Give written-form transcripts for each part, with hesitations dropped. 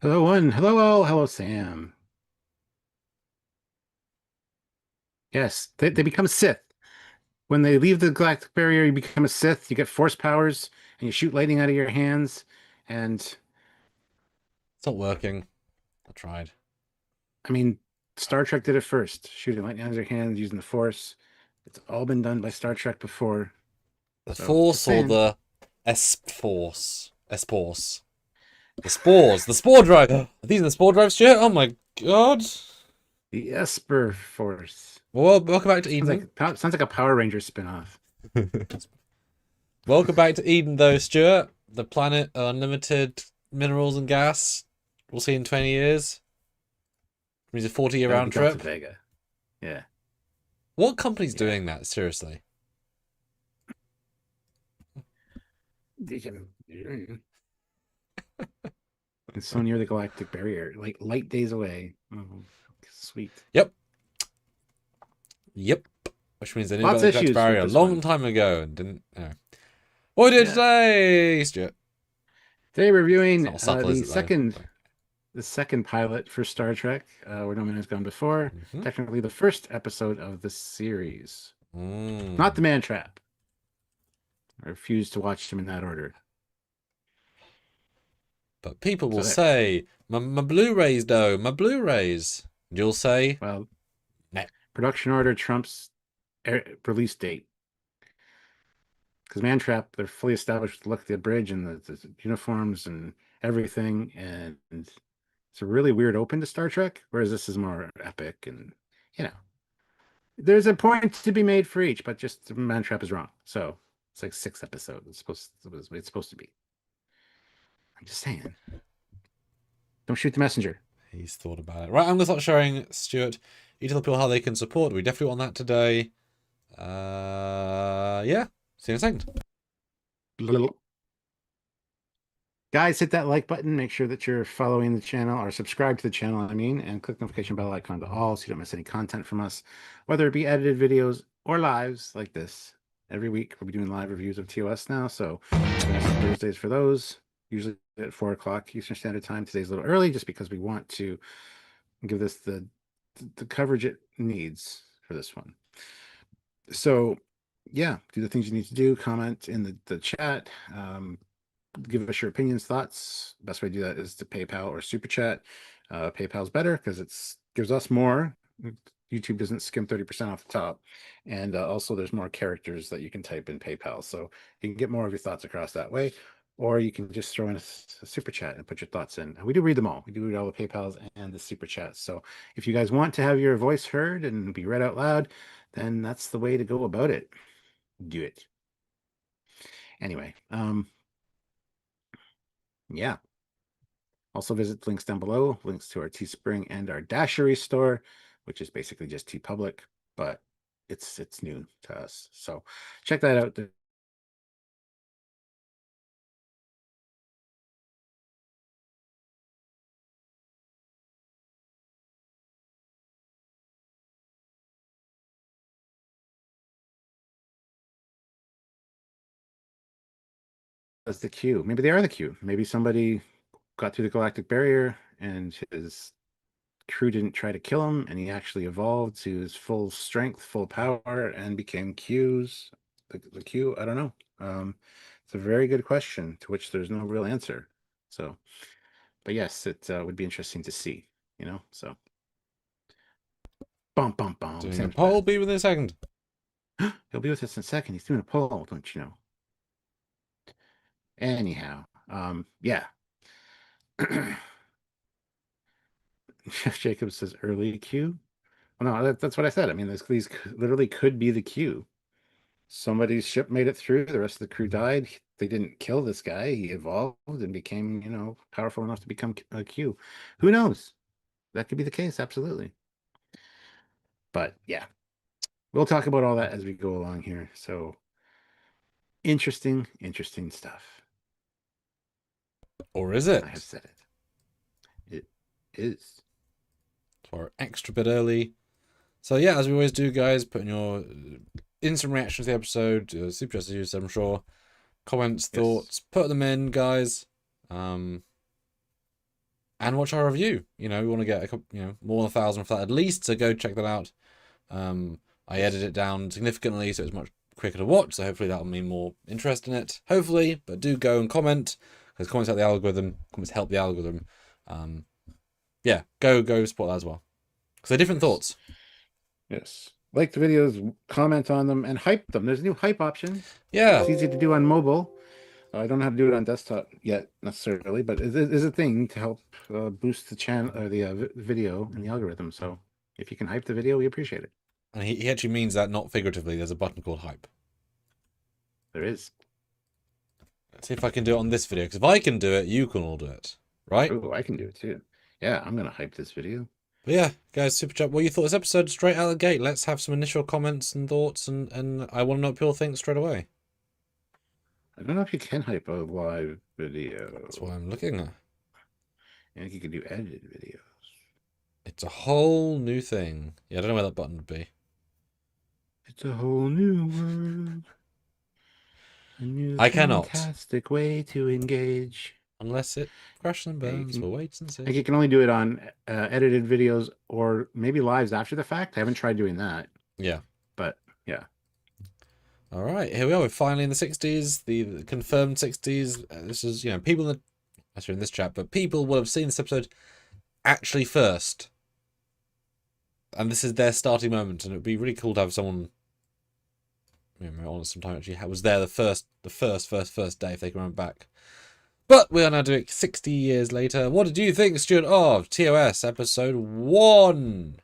Hello, one. Hello, all. Hello, Sam. Yes, they become Sith. When they leave the galactic barrier, you become a Sith. You get force powers, and you shoot lightning out of your hands. And It's not working. I tried. I mean, Star Trek did it first, shooting lightning out of your hands using the force. It's all been done by Star Trek before. The So, just Force or saying. the S-Force? S-Force. The Spores. The Spore Drive. Are these the Spore Drives shit? Oh my god. The Esper Force. Well, welcome back to Sounds Eden. like sounds like a Power Ranger spinoff. Welcome back to Eden, though, Stuart. The planet of unlimited minerals and gas. We'll see in 20 years. It means a 40-year That would be round Delta trip. Vega. Yeah, What company's yeah. doing that? Seriously. It's so near the galactic barrier, like light days away. Oh, sweet. Yep. Yep. Which means they knew about Lots the of Galactic issues with Barrier a this long one. time ago and didn't. What we did Yeah. today, Stuart? Today It's reviewing not subtle, is it, though? the second pilot for Star Trek, where no man has gone before. Mm-hmm. Technically, the first episode of the series, not the Mm. Man Trap. I refuse to watch them in that order. But people will So there. say, my Blu-rays, though, my Blu-rays. And you'll say, Well, no. production order trumps release date because Man Trap, they're fully established with the look of the bridge and the uniforms and everything, and it's a really weird open to Star Trek, whereas this is more epic and you know there's a point to be made for each, but just Man Trap is wrong. So it's like 6 episodes. It's supposed to be. I'm just saying. Don't shoot the messenger. He's thought about it. Right, I'm going to start showing Stuart. You tell people how they can support. We definitely want that today. Yeah. See you in a second. Guys, hit that like button. Make sure that you're following the channel or subscribe to the channel, I mean, and click notification bell icon to all so you don't miss any content from us, whether it be edited videos or lives like this. Every week we'll be doing live reviews of TOS now, so join us on Thursdays for those, usually at 4 o'clock Eastern Standard Time. Today's a little early just because we want to give this the coverage it needs for this one. So yeah, do the things you need to do, comment in the chat. Give us your opinions, thoughts. Best way to do that is to PayPal or Super Chat. PayPal's better because it's gives us more. YouTube doesn't skim 30% off the top. And also there's more characters that you can type in PayPal. So you can get more of your thoughts across that way. Or you can just throw in a Super Chat and put your thoughts in. We do read them all. We do read all the PayPals and the Super Chats. So if you guys want to have your voice heard and be read out loud, then that's the way to go about it. Do it. Anyway, yeah. Also visit the links down below, links to our Teespring and our Dashery store, which is basically just TeePublic, but it's new to us. So check that out. As the queue. Maybe they are the queue. Maybe somebody got through the galactic barrier and his crew didn't try to kill him, and he actually evolved to his full strength, full power, and became Q's. The Q, I don't know. It's a very good question to which there's no real answer. So, but yes, it would be interesting to see, So, bum, bum, bum. Doing a Sam's poll. back. Be with in a second. He'll be with us in a second. He's doing a poll, don't you know? Anyhow, yeah. Jeff Jacobs says early Q. Well, no, that's what I said. I mean, these literally could be the Q. Somebody's ship made it through. The rest of the crew died. They didn't kill this guy. He evolved and became, powerful enough to become a Q. Who knows? That could be the case. Absolutely. But yeah, we'll talk about all that as we go along here. So interesting, interesting stuff. Or is I have it? said it. It is. Or extra bit early. So yeah, as we always do, guys, put in your instant reactions to the episode, super just I'm sure. Comments, Yes. thoughts, put them in, guys. Um, and watch our review. You know, we want to get more than 1,000 for that at least, so go check that out. I edited it down significantly so it's much quicker to watch, so hopefully that'll mean more interest in it. Hopefully, but do go and comment, because comments help the algorithm. Comments help the algorithm. Yeah, go support that as well. Because they're different thoughts. Yes. Like the videos, comment on them, and hype them. There's a new hype option. Yeah. It's easy to do on mobile. I don't know how to do it on desktop yet necessarily, but it is a thing to help boost the channel or the video and the algorithm. So if you can hype the video, we appreciate it. And he actually means that not figuratively. There's a button called hype. There is. Let's see if I can do it on this video, because if I can do it, you can all do it. Right? Oh, I can do it too. Yeah, I'm gonna hype this video. But yeah, guys, super chat. What you thought of this episode straight out of the gate? Let's have some initial comments and thoughts, and I want to know what people think straight away. I don't know if you can hype a live video. That's what I'm looking at. I think you can do edited videos. It's a whole new thing. Yeah, I don't know where that button would be. It's a whole new world. A new I cannot. fantastic way to engage. Unless it crashes and burns, we'll wait and I think see. you can only do it on edited videos or maybe lives after the fact. I haven't tried doing that. Yeah. But yeah. All right, here we are. We're finally in the 60s, the confirmed 60s. This is, people in the, actually in this chat, but people will have seen this episode actually first. And this is their starting moment, and it would be really cool to have someone, on some time actually was there the first day if they can remember back. But we are now doing it 60 years later. What did you think, Stuart, of TOS episode 1?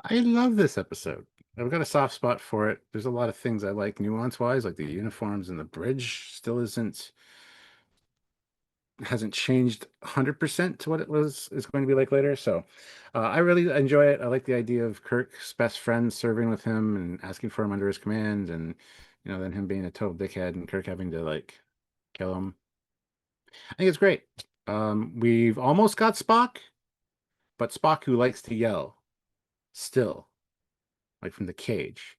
I love this episode. I've got a soft spot for it. There's a lot of things I like nuance-wise, like the uniforms and the bridge still hasn't changed 100% to what it is going to be like later. So I really enjoy it. I like the idea of Kirk's best friend serving with him and asking for him under his command, and then him being a total dickhead and Kirk having to like kill him. I think it's great. We've almost got Spock, but Spock who likes to yell still, like from the cage.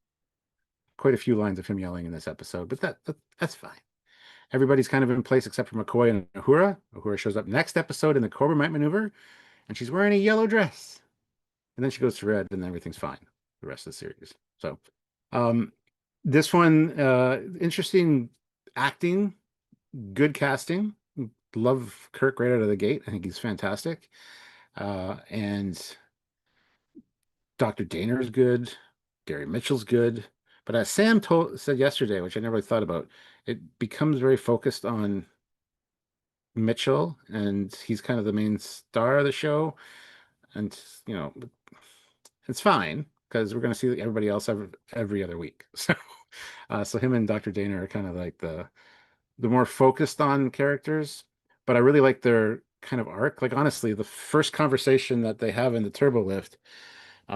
Quite a few lines of him yelling in this episode, but that's fine. Everybody's kind of in place except for McCoy and Uhura. Uhura shows up next episode in the Corbomite maneuver, and she's wearing a yellow dress. And then she goes to red, and everything's fine the rest of the series. So this one, interesting acting, good casting. Love Kirk right out of the gate. I think he's fantastic. And Dr. Daner is good. Gary Mitchell's good. But as Sam said yesterday, which I never really thought about, it becomes very focused on Mitchell, and he's kind of the main star of the show. And, it's fine because we're going to see everybody else every other week. So him and Dr. Daner are kind of like the more focused on characters. But I really like their kind of arc. Like, honestly, the first conversation that they have in the turbo lift,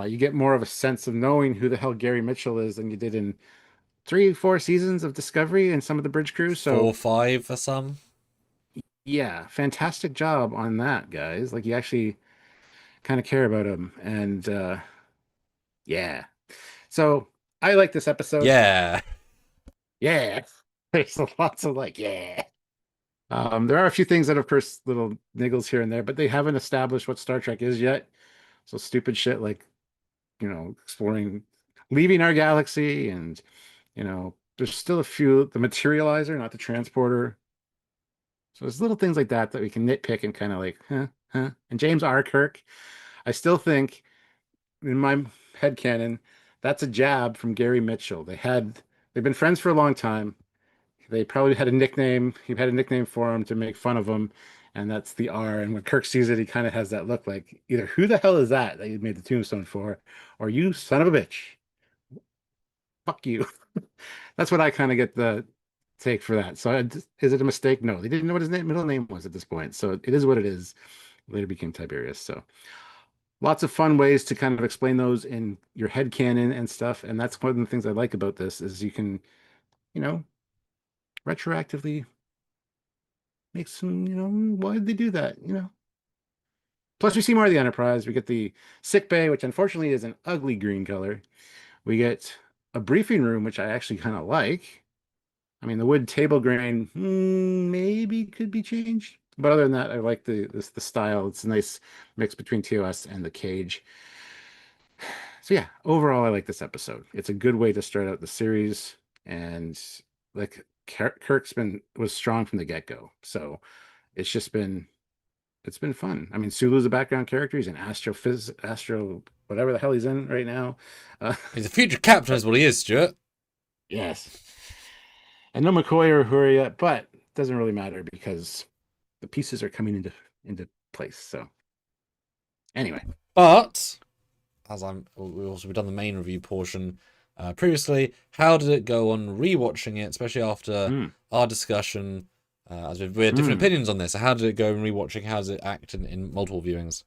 you get more of a sense of knowing who the hell Gary Mitchell is than you did in 3-4 seasons of Discovery and some of the bridge crew. So 4 or 5 for some. yeah, fantastic job on that, guys. Like, you actually kind of care about him. And yeah. So I like this episode. Yeah. Yeah. There's lots of yeah. There are a few things that, of course, little niggles here and there, but they haven't established what Star Trek is yet. So stupid shit like, exploring, leaving our galaxy, and, there's still a few, the materializer, not the transporter. So there's little things like that we can nitpick and kind of like, huh. And James R. Kirk, I still think, in my headcanon, that's a jab from Gary Mitchell. They've been friends for a long time. They probably had a nickname. He had a nickname for him to make fun of him, and that's the R. And when Kirk sees it, he kind of has that look like, either who the hell is that you made the tombstone for, or you son of a bitch. Fuck you. That's what I kind of get the take for that. So is it a mistake? No, they didn't know what his middle name was at this point. So it is what it is. Later became Tiberius. So lots of fun ways to kind of explain those in your head canon and stuff. And that's one of the things I like about this is you can, retroactively make some, why did they do that? Plus we see more of the Enterprise. We get the sick bay, which unfortunately is an ugly green color. We get a briefing room, which I actually kind of like. I mean, the wood table grain maybe could be changed But other than that, I like the style. It's a nice mix between TOS and the cage. So yeah, overall, I like this episode. It's a good way to start out the series, and like Kirk's been was strong from the get-go. So it's just it's been fun. I mean, Sulu's a background character. He's an astro whatever the hell he's in right now. He's a future captain, is what he is, Stuart. Yes, and no McCoy or Uhura yet, but it doesn't really matter because the pieces are coming into place. So anyway, But we've done the main review portion previously. How did it go on rewatching it, especially after our discussion? As we had different opinions on this. So how did it go in rewatching? How does it act in multiple viewings?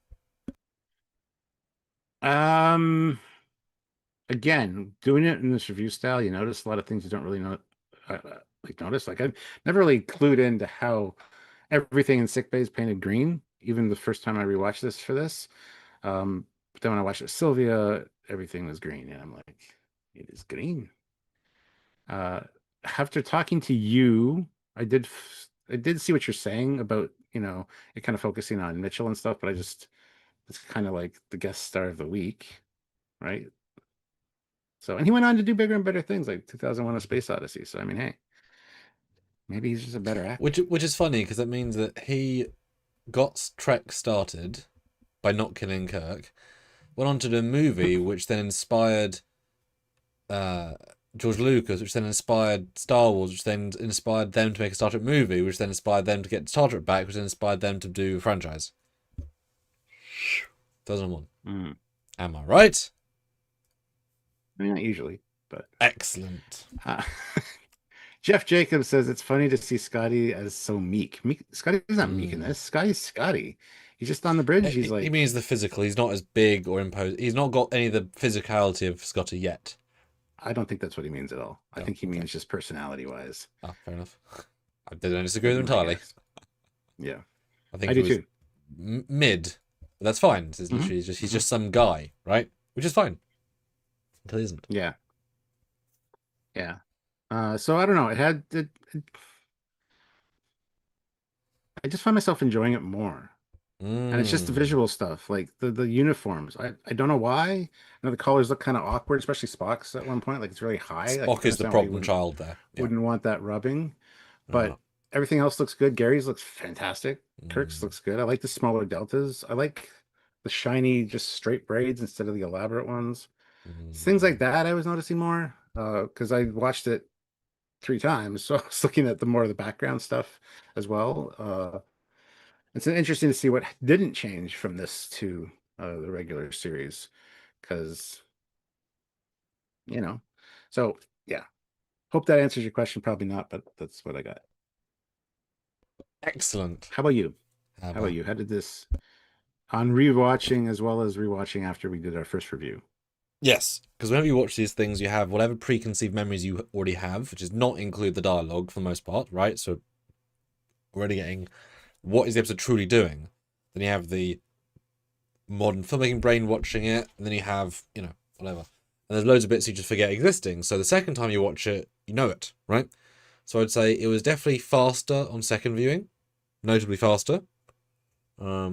Again, doing it in this review style, you notice a lot of things you don't really know, notice. Like I've never really clued into how everything in sick bay is painted green. Even the first time I rewatched this for this, but then when I watched it with Sylvia, everything was green, and I'm like, it is green. Uh, After talking to you, I did see what you're saying about it kind of focusing on Mitchell and stuff, but it's kind of like the guest star of the week, right? So, and he went on to do bigger and better things like 2001: A Space Odyssey. So, I mean, hey, maybe he's just a better actor. Which is funny because that means that he got Trek started by not killing Kirk, went on to do a movie which then inspired George Lucas, which then inspired Star Wars, which then inspired them to make a Star Trek movie, which then inspired them to get Star Trek back, which then inspired them to do a franchise. 2001. Am I right? I mean, not usually, but excellent. Jeff Jacobs says it's funny to see Scotty as so meek. Scotty's not meek in this. Scotty's Scotty. He's just on the bridge. He's like, he means the physical. He's not as big or imposed. He's not got any of the physicality of Scotty yet. I don't think that's what he means at all. I think he means just personality wise. Oh, fair enough. I don't disagree with him entirely. Yeah, I think I do too. Mid, but that's fine. This is literally just he's just some guy, right? Which is fine until he isn't. Yeah, yeah. So I don't know. I just find myself enjoying it more. And it's just the visual stuff, like the uniforms. I don't know why. I know the colors look kind of awkward, especially Spock's at one point. Like it's really high. Spock is the problem child there. Yeah. Wouldn't want that rubbing. But everything else looks good. Gary's looks fantastic. Kirk's looks good. I like the smaller deltas. I like the shiny, just straight braids instead of the elaborate ones. Things like that I was noticing more. Because I watched it 3 times. So I was looking at the more of the background stuff as well. It's interesting to see what didn't change from this to the regular series, because so yeah. Hope that answers your question. Probably not, but that's what I got. Excellent. How about you? How about you? How did this on rewatching as well as rewatching after we did our first review? Yes, because whenever you watch these things, you have whatever preconceived memories you already have, which does not include the dialogue for the most part, right? So we're already getting what is the episode truly doing. Then you have the modern filmmaking brain watching it, and then you have, whatever. And there's loads of bits you just forget existing. So the second time you watch it, you know it, right? So I'd say it was definitely faster on second viewing, notably faster. I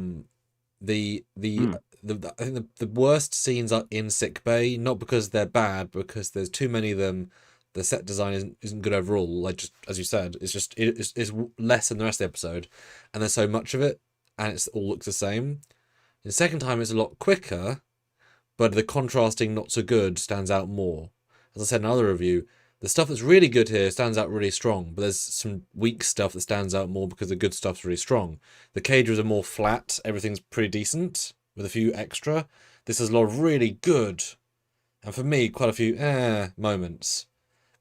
think the worst scenes are in sick bay, not because they're bad, because there's too many of them. The set design isn't good overall. Like, just as you said, it's less than the rest of the episode, and there's so much of it, and it all looks the same. The second time it's a lot quicker, but the contrasting not so good stands out more. As I said in another review, the stuff that's really good here stands out really strong, but there's some weak stuff that stands out more because the good stuff's really strong. The cages are more flat, everything's pretty decent, with a few extra. This has a lot of really good, and for me, quite a few moments.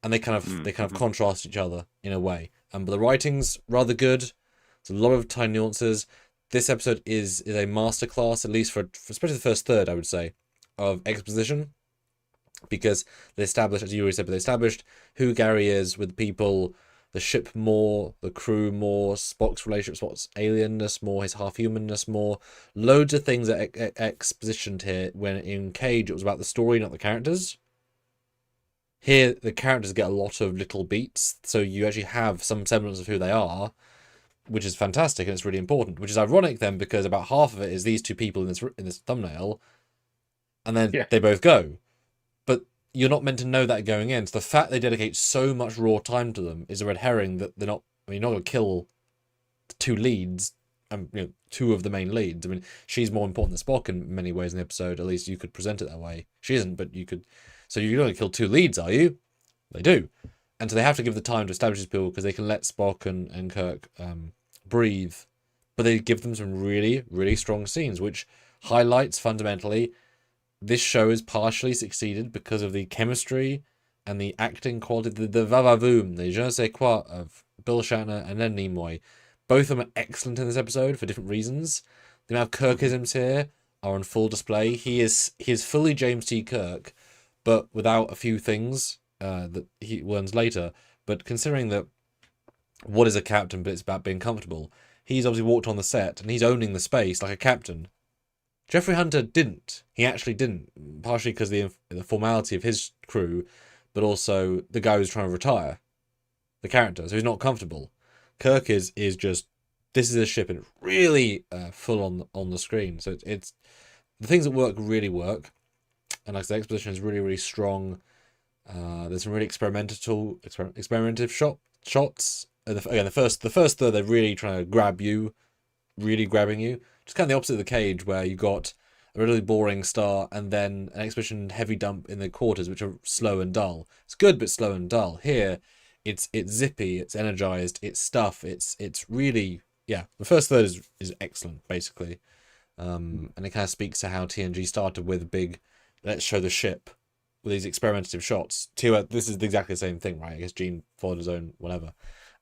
And they kind of contrast each other in a way. But the writing's rather good. There's a lot of tiny nuances. This episode is a masterclass, at least for especially the first third, I would say, of exposition. Because they established, as you already said, but they established who Gary is with people, the ship more, the crew more, Spock's relationship, Spock's alienness more, his half-humanness more. Loads of things are expositioned here, when in Cage it was about the story, not the characters. Here, the characters get a lot of little beats, so you actually have some semblance of who they are, which is fantastic and it's really important. Which is ironic then, because about half of it is these two people in this thumbnail, and then Yeah. they both go. But you're not meant to know that going in. So the fact they dedicate so much raw time to them is a red herring that they're not. I mean, you're not going to kill the two leads, two of the main leads. I mean, she's more important than Spock in many ways in the episode. At least you could present it that way. She isn't, but you could. So you're going to kill two leads, are you? They do. And so they have to give the time to establish these people because they can let Spock and Kirk breathe. But they give them some really, really strong scenes, which highlights fundamentally this show has partially succeeded because of the chemistry and the acting quality, the va-va-voom, the je ne sais quoi of Bill Shatner and Leonard Nimoy. Both of them are excellent in this episode for different reasons. The amount of Kirkisms here are on full display. He is fully James T. Kirk, but without a few things that he learns later. But considering that what is a captain, but it's about being comfortable, he's obviously walked on the set and he's owning the space like a captain. Jeffrey Hunter didn't. He actually didn't, partially because of the formality of his crew, but also the guy who's trying to retire, the character, so he's not comfortable. Kirk is just, this is a ship and it's really full on the screen. So it's the things that really work, and like the exposition is really, really strong. There's some really experimentative shots. Again, the first third, they're really trying to grab you, really grabbing you. Just kind of the opposite of the Cage, where you got a really boring start and then an exposition heavy dump in the quarters, which are slow and dull. It's good, but slow and dull. Here, it's zippy, it's energized, it's stuff. It's really, yeah. The first third is excellent, basically, and it kind of speaks to how TNG started with a big, let's show the ship with these experimentative shots. This is exactly the same thing, right? I guess Gene followed his own whatever.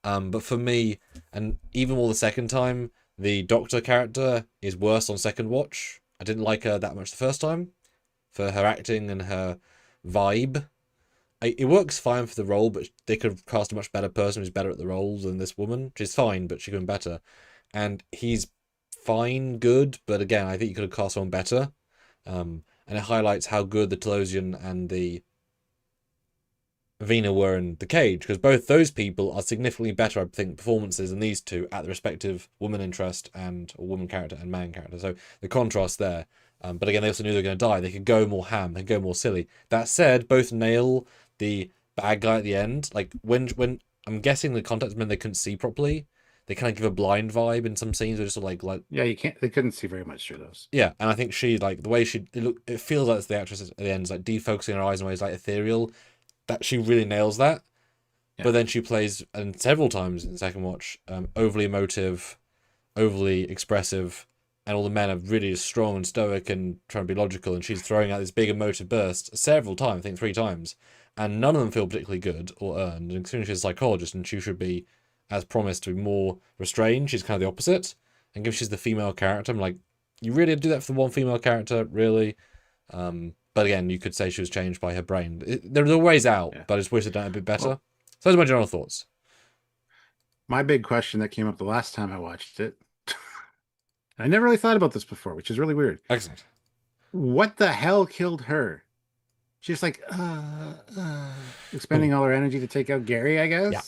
But for me, and even more the second time, the Doctor character is worse on second watch. I didn't like her that much the first time for her acting and her vibe. It works fine for the role, but they could have cast a much better person who's better at the roles than this woman. She's fine, but she could have been better. And he's fine, good, but again, I think you could have cast someone better. And it highlights how good the Telosian and the Vina were in the Cage, because both those people are significantly better, I think, performances than these two at the respective woman interest or woman character and man character. So the contrast there. But again, they also knew they were going to die. They could go more ham. They could go more silly. That said, both nail the bad guy at the end. Like when I'm guessing the context meant they couldn't see properly. They kind of give a blind vibe in some scenes. They're just like yeah, you can't. They couldn't see very much through those. Yeah, and I think she, like the way it feels like it's the actress at the end is like defocusing her eyes in ways like ethereal. That she really nails that. Yeah. But then she plays, and several times in the second watch, overly emotive, overly expressive, and all the men are really strong and stoic and trying to be logical, and she's throwing out this big emotive burst several times, I think 3 times, and none of them feel particularly good or earned. And considering she's a psychologist and she should be, as promised, to be more restrained, she's kind of the opposite. And given she's the female character, I'm like, you really do that for the one female character, really? But again, you could say she was changed by her brain. There are ways out, yeah. But I just wish they'd done it a bit better. Well, so those are my general thoughts. My big question that came up the last time I watched it, I never really thought about this before, which is really weird. Excellent. What the hell killed her? She's like, expending all her energy to take out Gary, I guess. Yeah.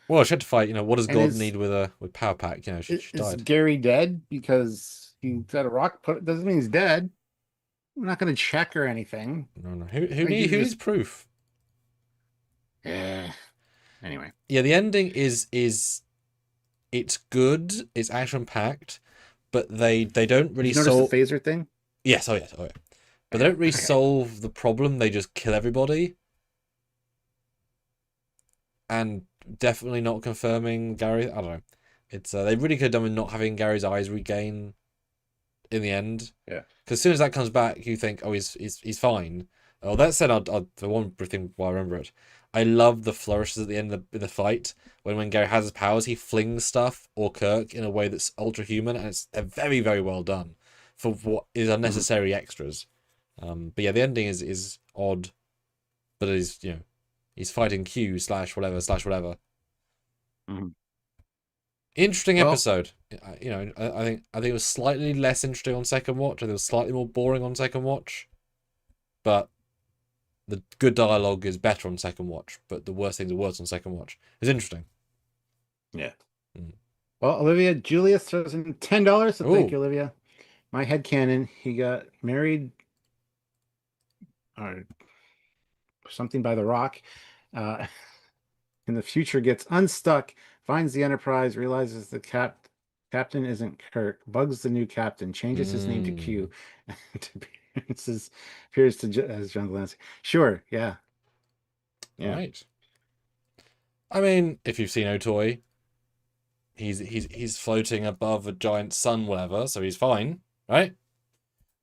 Well, she had to fight. What does God need with Power Pack? She died. Is Gary dead because he had a rock? Doesn't mean he's dead. I'm not going to check or anything. No. Who needs proof? Yeah. Anyway. Yeah, the ending is it's good. It's action packed, but they don't really solve the phaser thing. Yes. Oh yeah. But they don't really solve the problem. They just kill everybody, and definitely not confirming Gary. I don't know. It's they really could have done with not having Gary's eyes regain in the end. Yeah. Because as soon as that comes back, you think, oh, he's fine. Oh, that said, the one thing why I remember it, I love the flourishes at the end of the fight when Gary has his powers, he flings stuff or Kirk in a way that's ultra human, and they're very, very well done for what is unnecessary extras. But yeah, the ending is odd, but it is he's fighting Q / whatever. Mm-hmm. Interesting episode. I think it was slightly less interesting on second watch. I think it was slightly more boring on second watch, but the good dialogue is better on second watch. But the worst things are worse on second watch. It's interesting. Yeah. Well, Olivia Julius throws in $10, so thank Oh, you, Olivia. My headcanon, he got married or something by the Rock. Uh, in the future, gets unstuck, finds the Enterprise, realizes the captain isn't Kirk, bugs the new captain, changes his name to mm, Q, and appears as John Delancey. Sure, yeah, yeah. right. I mean, if you've seen Otoy, he's floating above a giant sun, whatever, so he's fine, right?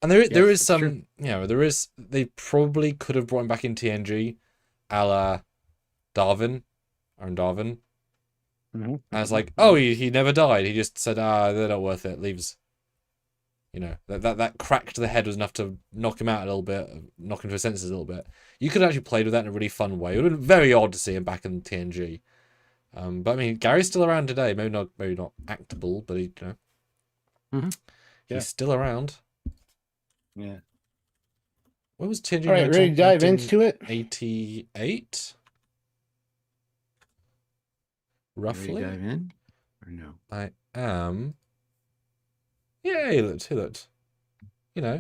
And there Yes, is it's true. some, they probably could have brought him back in TNG, a la Darwin, Aaron Darwin. And it's like, oh, he never died. He just said, they're not worth it. Leaves. That crack to the head was enough to knock him out a little bit, knock him to his senses a little bit. You could have actually played with that in a really fun way. It would have been very odd to see him back in TNG. But I mean, Gary's still around today. Maybe not actable, but Hmm. Yeah, he's still around. yeah. When was TNG All right, launched ready to on? dive into it? 1988, Ready to roughly. dive in or no? I am. Yeah, he looked.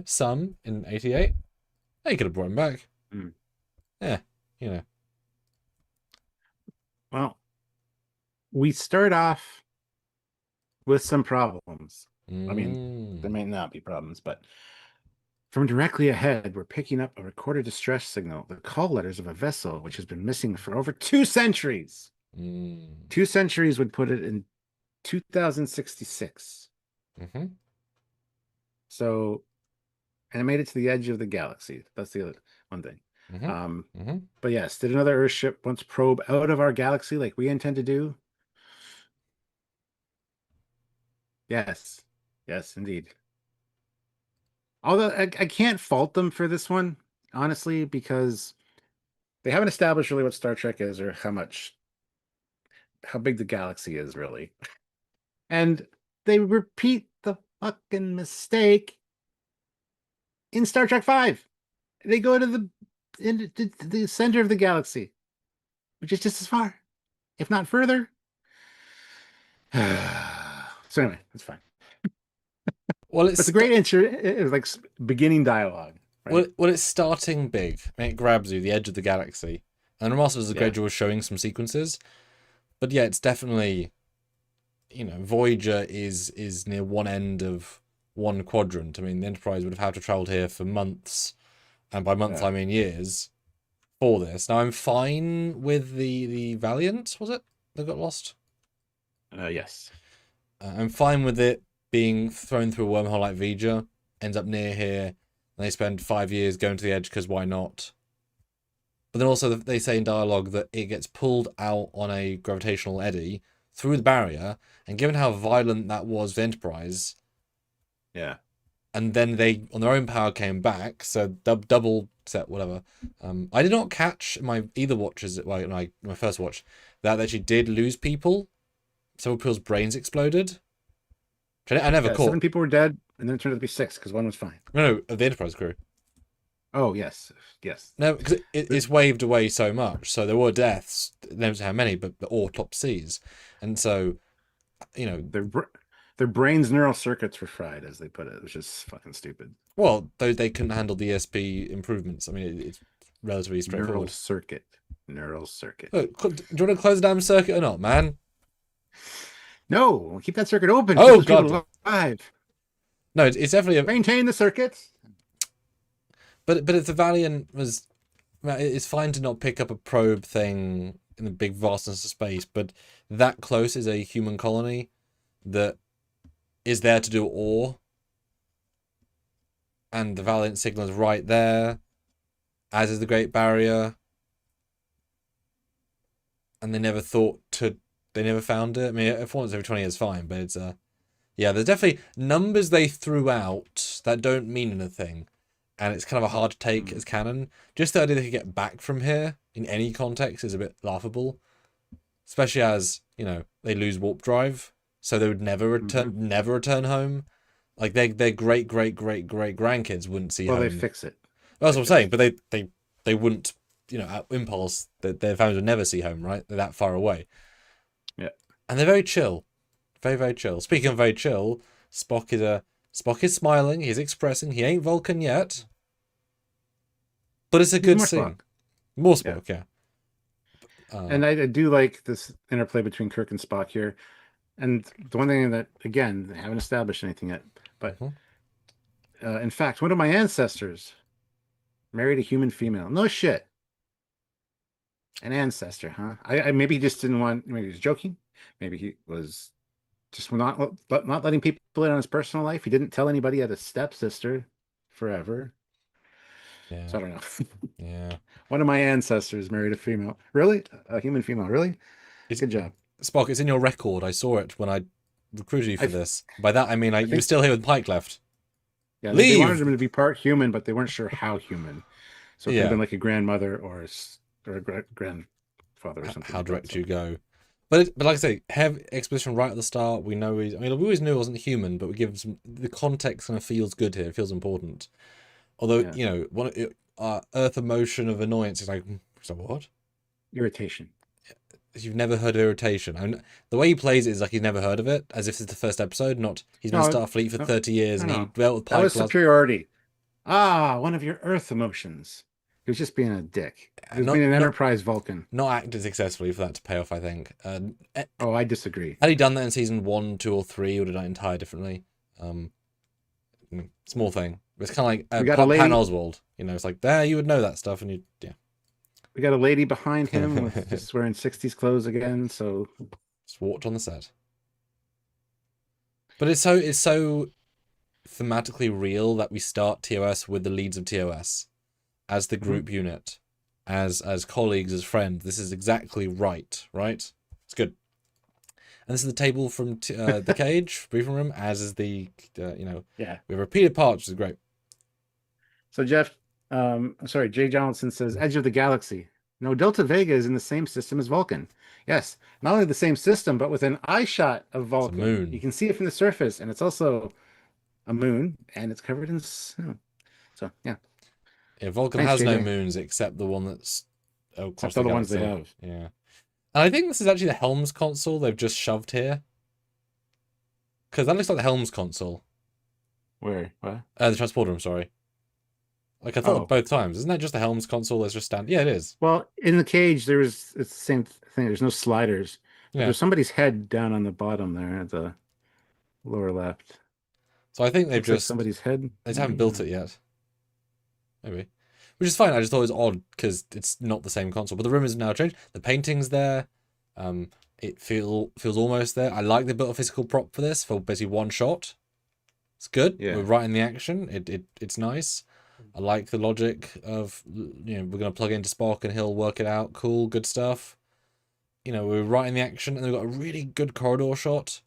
Some in '88. They could have brought him back. Mm. Yeah, you know. Well, we start off with some problems. I mean, there Mm, may not be problems, but from directly ahead, we're picking up a recorded distress signal, the call letters of a vessel which has been missing for over 2 centuries. mm, 2 centuries would put it in 2066. mm-hmm, So, and it made it to the edge of the galaxy. That's the other one thing. mm-hmm, Um, mm-hmm. but yes, did another Earthship once probe out of our galaxy like we intend to do? Yes. Yes, indeed. Although I can't fault them for this one, honestly, because they haven't established really what Star Trek is or how big the galaxy is really. And they repeat the fucking mistake in Star Trek 5. They go to the center of the galaxy, which is just as far, if not further. So anyway, that's fine. Well, But the great intro is like beginning dialogue, right? it's starting big. I mean, it grabs you, the edge of the galaxy, and Remaster does a Yeah. great job of showing some sequences. But yeah, it's definitely, Voyager is near one end of one quadrant. I mean, the Enterprise would have had to travel here for months, and by months Yeah. I mean years, for this. Now I'm fine with the Valiant, was it? That got lost? Yes. I'm fine with it being thrown through a wormhole like Vija, ends up near here, and they spend 5 years going to the edge because why not? But then also they say in dialogue that it gets pulled out on a gravitational eddy through the barrier, and given how violent that was for Enterprise, Yeah. and then they on their own power came back, so double set whatever. I did not catch my either watches well my first watch that they actually did lose people. Several people's brains exploded. Which I never Yeah. caught. 7 people were dead, and then it turned out to be 6 because one was fine. No, of the Enterprise crew. Oh, yes. Yes. No, because it's waved away so much. So there were deaths. Never how many, but all top C's. And so, Their brains' neural circuits were fried, as they put it, which is fucking stupid. well, they couldn't handle the ESP improvements. I mean, it's relatively straightforward. Neural circuit. Look, do you want to close the damn circuit or not, man? No, keep that circuit open. Oh, Keep those people God. alive. No, it's definitely Maintain the circuits. but if the Valiant was, well, it's fine to not pick up a probe thing in the big vastness of space, but that close is a human colony that is there to do ore, and the Valiant signal is right there, as is the Great Barrier, and they never found it. I mean, if once every 20 years, fine, but it's yeah, there's definitely numbers they threw out that don't mean anything, and it's kind of a hard to take as canon. Just the idea they could get back from here in any context is a bit laughable, especially as they lose warp drive, so they would never return home. Like their great grandkids wouldn't see Well, home. they fix it. That's what I'm saying, but they wouldn't, at impulse, that their families would never see home, right? They're that far away. Yeah. And they're very chill. Very, very chill. Speaking of very chill, Spock is smiling. He's expressing. He ain't Vulcan yet, but it's a He's good more scene. Spock. More Yeah. Spock, yeah. And I do like this interplay between Kirk and Spock here. And the one thing that, again, they haven't established anything yet, but Mhm. in fact, one of my ancestors married a human female. No shit. An ancestor, huh? I maybe he just didn't want. Maybe he was joking. Maybe he was just not letting people in on his personal life. He didn't tell anybody he had a stepsister forever. So Yeah, I don't know. yeah. One of my ancestors married a female. Really? A human female. Really? It's Good job. Spock. It's in your record. I saw it when I recruited you I for this. By that I mean I like you were think still here with Pike left. yeah, they wanted Leave. him to be part human, but they weren't sure how human. So it could have Yeah. been like a grandmother or or a grandfather or something How like that. direct So you go. But like I say, have exposition right at the start. We know he's. I mean, we always knew he wasn't human, but we give him some. The context kind of feels good here. It feels important. Although yeah, Earth emotion of annoyance is like, so what? irritation. You've never heard of irritation. The way he plays it is like he's never heard of it, as if it's the first episode. Not he's been in No, Starfleet for no, 30 years no, and he no. dealt with That Pike was last. superiority. Ah, one of your Earth emotions. He was just being a dick. He was being Not an not Enterprise Vulcan. not acted successfully for that to pay off. I think. Oh, I disagree. Had he done that in season 1, 2, or 3, he would have done it entirely differently. Um, Small thing. It's kind of We like got a Pan lady. Oswald. It's like there you would know that stuff, and you We got a lady behind him yeah, with just wearing '60s clothes again. So just walked on the set. But it's so thematically real that we start TOS with the leads of TOS as the mhm. group unit, as colleagues, as friends. This is exactly right, right? It's good. And this is the table from the cage briefing room, as is the Yeah. we have repeated parts, which is great. So Jeff, sorry, Jay Johnson says Edge of the Galaxy. No, Delta Vega is in the same system as Vulcan. Yes, not only the same system, but with an eye shot of It's a Vulcan. You moon. can see it from the surface, and it's also a moon, and it's covered in snow. So yeah, Yeah, Vulcan thanks, has no JJ. moons except the one that's across Except the all the ones they galaxy. have. Yeah. And I think this is actually the Helms console they've just shoved here. Because that looks like the Helms console. Where? What? The transporter room, sorry. Like I thought Oh, both times. Isn't that just the Helms console that's just stand? Yeah, it is. well, in the cage, it's the same thing. There's no sliders, but Yeah. there's somebody's head down on the bottom there at the lower left. So I think they've Looks like just somebody's head, they just haven't maybe. built it yet. Maybe. Which is fine. I just thought it was odd because it's not the same console. But the room is now changed. The painting's there. It feels almost there. I like they built a physical prop for this for basically one shot. It's good. Yeah. We're right in the action. It's nice. I like the logic of we're gonna plug into Spock and he'll work it out. Cool, good stuff. We're right in the action and we've got a really good corridor shot,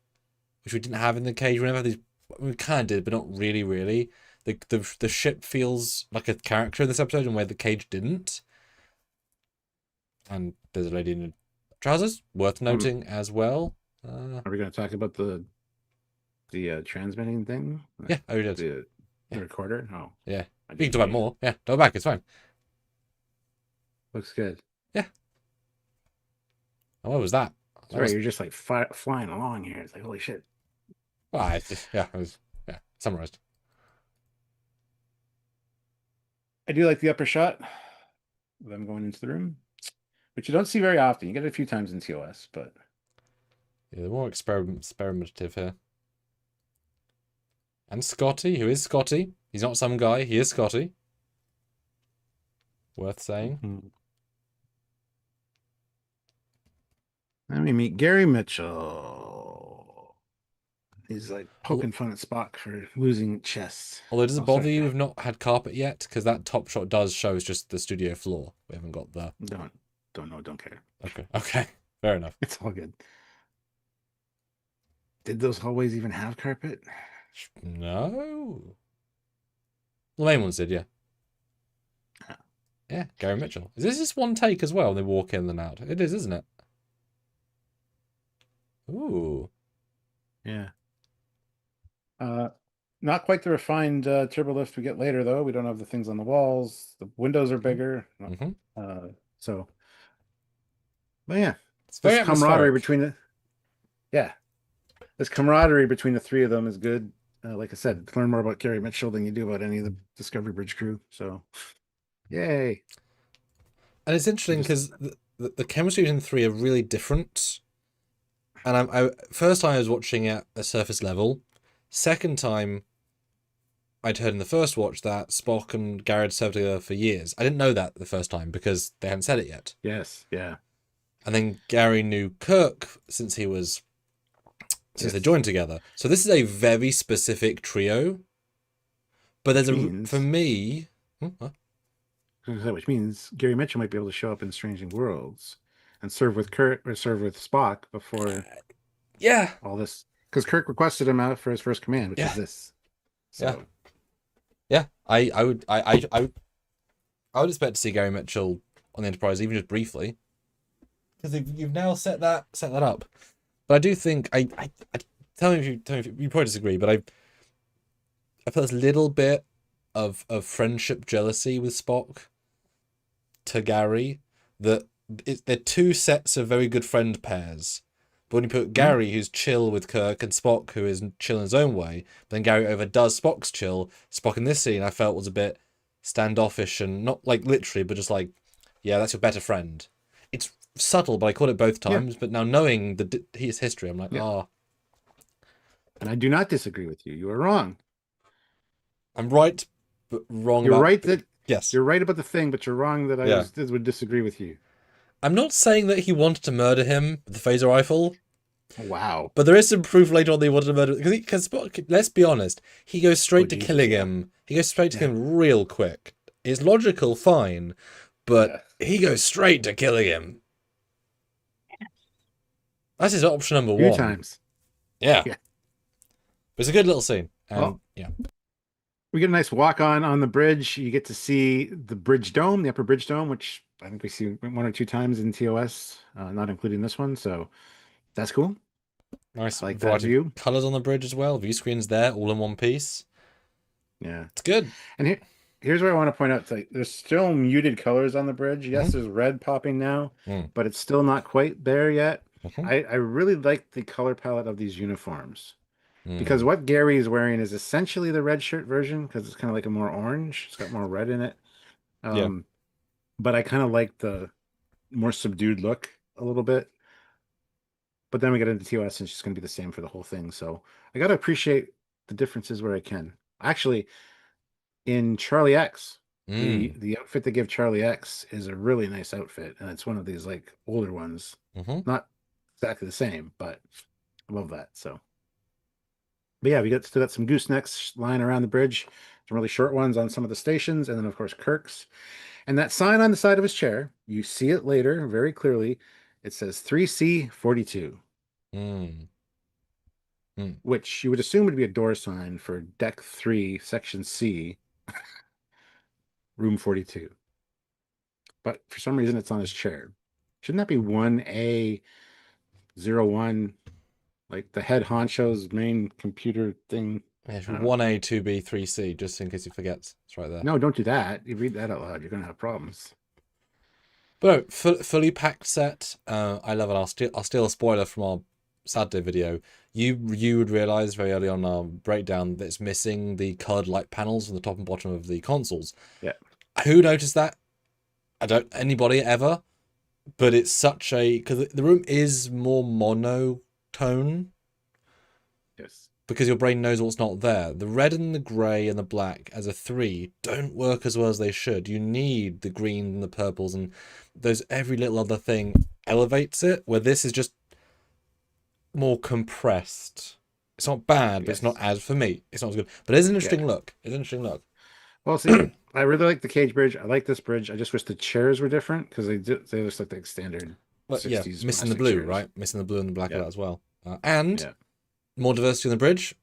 which we didn't have in the cage. We never had these. We kind of did, but not really, really. The ship feels like a character in this episode, and where the cage didn't. And there's a lady in trousers, worth noting as well. Are we going to talk about the transmitting thing? Yeah, oh, you did. The Yeah, recorder? Oh, yeah. I We can didn't talk about see it. more. Yeah, go back. It's fine. Looks good. Yeah. Oh, what was that? That Sorry, was. you're just like flying along here. It's like, holy shit. Yeah, it was. Yeah, summarized. I do like the upper shot of them going into the room, which you don't see very often. You get it a few times in TOS, but Yeah, they're more experimentative here. And Scotty, who is Scotty? He's not some guy. He is Scotty. Worth saying. Let me meet Gary Mitchell. He's like poking fun at Spock for losing chess. Although, does it Oh, bother sorry. you we've not had carpet yet? Because that top shot does show us just the studio floor. We haven't got the. Don't know, don't care. Okay, okay, fair enough. It's all good. Did those hallways even have carpet? No. The main ones did, yeah. Yeah, Gary Mitchell. Is this just one take as well? And they walk in and out. It is, isn't it? Ooh. Yeah. Not quite the refined turbo lift we get later, though. We don't have the things on the walls. The windows are bigger. Mm-hmm. So, but yeah, It's very this camaraderie atmospheric. between yeah, this camaraderie between the three of them is good. Like I said, learn more about Gary Mitchell than you do about any of the Discovery Bridge crew. So, yay! And it's interesting because the chemistry between the three are really different. And first time I was watching at a surface level. Second time, I'd heard in the first watch that Spock and Gary had served together for years. I didn't know that the first time because they hadn't said it yet. Yes, yeah. And then Gary knew Kirk since they joined together. So this is a very specific trio. But there's for me. Which means Gary Mitchell might be able to show up in Strange New Worlds and serve with Kirk or serve with Spock before. Yeah. All this, because Kirk requested him out for his first command, which is this. So. Yeah. I would expect to see Gary Mitchell on the Enterprise, even just briefly, because you've now set that up. But I do think I tell me if you probably disagree, but I feel there's a little bit of friendship jealousy with Spock to Gary, that they're two sets of very good friend pairs. But when you put Gary, who's chill with Kirk, and Spock, who is chill in his own way, then Gary overdoes Spock's chill. Spock in this scene I felt was a bit standoffish, and not like literally, but just like, yeah, that's your better friend. It's subtle, but I caught it both times. But now knowing his history, I'm like, And I do not disagree with you. You are wrong. I'm right, but wrong. You're right that yes, you're right about the thing, but you're wrong that I would disagree with you. I'm not saying that he wanted to murder him with the phaser rifle. Wow. But there is some proof later on that he wanted to murder, because Spock, let's be honest, he goes straight to killing him. He goes straight to him real quick. It's logical, fine, but he goes straight to killing him. That's his option number one. 2 times. Yeah. But it's a good little scene. And we get a nice walk on the bridge. You get to see the bridge dome, the upper bridge dome, which I think we see 1 or 2 times in TOS, not including this one. So that's cool. Nice, like that view. Colors on the bridge as well. View screens there, all in one piece. Yeah, it's good. And here's where I want to point out: there's still muted colors on the bridge. Yes, there's red popping now, but it's still not quite there yet. I really like the color palette of these uniforms. Because what Gary is wearing is essentially the red shirt version, because it's kind of like a more orange. It's got more red in it. But I kind of like the more subdued look a little bit. But then we get into TOS and it's just going to be the same for the whole thing. So I got to appreciate the differences where I can. Actually, in Charlie X, the outfit they give Charlie X is a really nice outfit. And it's one of these like older ones. Not exactly the same, but I love that. So. But yeah, we got some goosenecks lying around the bridge, some really short ones on some of the stations, and then of course Kirk's. And that sign on the side of his chair, you see it later very clearly. It says 3C42, which you would assume would be a door sign for Deck 3, Section C, Room 42. But for some reason, it's on his chair. Shouldn't that be 1A01? Like the head honcho's main computer thing. Yeah, 1A, 2B, 3C, just in case he forgets. It's right there. No, don't do that. You read that out loud, you're going to have problems. But no, fully packed set. I love it. I'll steal a spoiler from our Saturday video. You would realize very early on our breakdown that it's missing the colored light panels on the top and bottom of the consoles. Yeah. Who noticed that? Anybody ever? But it's such a, because the room is more monotone. Yes. Because your brain knows what's not there. The red and the grey and the black as a 3 don't work as well as they should. You need the green and the purples, and those every little other thing elevates it, where this is just more compressed. It's not bad, but it's not as, for me, it's not as good. But it's an interesting look. It's an interesting look. Well, see, I really like the cage bridge. I like this bridge. I just wish the chairs were different, because they just look like standard 60s missing the blue, chairs. Right? Missing the blue and the black of that as well. And more diversity on the bridge.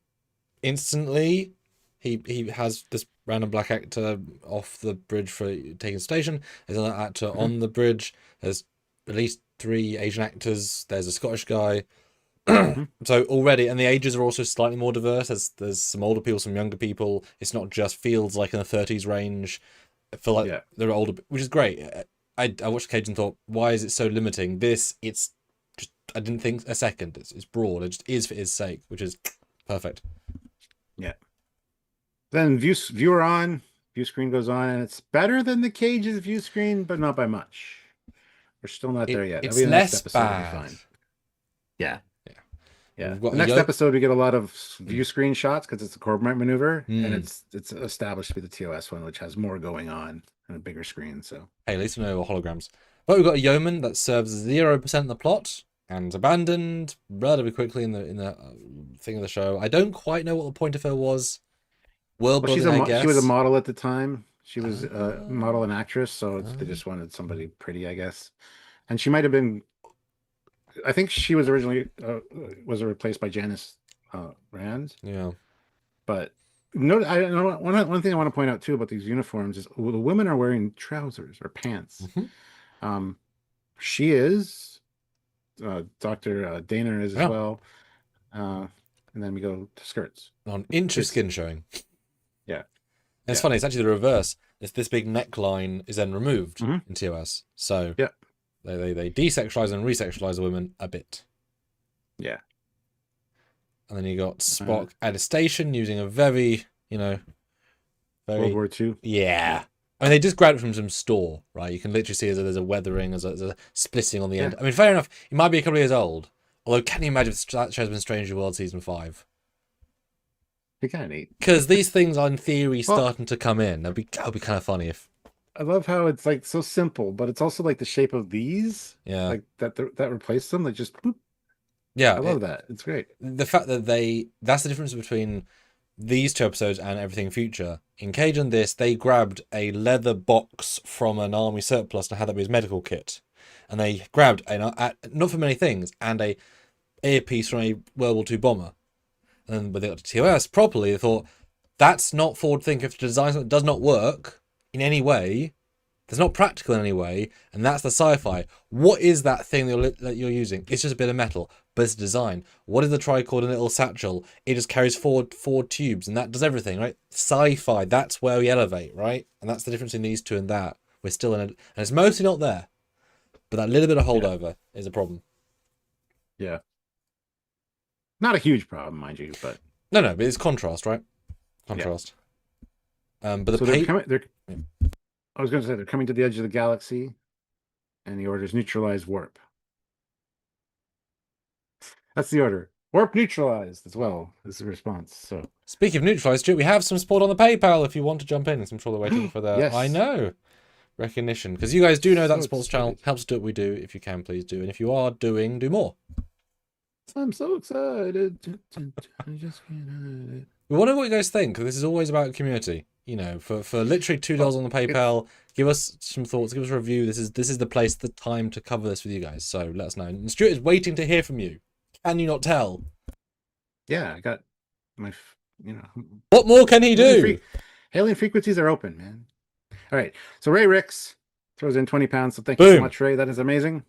Instantly, he has this random black actor off the bridge for taking station. There's another actor on the bridge. There's at least 3 Asian actors. There's a Scottish guy. So already, and the ages are also slightly more diverse. There's some older people, some younger people. It's not just Fields like in the 30s range. I feel like they're older, which is great. I watched Cage and thought, why is it so limiting? It's just I didn't think a second. It's broad. It just is for its sake, which is perfect. Yeah. Then view screen goes on, and it's better than the Cage's view screen, but not by much. We're still not there yet. It's Maybe the next less episode will be bad. fine. Yeah. Yeah. Yeah. We've got The a next yoke. episode we get a lot of view screen shots because it's a corporate maneuver, and Mm. it's established to be the TOS one, which has more going on and a bigger screen. So Hey, at least we know holograms. But we've got a yeoman that serves 0% of the plot and abandoned relatively quickly in the thing of the show. I don't quite know what the point of her was. World well, building, I guess. she was a model at the time. She was a model and Ah. actress, so they just wanted somebody pretty, I guess. And she might have been. I think she was originally was replaced by Janice Rand. Yeah. But no, I know one thing I want to point out too about these uniforms is the women are wearing trousers or pants. Mhm. She is. Dr. Dana is as Yeah. well. And then we go to skirts. An inch of It's- skin showing. Yeah. And it's Yeah. funny, it's actually the reverse. This big neckline is then removed Mhm. in TOS. So Yeah. they desexualize and resexualize the women a bit. Yeah. And then you got Spock at a station using a very, very World War II. Yeah. I mean, they just grabbed it from some store, right? You can literally see there's a weathering, there's a splitting on the end. I mean, fair enough. It might be a couple of years old. Although, can you imagine if that show's been Stranger World Season 5? Be kind of neat. Because these things are, in theory, starting to come in. That'd be kind of funny if... I love how it's like so simple, but it's also like the shape of these. Yeah. Like that replaced them. Like just boop. Yeah. I love that. It's great. The fact that that's the difference between these two episodes and everything future. In Cage and this, they grabbed a leather box from an army surplus and had that be his medical kit. And they grabbed, not for many things, and a earpiece from a World War II bomber. And then when they got to TOS properly, they thought, that's not forward thinking. If to design something that does not work in any way, that's not practical in any way, and that's the sci-fi. What is that thing that you're using? It's just a bit of metal, but it's design. What is the tricord in a little satchel? It just carries four tubes, and that does everything, right? Sci-fi, that's where we elevate, right? And that's the difference in these two and that. We're still in it, and it's mostly not there. But that little bit of holdover is a problem. Yeah. Not a huge problem, mind you, but No, but it's contrast, right? Contrast. But the so I was going to say they're coming to the edge of the galaxy, and the order is neutralize warp. That's the order. Warp neutralized as well is the response. So speaking of neutralized, Stuart, we have some support on the PayPal if you want to jump in. I'm sure they're waiting for that. Yes. I know. Recognition. Because you guys do know that So sports channel excited. helps do what we do. If you can, please do. And if you are doing, do more. I'm so excited. I just can't. We want to know what you guys think. 'Cause this is always about community. For literally $2 on the PayPal, give us some thoughts, give us a review. This is the place, the time to cover this with you guys. So let us know. And Stuart is waiting to hear from you. Can you not tell? Yeah, I got my, What more can he do? Alien frequencies are open, man. All right. So Ray Ricks throws in 20 pounds. So thank you so much, Ray. That is amazing.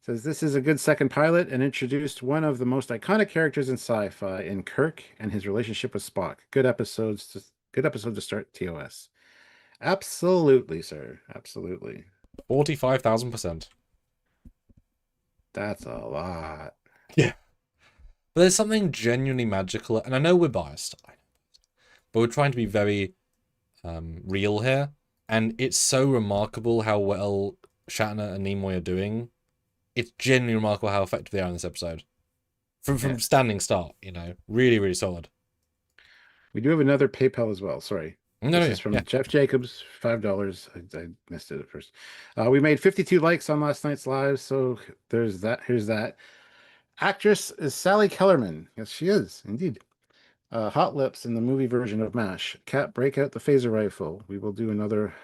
Says this is a good second pilot and introduced one of the most iconic characters in sci-fi in Kirk and his relationship with Spock. Good episode to start TOS. Absolutely, sir. Absolutely. 45,000%. That's a lot. Yeah. But there's something genuinely magical, and I know we're biased, but we're trying to be very real here, and it's so remarkable how well Shatner and Nimoy are doing. It's genuinely remarkable how effective they are in this episode. From standing start, really, really solid. We do have another PayPal as well. Sorry. This is from Jeff Jacobs, $5. I missed it at first. We made 52 likes on last night's live, so there's that. Here's that. Actress is Sally Kellerman. Yes, she is, indeed. Hot Lips in the movie version of MASH. Cat, break out the phaser rifle. We will do another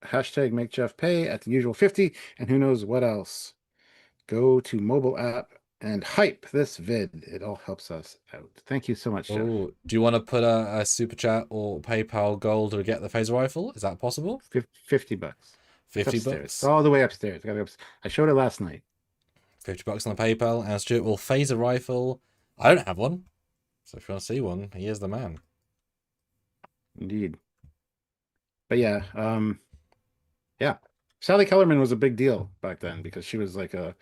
hashtag make Jeff pay at the usual 50, and who knows what else. Go to mobile app and hype this vid. It all helps us out. Thank you so much, Jeff. Oh, do you want to put a super chat or PayPal goal to get the phaser rifle? Is that possible? $50. 50 bucks. bucks. All the way upstairs. I showed it last night. $50 on the PayPal, and Stuart will phaser rifle. I don't have one, so if you want to see one, he is the man. Indeed. But yeah, Sally Kellerman was a big deal back then because she was like one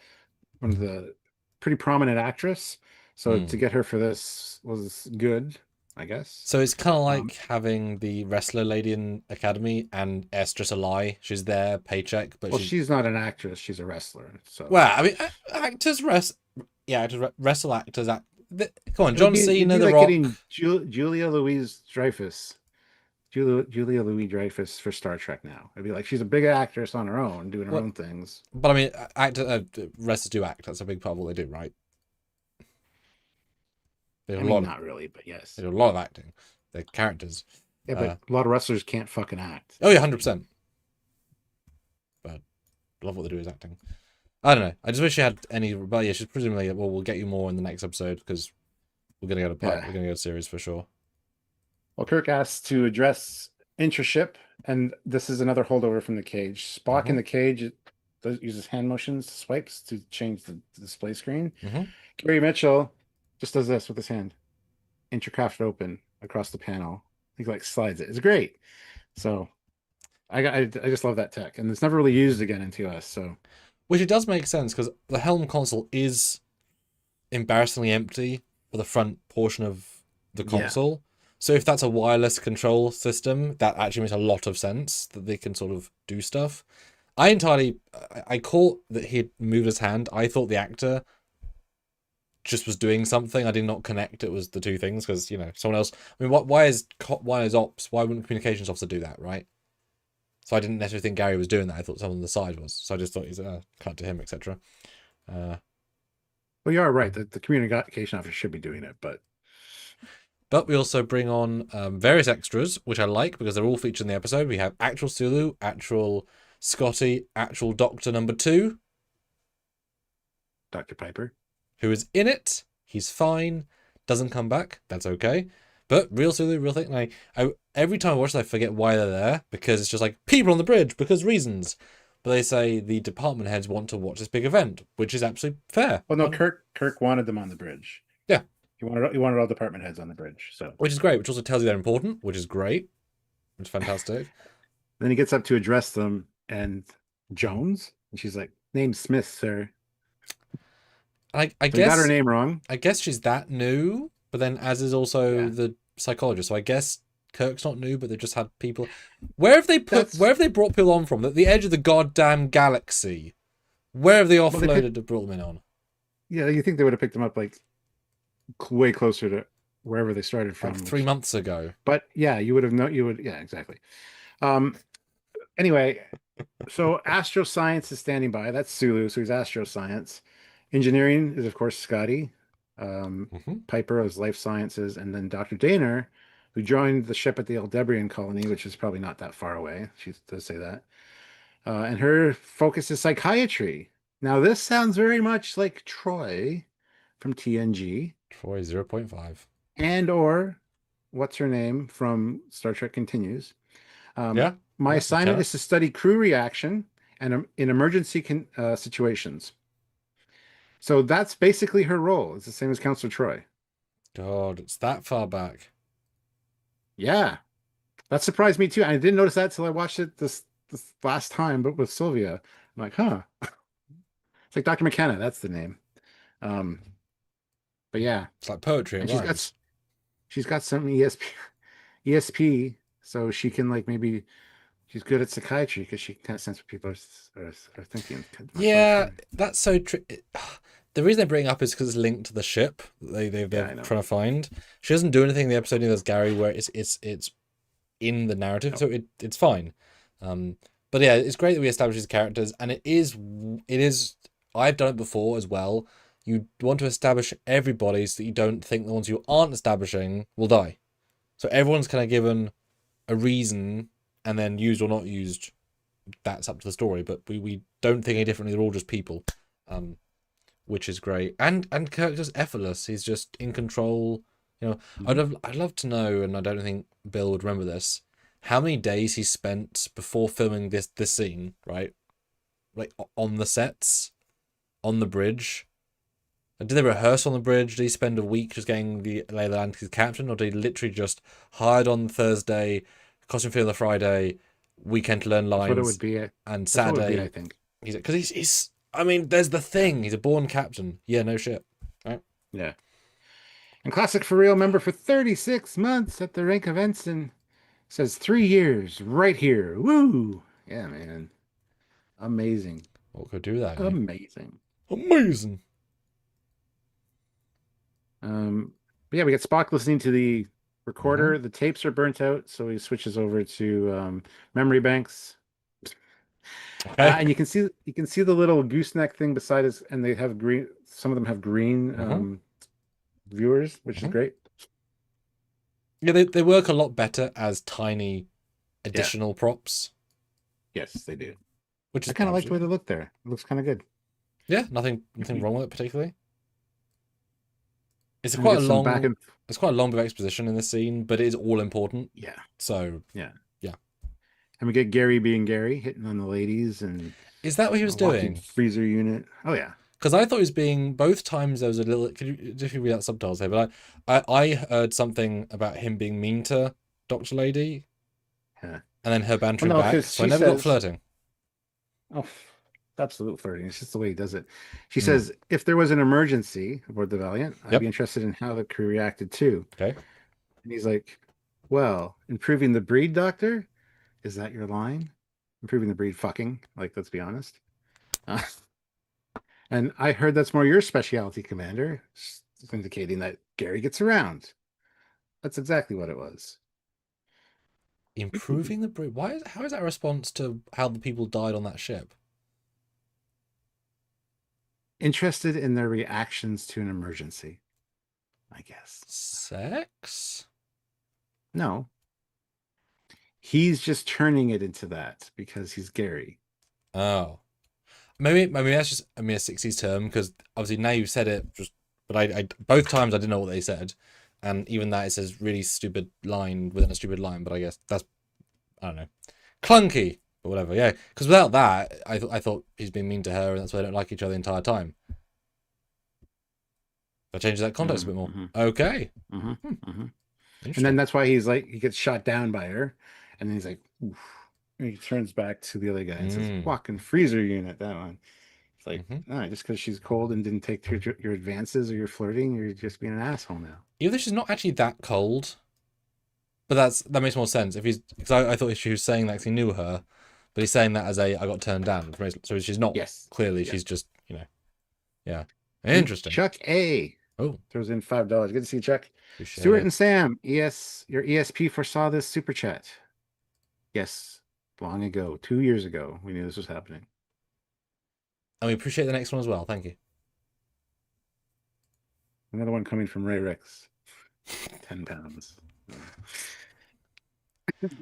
of the pretty prominent actress. So to Mm. get her for this was good, I guess. So it's kind of Um, like having the wrestler lady in Academy and Estrus Alai. She's there, paycheck, but well, she's she's not an actress; she's a wrestler. So well. I mean, actors rest. Yeah, actors, wrestle actors. Come on, it would John be it'd Cena, be The like Rock. getting Julia Louis Dreyfus for Star Trek now. It'd be like she's a big actress on her own, doing her What? own things. But I mean, wrestlers do act. That's a big part of what they do, right? They do I a mean, lot of not really, but yes. they do a lot of acting. They're characters. Yeah, but a lot of wrestlers can't fucking act. Oh yeah, 100%. But love what they do is acting. I don't know. I just wish she had any. But yeah, she's presumably. Well, we'll get you more in the next episode because we're gonna go to Yeah. We're gonna go to series for sure. Well, Kirk asks to address intraship, and this is another holdover from the cage. Spock in the cage uses hand motions, swipes to change the display screen. Gary Mitchell just does this with his hand, intercraft open across the panel. He like slides it. It's great. So I just love that tech, and it's never really used again in TOS. So Which it does make sense because the helm console is embarrassingly empty for the front portion of the console. So if that's a wireless control system, that actually makes a lot of sense that they can sort of do stuff. I caught that he had moved his hand. I thought the actor just was doing something. I did not connect it was the two things because, you know, someone else. I mean, why wouldn't communications officer do that, right? So I didn't necessarily think Gary was doing that. I thought someone on the side was. So I just thought he's cut to him, etc. well, you are right. The communication officer should be doing it, But we also bring on various extras, which I like because they're all featured in the episode. We have actual Sulu, actual Scotty, actual Doctor Number 2, Dr. Piper, who is in it. He's fine. Doesn't come back. That's okay. But real Sulu, real thing. Every time I watch it, I forget why they're there because it's just like people on the bridge because reasons. But they say the department heads want to watch this big event, which is absolutely fair. well, no, Kirk wanted them on the bridge. Yeah. He wanted all department heads on the bridge. So which is great, which also tells you they're important, which is great. Which is fantastic. then he gets up to address them, and Jones, and she's like, "Name Smith, sir." I So guess he got her name wrong. I guess she's that new, but then as is also the psychologist. So I guess Kirk's not new, but they've just had people. Where have they brought people on from? At the edge of the goddamn galaxy. Where have they offloaded to brought them in on? Yeah, you think they would have picked them up like way closer to wherever they started from, like 3 months ago. But yeah, you would have known. Yeah, exactly. Anyway, so astroscience is standing by. That's Sulu, so he's astroscience. Engineering is of course Scotty. Piper is life sciences, and then Dr. Daner, who joined the ship at the Eldebrian colony, which is probably not that far away. She does say that. And her focus is psychiatry. Now, this sounds very much like Troy from TNG. Troy 0.5. And or what's her name from Star Trek Continues. Yeah. My assignment is to study crew reaction and in emergency situations. So that's basically her role. It's the same as Counselor Troy. God, it's that far back. Yeah. That surprised me too. I didn't notice that till I watched it this last time, but with Sylvia. I'm like, huh. It's like Dr. McKenna, that's the name. But yeah. It's like poetry. And she's got some ESP, so she can like maybe she's good at psychiatry because she can kind of sense what people are thinking. Yeah, that's so true. The reason they bring it up is because it's linked to the ship they're trying to find. She doesn't do anything in the episode neither does Gary where it's in the narrative, so it's fine. But yeah, it's great that we establish these characters, and it is I've done it before as well. You want to establish everybody so that you don't think the ones you aren't establishing will die. So everyone's kind of given a reason, and then used or not used, that's up to the story. But we don't think any differently. They're all just people, which is great. And Kirk just effortless. He's just in control. You know, I'd love to know, and I don't think Bill would remember this, how many days he spent before filming this scene, right? Like on the sets, on the bridge. Did they rehearse on the bridge? Did he spend a week just getting the lay of the land to his captain, or did he literally just hired on Thursday, costume field on Friday, weekend to learn lines? That's what it would be. And Saturday, I think because he's I mean, there's the thing. He's a born captain. Yeah, no shit. Right? Yeah. And classic for real member for 36 months at the rank of ensign. Says 3 years right here. Woo! Yeah, man. Amazing. What could do that, eh? Amazing. Amazing. Um, but yeah, we get Spock listening to the Hmm. recorder. The tapes are burnt out, so he switches over to memory banks. Okay. And you can see the little gooseneck thing beside us, and they have green. Some of them have green Hmm. viewers, which is Hmm. great. Yeah, they work a lot better as tiny Yeah. additional props, Yes, they do. which I is kind of like the way absolutely they look there. It looks kind of good. yeah. Nothing wrong with it particularly. It's a And we quite a get some back long, and it's quite a long bit of exposition in this scene, but it is all important. yeah, So yeah. yeah, And we get Gary being Gary, hitting on the ladies and is that what he a was walking doing? freezer unit. Oh yeah. Because I thought he was being both times there was a little. Could you just read out subtitles here? But I heard something about him being mean to Doctor Lady, Yeah. and then her Well, bantering no, back. because So I she never got says, flirting. "Oh, absolute flirting." It's just the way he does it. She Hmm. says, "If there was an emergency aboard the Valiant, I'd be Yep. interested in how the crew reacted too." Okay. And he's like, "Well, improving the breed, Doctor? Is that your line? Improving the breed, fucking. Like, let's be honest." Uh, and I heard that's more your specialty, Commander, indicating that Gary gets around. That's exactly what it was. Improving the breed. Why? How is that a response to how the people died on that ship? Interested in their reactions to an emergency, I guess. Sex? No, he's just turning it into that because he's Gary. Oh, maybe that's just a mere 60s term because obviously now you've said it. Just but I both times I didn't know what they said, and even that it says really stupid line within a stupid line. But I guess that's I don't know, clunky, but whatever. Yeah, because without that, I thought he's been mean to her, and that's why they don't like each other the entire time. That changes that context a bit more. Mm-hmm, Okay, hmm hmm, hmm And then interesting. that's why he's like, he gets shot down by her. And then he's like, oof. And he turns back to the other guy and says, Mm, walking freezer unit, that one. It's like, hmm. no, just because she's cold and didn't take your advances or you're flirting, you're just being an asshole now. Even though she's not actually that cold, but that makes more sense if he's because I thought she was saying that 'cause he knew her, but he's saying that as a I got turned down. So she's not Yes. clearly. Yeah. She's just yeah. And Interesting. Chuck A Oh, throws in $5. Good to see you, Chuck. appreciate Stuart it. and Sam, your ESP foresaw this super chat. Yes, long ago, 2 years ago, we knew this was happening. And we appreciate the next one as well. Thank you. Another one coming from Ray Ricks, 10 pounds.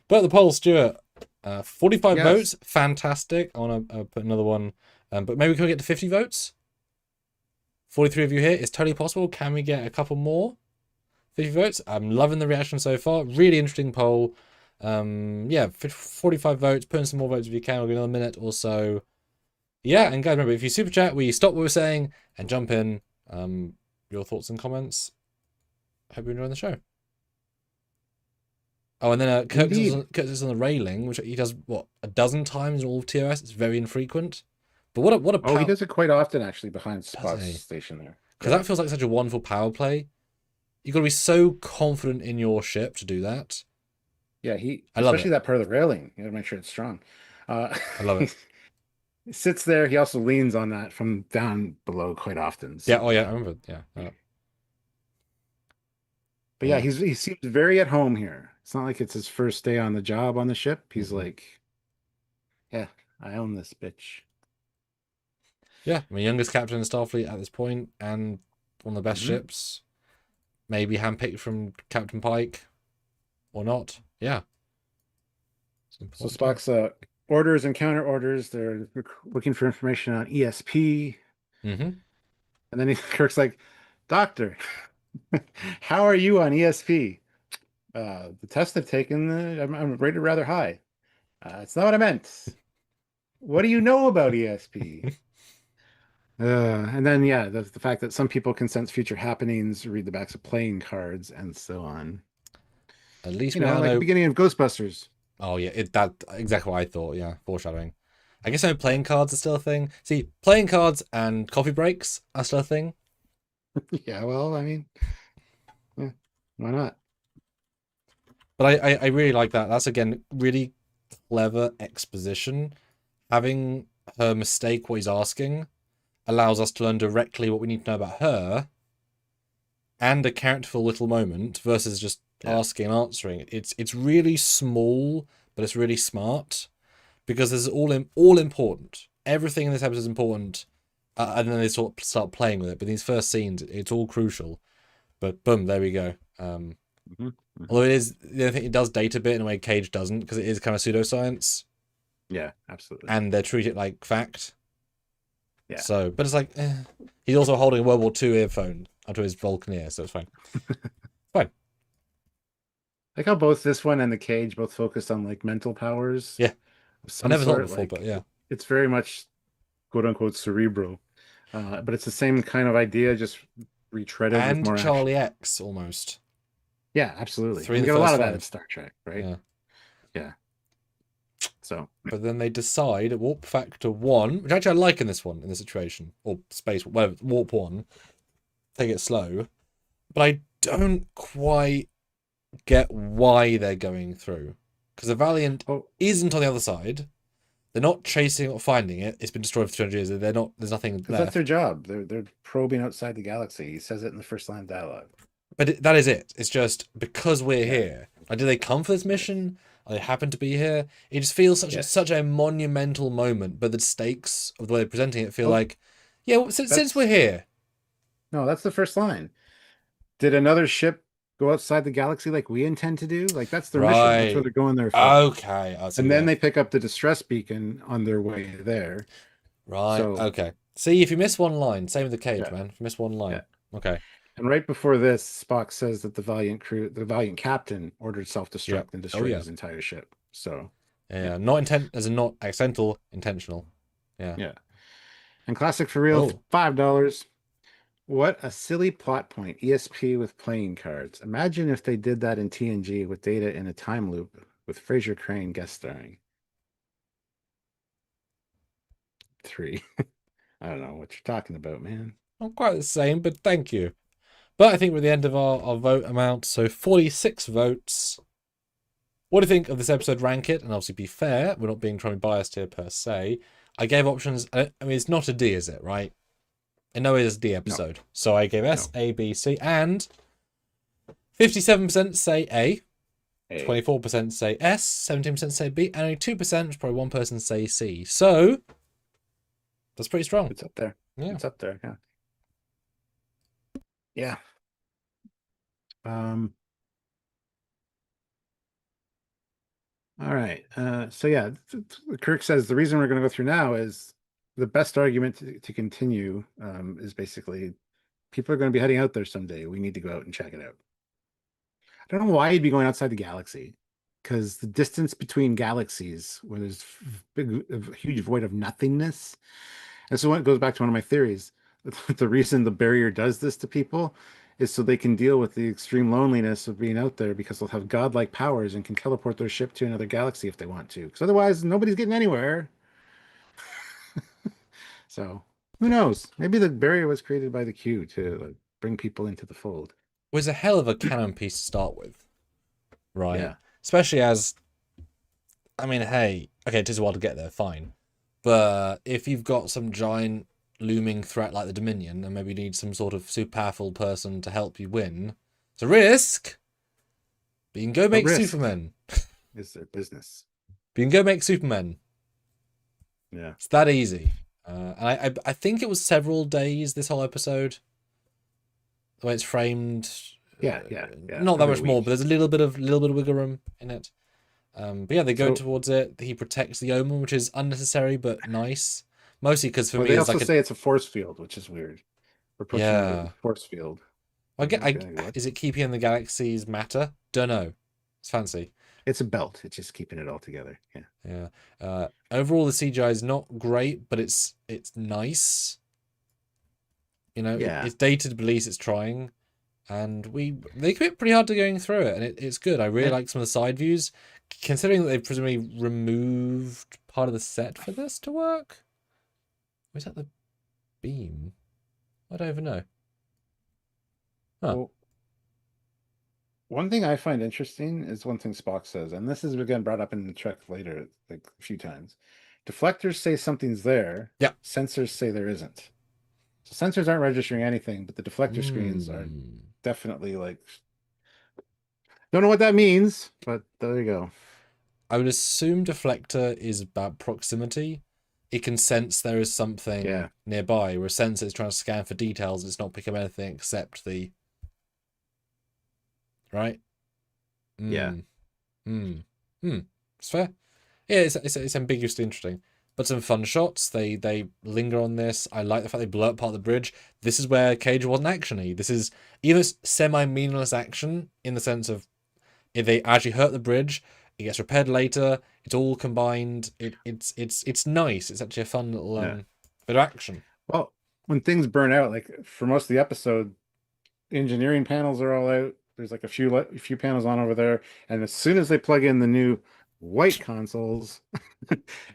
But the poll, Stuart, 45 Yes. votes. Fantastic. I want to put another one, but maybe can we get to 50 votes? 43 of you here. It's totally possible. Can we get a couple more? 50 votes. I'm loving the reaction so far. Really interesting poll. Yeah, 45 votes. Put in some more votes if you can. We'll give another minute or so. Yeah, and guys, remember, if you super chat, we stop what we're saying and jump in. Your thoughts and comments. Hope you're enjoying the show. Oh, and then Indeed. Kirk is on the railing, which he does, what, a dozen times in all of TOS? It's very infrequent. But what a Oh, he power... does it quite often, actually, behind Does Spock's he? station there. Because Yeah. that feels like such a wonderful power play. You've got to be so confident in your ship to do that. Yeah, I love especially it. that part of the railing. You gotta make sure it's strong. I love it. He sits there. He also leans on that from down below quite often. Yeah, So, oh yeah, I remember. Yeah. but yeah, Yeah. he seems very at home here. It's not like it's his first day on the job on the ship. He's Hmm. like, yeah, I own this bitch. Yeah, my youngest captain in Starfleet at this point, and one of the best Hmm ships. Maybe handpicked from Captain Pike, or not. Yeah. It's So important to know. Spock's orders and counter orders. They're looking for information on ESP, Mm-hmm. and then Kirk's like, "Doctor, how are you on ESP? The test I've taken, I'm rated rather high. It's not what I meant. What do you know about ESP?" And then, yeah, the fact that some people can sense future happenings, read the backs of playing cards, and so on. At least we now Like the know. beginning of Ghostbusters. Oh yeah, that exactly what I thought. Yeah, foreshadowing. I guess playing cards are still a thing. See, playing cards and coffee breaks are still a thing. Yeah, well, I mean, yeah, why not? But I really like that. That's again really clever exposition. Having her mistake what he's asking allows us to learn directly what we need to know about her and a characterful little moment versus just Yeah. asking and answering. It's really small, but it's really smart because this is all important. Everything in this episode is important, and then they sort of start playing with it. But these first scenes, it's all crucial. But boom, there we go. Hmm. Although it is, the other thing, it does date a bit in a way Cage doesn't because it is kind of pseudoscience, Yeah, absolutely. and they treat it like fact. Yeah. So, but it's like he's also holding a World War II earphone onto his Vulcan ear, so it's fine. Fine. Like how both this one and the Cage both focused on like mental powers. Yeah. Of I some never thought sort. before, Like but yeah. it's very much quote unquote cerebral. But it's the same kind of idea, just retreaded with And more action. Charlie X almost. Yeah, absolutely. Three And in we the get a lot first of that in 5. Star Trek, right? Yeah. Yeah. So But then they decide at warp factor 1, which actually I like in this one, in this situation, or space, whatever, warp 1, take it slow. But I don't quite get why they're going through. Because the Valiant oh isn't on the other side. They're not chasing or finding it. It's been destroyed for 200 years. They're not. There's nothing because that's left. their job. They're probing outside the galaxy. He says it in the first line of dialogue. But that is it. It's just because we're Yeah. here. Like, did they come for this mission? Or they happen to be here? It just feels such a monumental moment. But the stakes of the way they're presenting it feel like, yeah, well, since we're here. No, that's the first line. Did another ship go outside the galaxy like we intend to do? Like that's their mission. That's what Right. they're going there for. Okay. I see. And then they pick up the distress beacon on their way there. Right. So Okay. See, if you miss one line, same with the Cage, yeah, man. If you miss one line. yeah. Okay. And right before this, Spock says that the Valiant captain ordered self-destruct and destroyed his entire ship. So Yeah. Not intent as a not accidental, intentional. Yeah. yeah. And classic for real, Oh. $5. What a silly plot point. ESP with playing cards. Imagine if they did that in TNG with Data in a time loop with Fraser Crane guest starring. 3. I don't know what you're talking about, man. Not quite the same, but thank you. But I think we're at the end of our vote amount. So 46 votes. What do you think of this episode? Rank it. And obviously be fair. We're not being trying to be biased here per se. I gave options. I mean, it's not a D, is it? Right? In no way is a D episode. No. So I gave S, A, B, C. And 57% say A. 24% say S. 17% say B. And only 2%, probably one person, say C. So that's pretty strong. It's up there. Yeah. It's up there. Yeah. Yeah. All right. So yeah, Kirk says the reason we're going to go through now is the best argument to continue is basically people are going to be heading out there someday. We need to go out and check it out. I don't know why you'd be going outside the galaxy, because the distance between galaxies, where there's a huge void of nothingness. And so it goes back to one of my theories. The reason the barrier does this to people is so they can deal with the extreme loneliness of being out there, because they'll have godlike powers and can teleport their ship to another galaxy if they want to. Because otherwise, nobody's getting anywhere. So who knows? Maybe the barrier was created by the Q to like, bring people into the fold. It was a hell of a canon piece to start with, right? Yeah. Especially as, I mean, hey, okay, it is a while to get there, fine. But if you've got some giant looming threat like the Dominion, and maybe you need some sort of super powerful person to help you win, it's a risk. But you can go make Supermen. Is their business. But you can go make Supermen. Yeah. It's that easy. And I think it was several days, this whole episode. The way it's framed. Yeah. Not that much more, but there's a little bit of wiggle room in it. But yeah, they go towards it. He protects the Omen, which is unnecessary but nice. Mostly because for me, they also say it's a force field, which is weird. We're pushing a force field. Is it keeping the galaxy's matter? Don't know. It's fancy. It's a belt. It's just keeping it all together. Yeah. Yeah. Overall, the CGI is not great, but it's nice. You know, it's dated, but at least it's trying. and they commit pretty hard to going through it, and it's good. I really Yeah. like some of the side views, considering that they've presumably removed part of the set for this to work. Or is that the beam? I don't even know. Huh. Well, one thing I find interesting is one thing Spock says, and this is again brought up in the Trek later, like a few times. Deflectors say something's there. Yeah. Sensors say there isn't. So sensors aren't registering anything, but the deflector screens are Hmm. definitely like don't know what that means, but there you go. I would assume deflector is about proximity. It can sense there is something Yeah. nearby, where a sensor is trying to scan for details. It's not picking up anything except the right. Yeah. Hmm. Hmm. Hmm. It's fair. Yeah, it's ambiguously interesting. But some fun shots. They linger on this. I like the fact they blow up part of the bridge. This is where Cage wasn't actiony. This is even semi-meaningless action in the sense of if they actually hurt the bridge, it gets repaired later. It's all combined. It's nice. It's actually a fun little Yeah. bit of action. Well, when things burn out, like for most of the episode, engineering panels are all out. There's like a few panels on over there, and as soon as they plug in the new white consoles,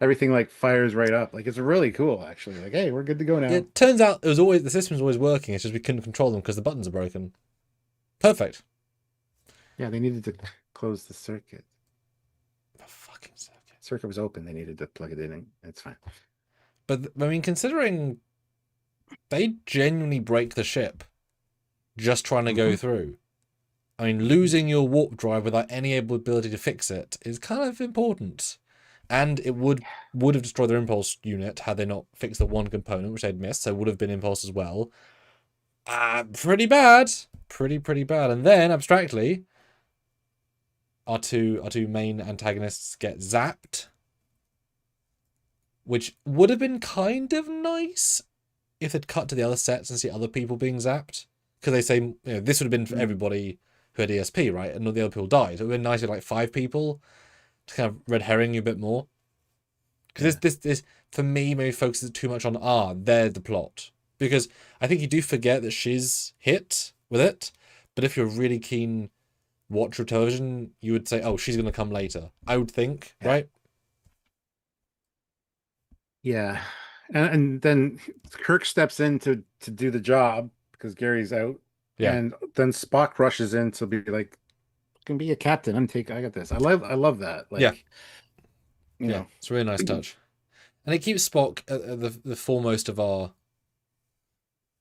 everything like fires right up. Like it's really cool, actually. Like, hey, we're good to go now. It turns out the system's always working. It's just we couldn't control them because the buttons are broken. Perfect. Yeah, they needed to close the circuit. The fucking circuit. Circuit was open. They needed to plug it in. And it's fine. But I mean, considering they genuinely break the ship just trying to go through. I mean, losing your warp drive without any ability to fix it is kind of important. And it would have destroyed their impulse unit had they not fixed the one component, which they'd missed, so it would have been impulse as well. Pretty bad. Pretty bad. And then, abstractly, our two main antagonists get zapped. Which would have been kind of nice if they'd cut to the other sets and see other people being zapped. Because they say, you know, this would have been for everybody who had ESP, right? And all the other people died. So it would have been nice if like 5 people to kind of red herring you a bit more. Because this, for me, maybe focuses too much on, they're the plot. Because I think you do forget that she's hit with it. But if you're a really keen watcher of television, you would say, oh, she's going to come later. I would think, right? Yeah. And then Kirk steps in to do the job because Gary's out. Yeah. And then Spock rushes in to be like, can be a captain. I got this. I love that. Like, Yeah. you know. It's a really nice touch. And it keeps Spock at the foremost of our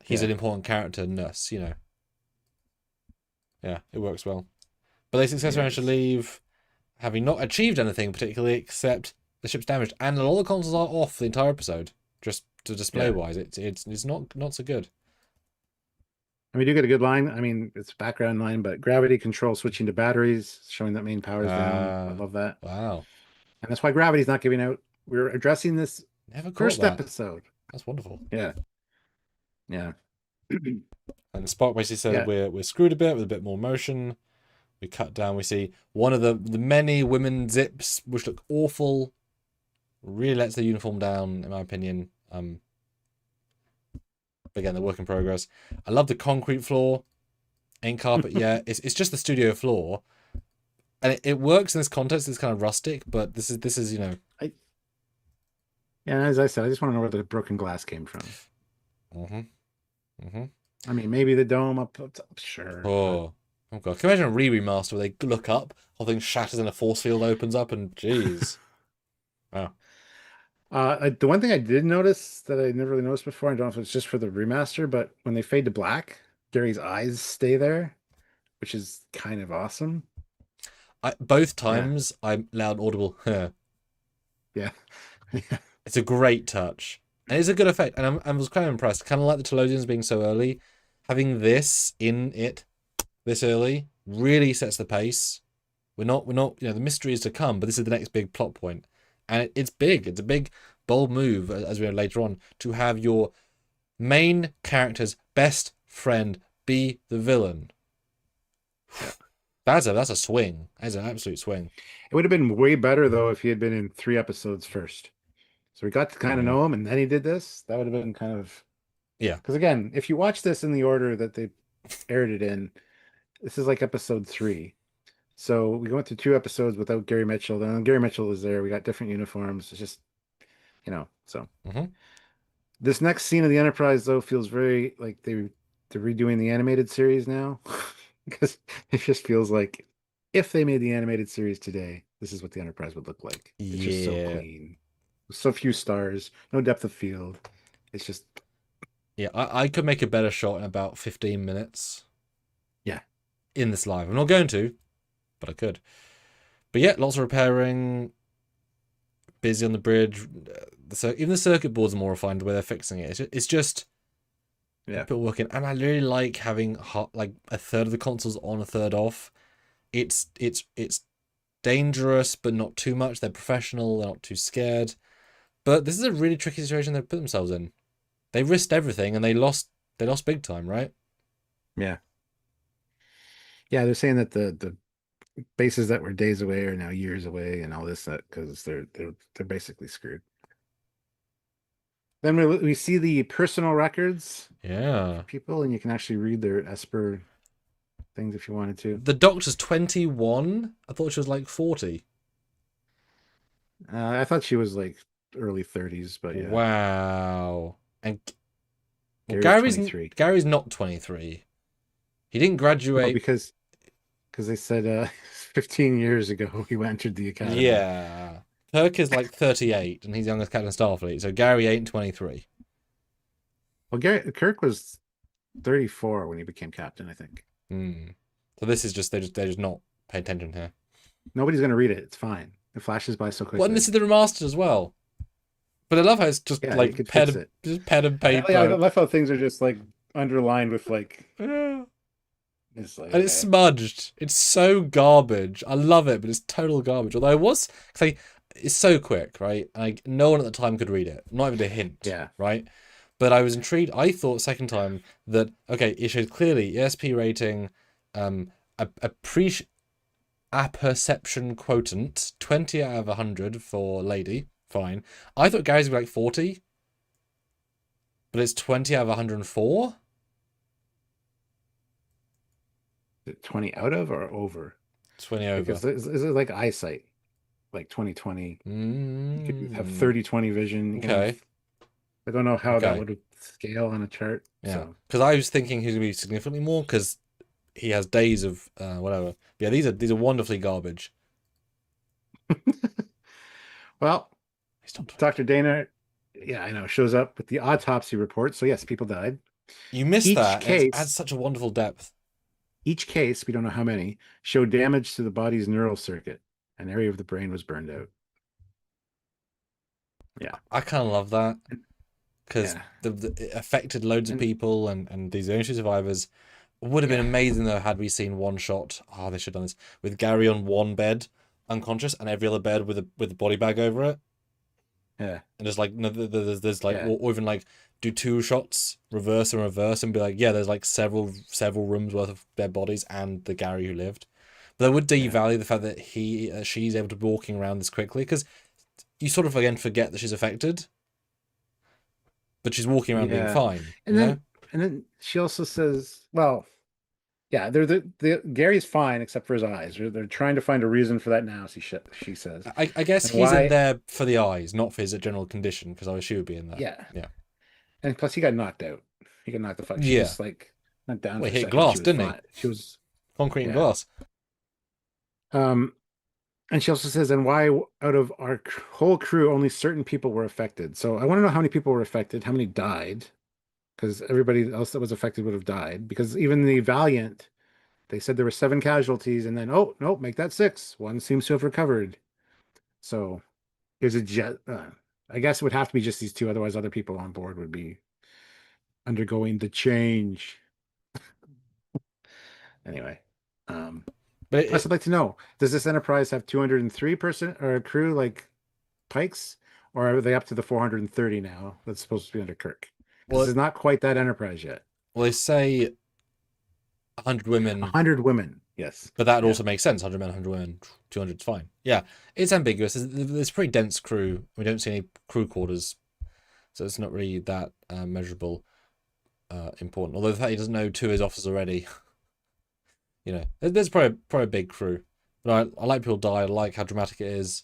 he's an important character ness, you know. Yeah, it works well. But they successfully managed to leave, having not achieved anything particularly except the ship's damaged. And a lot of the consoles are off the entire episode, just to display wise. It's not so good. And we do get a good line. I mean, it's a background line, but gravity control switching to batteries, showing that main power's down. I love that. Wow. And that's why gravity's not giving out. We're addressing this first episode. That's wonderful. Yeah. Yeah. And Spock basically said we're screwed a bit with a bit more motion. We cut down, we see one of the many women zips, which look awful. Really lets the uniform down, in my opinion. Again, the work in progress. I love the concrete floor. Ain't carpet yet. It's just the studio floor. And it works in this context. It's kind of rustic, but this is you know. And as I said, I just want to know where the broken glass came from. I mean, maybe the dome up sure. Oh god. Can you imagine a remaster where they look up, whole thing shatters and a force field opens up and jeez. Wow. The one thing I did notice that I never really noticed before, I don't know if it's just for the remaster, but when they fade to black, Gary's eyes stay there, which is kind of awesome. Both times I'm loud audible. Yeah. It's a great touch. And it's a good effect. And I was kind of impressed. Kind of like the Telosians being so early. Having this in it this early really sets the pace. We're not, you know, the mystery is to come, but this is the next big plot point. And it's big. It's a big, bold move, as we know later on, to have your main character's best friend be the villain. That's a swing. That's an absolute swing. It would have been way better, though, if he had been in 3 episodes first. So we got to kind of know him, and then he did this. That would have been kind of... Yeah. Because, again, if you watch this in the order that they aired it in. This is like episode 3. So we went through 2 episodes without Gary Mitchell. Then when Gary Mitchell was there, we got different uniforms. It's just, so Hmm. this next scene of the Enterprise though feels very like they're redoing the animated series now because it just feels like if they made the animated series today, this is what the Enterprise would look like. It's just so Yeah. clean, so few stars, no depth of field. It's just Yeah, I could make a better shot in about 15 minutes yeah, in this live. I'm not going to, but I could. But yeah, lots of repairing, busy on the bridge. Even the circuit boards are more refined the way they're fixing it. It's just yeah, people working. And I really like having like a third of the consoles on, a third off. It's dangerous, but not too much. They're professional. They're not too scared. But this is a really tricky situation they put themselves in. They risked everything and they lost. They lost big time, right? yeah, yeah. They're saying that the bases that were days away are now years away, and all this that because they're basically screwed. Then we see the personal records Yeah. for people, and you can actually read their Esper things if you wanted to. The Doctor's 21. I thought she was like 40. I thought she was like early 30s, but yeah, Wow. And well, Gary's 23. Gary's not 23. He didn't Well, graduate. because they said 15 years ago he entered the academy. Yeah. Kirk is like 38 and he's youngest Captain Starfleet. So Gary ain't 23. Well, Kirk was 34 when he became captain, I think. Hmm. So this is just they're just not paying attention here. Nobody's gonna read it. It's fine. It flashes by so Well, and quickly. this is the remastered as well. But I love how it's just Yeah, you like could fix it. pen and Yeah, I paper. love how things are just like underlined with like Yeah. it's like And it's okay. smudged. It's so garbage. I love it, but it's total garbage. Although it was, cause it's so quick, right? Like no one at the time could read it, not even a hint, Yeah. right? But I was intrigued. I thought second time that okay, it showed clearly ESP rating, a perception quotient 20 out of 100 for lady, fine. I thought Gary's would be like 40, but it's 20 out of 104. 20 out of or over? 20 over. Because is it like eyesight? Like 20/20. You could have Mm. 30/20 vision. You can Okay. have I don't know how that Okay. would scale on a chart. Yeah, So because I was thinking he's gonna be significantly more because he has days of whatever. Yeah, these are wonderfully garbage. well, He's not 20. Dr. Dana, yeah, I know, shows up with the autopsy report. So yes, people died. You missed Each that, and it adds case, such a wonderful depth. each case, we don't know how many, showed damage to the body's neural circuit. An area of the brain was burned out. Yeah. I kind of love that because Yeah. it affected loads of And people, and these are the only two survivors. Would have been yeah. amazing though had we seen one shot. Oh, they should have done this with Gary on one bed, unconscious, and every other bed with a body bag over it. Yeah. And just like no, there's like Yeah. or even like do 2 shots reverse and be like, yeah, there's like several rooms worth of dead bodies and the Gary who lived. But that would Yeah. devalue the fact that she's able to be walking around this quickly, because you sort of again forget that she's affected, but she's walking around being Yeah. fine, And then she also says, well, yeah, the Gary's fine except for his eyes. They're trying to find a reason for that now, she says. I guess And he's in why there for the eyes, not for his general condition, because I wish she would be in there. yeah. Yeah. And plus he got knocked out. He got knocked the fuck. She Yeah. was like not down Well, for he a hit second. She glass, was didn't he? fine. She was Concrete and yeah. glass. And she also says, and why out of our whole crew, only certain people were affected. So I want to know how many people were affected, how many died, because everybody else that was affected would have died. Because even the Valiant, they said there were 7 casualties, and then oh no, make that 6. One seems to have recovered. So is it just? I guess it would have to be just these 2. Otherwise, other people on board would be undergoing the change. Anyway, But I'd like to know: does this Enterprise have 203 person or crew like Pikes, or are they up to the 430 now? That's supposed to be under Kirk. Because well, it's not quite that Enterprise yet. well, they say 100 women, 100 women, yes. but that Yeah. also makes sense. 100 men, 100 women, 200 is fine. Yeah, it's ambiguous. It's a pretty dense crew. We don't see any crew quarters, so it's not really that measurable. important. Although the fact he doesn't know two of his officers already, you know, there's probably a big crew. But I like people die. I like how dramatic it is,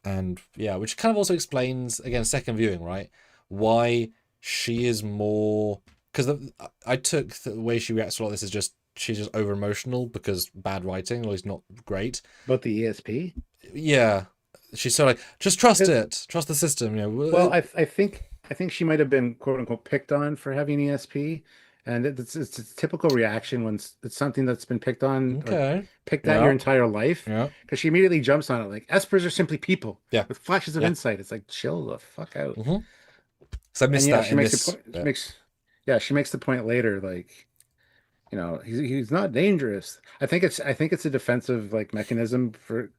and yeah, which kind of also explains again second viewing, right? Why she is more, because I took the way she reacts to a lot of this is just she's just over emotional because bad writing, or at least not great. About the ESP? Yeah, she's sort of like, just trust it, trust the system. You know, Well, I think she might have been quote unquote picked on for having ESP, and it's a typical reaction when it's something that's been picked on or okay, picked at your yeah, entire life, yeah, because she immediately jumps on it like espers are simply people yeah, with flashes of yeah. insight. It's like chill the fuck out. So I And missed yeah, that she in makes a this point. She bit. makes yeah, she makes the point later like, he's not dangerous. I think it's a defensive like mechanism for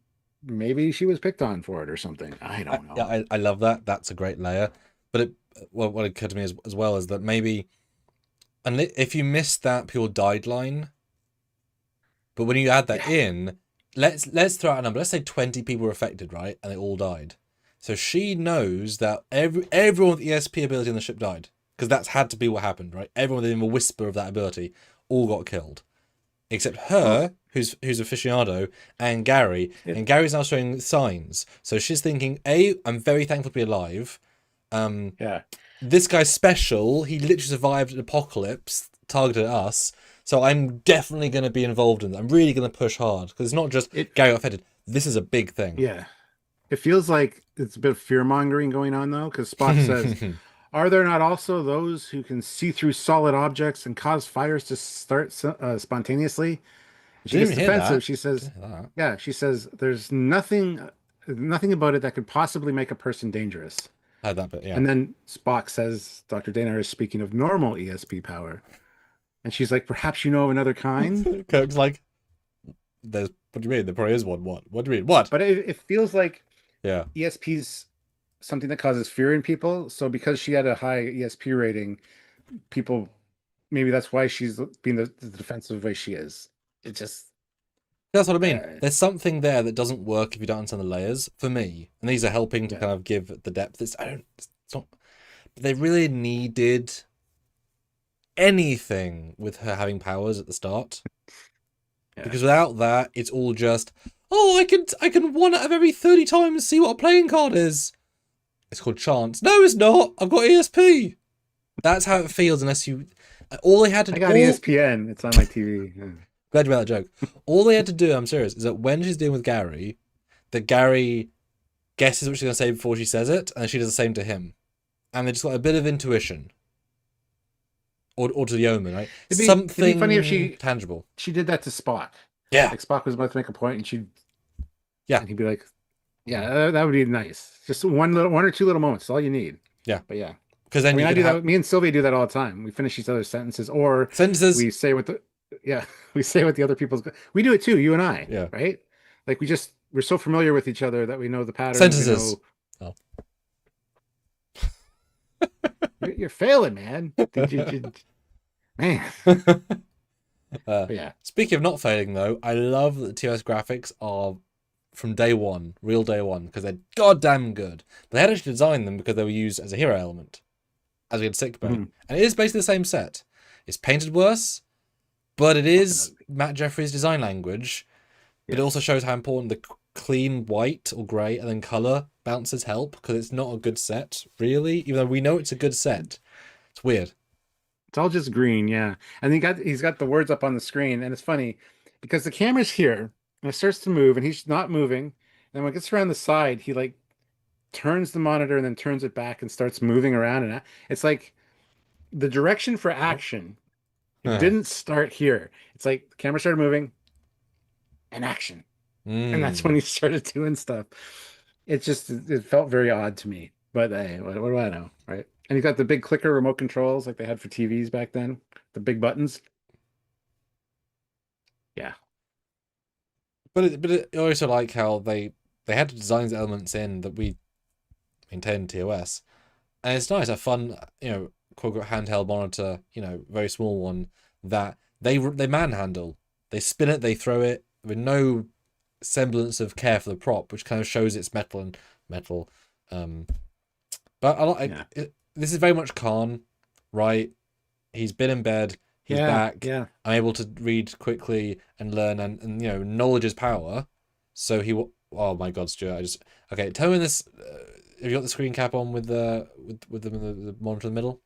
maybe she was picked on for it or something. I don't Yeah, know. I love that. That's a great layer. But what occurred to me as well is that maybe, and if you missed that pure died line, but when you add that Yeah. in, let's throw out a number. Let's say 20 people were affected, right, and they all died. So she knows that everyone with ESP ability on the ship died, because that's had to be what happened, right? Everyone within a whisper of that ability all got killed, except Well, her, who's aficionado, and Gary. it, And Gary's now showing signs. So she's thinking, A, I'm very thankful to be alive. yeah. This guy's special. He literally survived an apocalypse targeted at us. So I'm definitely going to be involved in that. I'm really going to push hard, because it's not just It Gary got affected. This is a big thing. yeah. It feels like it's a bit of fear mongering going on though, because Spock says, "Are there not also those who can see through solid objects and cause fires to start spontaneously?" And she Didn't gets even hear defensive. that. She says, Didn't hear that. "Yeah." She says, "There's nothing about it that could possibly make a person dangerous." I had that bit, yeah. And then Spock says, "Dr. Dana is speaking of normal ESP power," and she's like, "Perhaps you know of another kind." Kirk's like, there's, what do you mean? There probably is one. What do you mean? What? But it feels like Yeah. ESP's something that causes fear in people. So because she had a high ESP rating, people maybe that's why she's being the defensive way she is. It just That's what I mean. uh, There's something there that doesn't work if you don't understand the layers for me. And these are helping to yeah. kind of give the depth. It's not, they really needed anything with her having powers at the start. Yeah. Because without that, it's all just, oh, I can 1 out of every 30 times see what a playing card is. It's called chance. No, it's not. I've got ESP. That's how it feels unless you, all they had to I do, got ESPN. It's on my TV. Yeah. glad you made that joke. All they had to do, I'm serious, is that when she's dealing with Gary, that Gary guesses what she's going to say before she says it, and she does the same to him. And they just got a bit of intuition. Or to the omen, right? It'd be funny if Something tangible. she did that to Spock. Yeah. Like Spock was about to make a point, Yeah. and he'd be like, "Yeah, that would be nice. Just one or two little moments. That's all you need." Yeah. But yeah, Because then I mean, you I can do have that. Me and Sylvia do that all the time. We finish each other's sentences, or sentences. we say what the yeah, we say what the other people's. We do it too, you and I. Yeah. Right. Like we're so familiar with each other that we know the patterns. Sentences. Oh. You're failing, man. Man. But yeah. Speaking of not failing, though, I love that the TOS graphics are from day one, real day one, because they're goddamn good. They had actually designed them because they were used as a hero element, as we had sickbay. Mhm. And it is basically the same set. It's painted worse, but it is Matt Jeffrey's design language. But it Yes. also shows how important the clean white or grey and then colour bounces help, because it's not a good set, really, even though we know it's a good set. It's weird. It's all just green, yeah. And he's got the words up on the screen, and it's funny because the camera's here and it starts to move, and he's not moving. And when it gets around the side, he like turns the monitor and then turns it back and starts moving around. And it's like the direction for action didn't start here. It's like the camera started moving and action, and that's when he started doing stuff. It felt very odd to me. But hey, what do I know, right? And you got the big clicker remote controls like they had for TVs back then, the big buttons. Yeah. But I also like how they had to design the elements in that we maintain in TOS. And it's nice, a fun, quote unquote handheld monitor, very small one that they manhandle. They spin it, they throw it with no semblance of care for the prop, which kind of shows it's metal. But I like this is very much Khan, right? He's been in bed. He's Yeah, back. yeah. I'm able to read quickly and learn, and you know, knowledge is power. So oh my God, Stuart! Okay. Tell me this. Have you got the screen cap on with the monitor in the middle?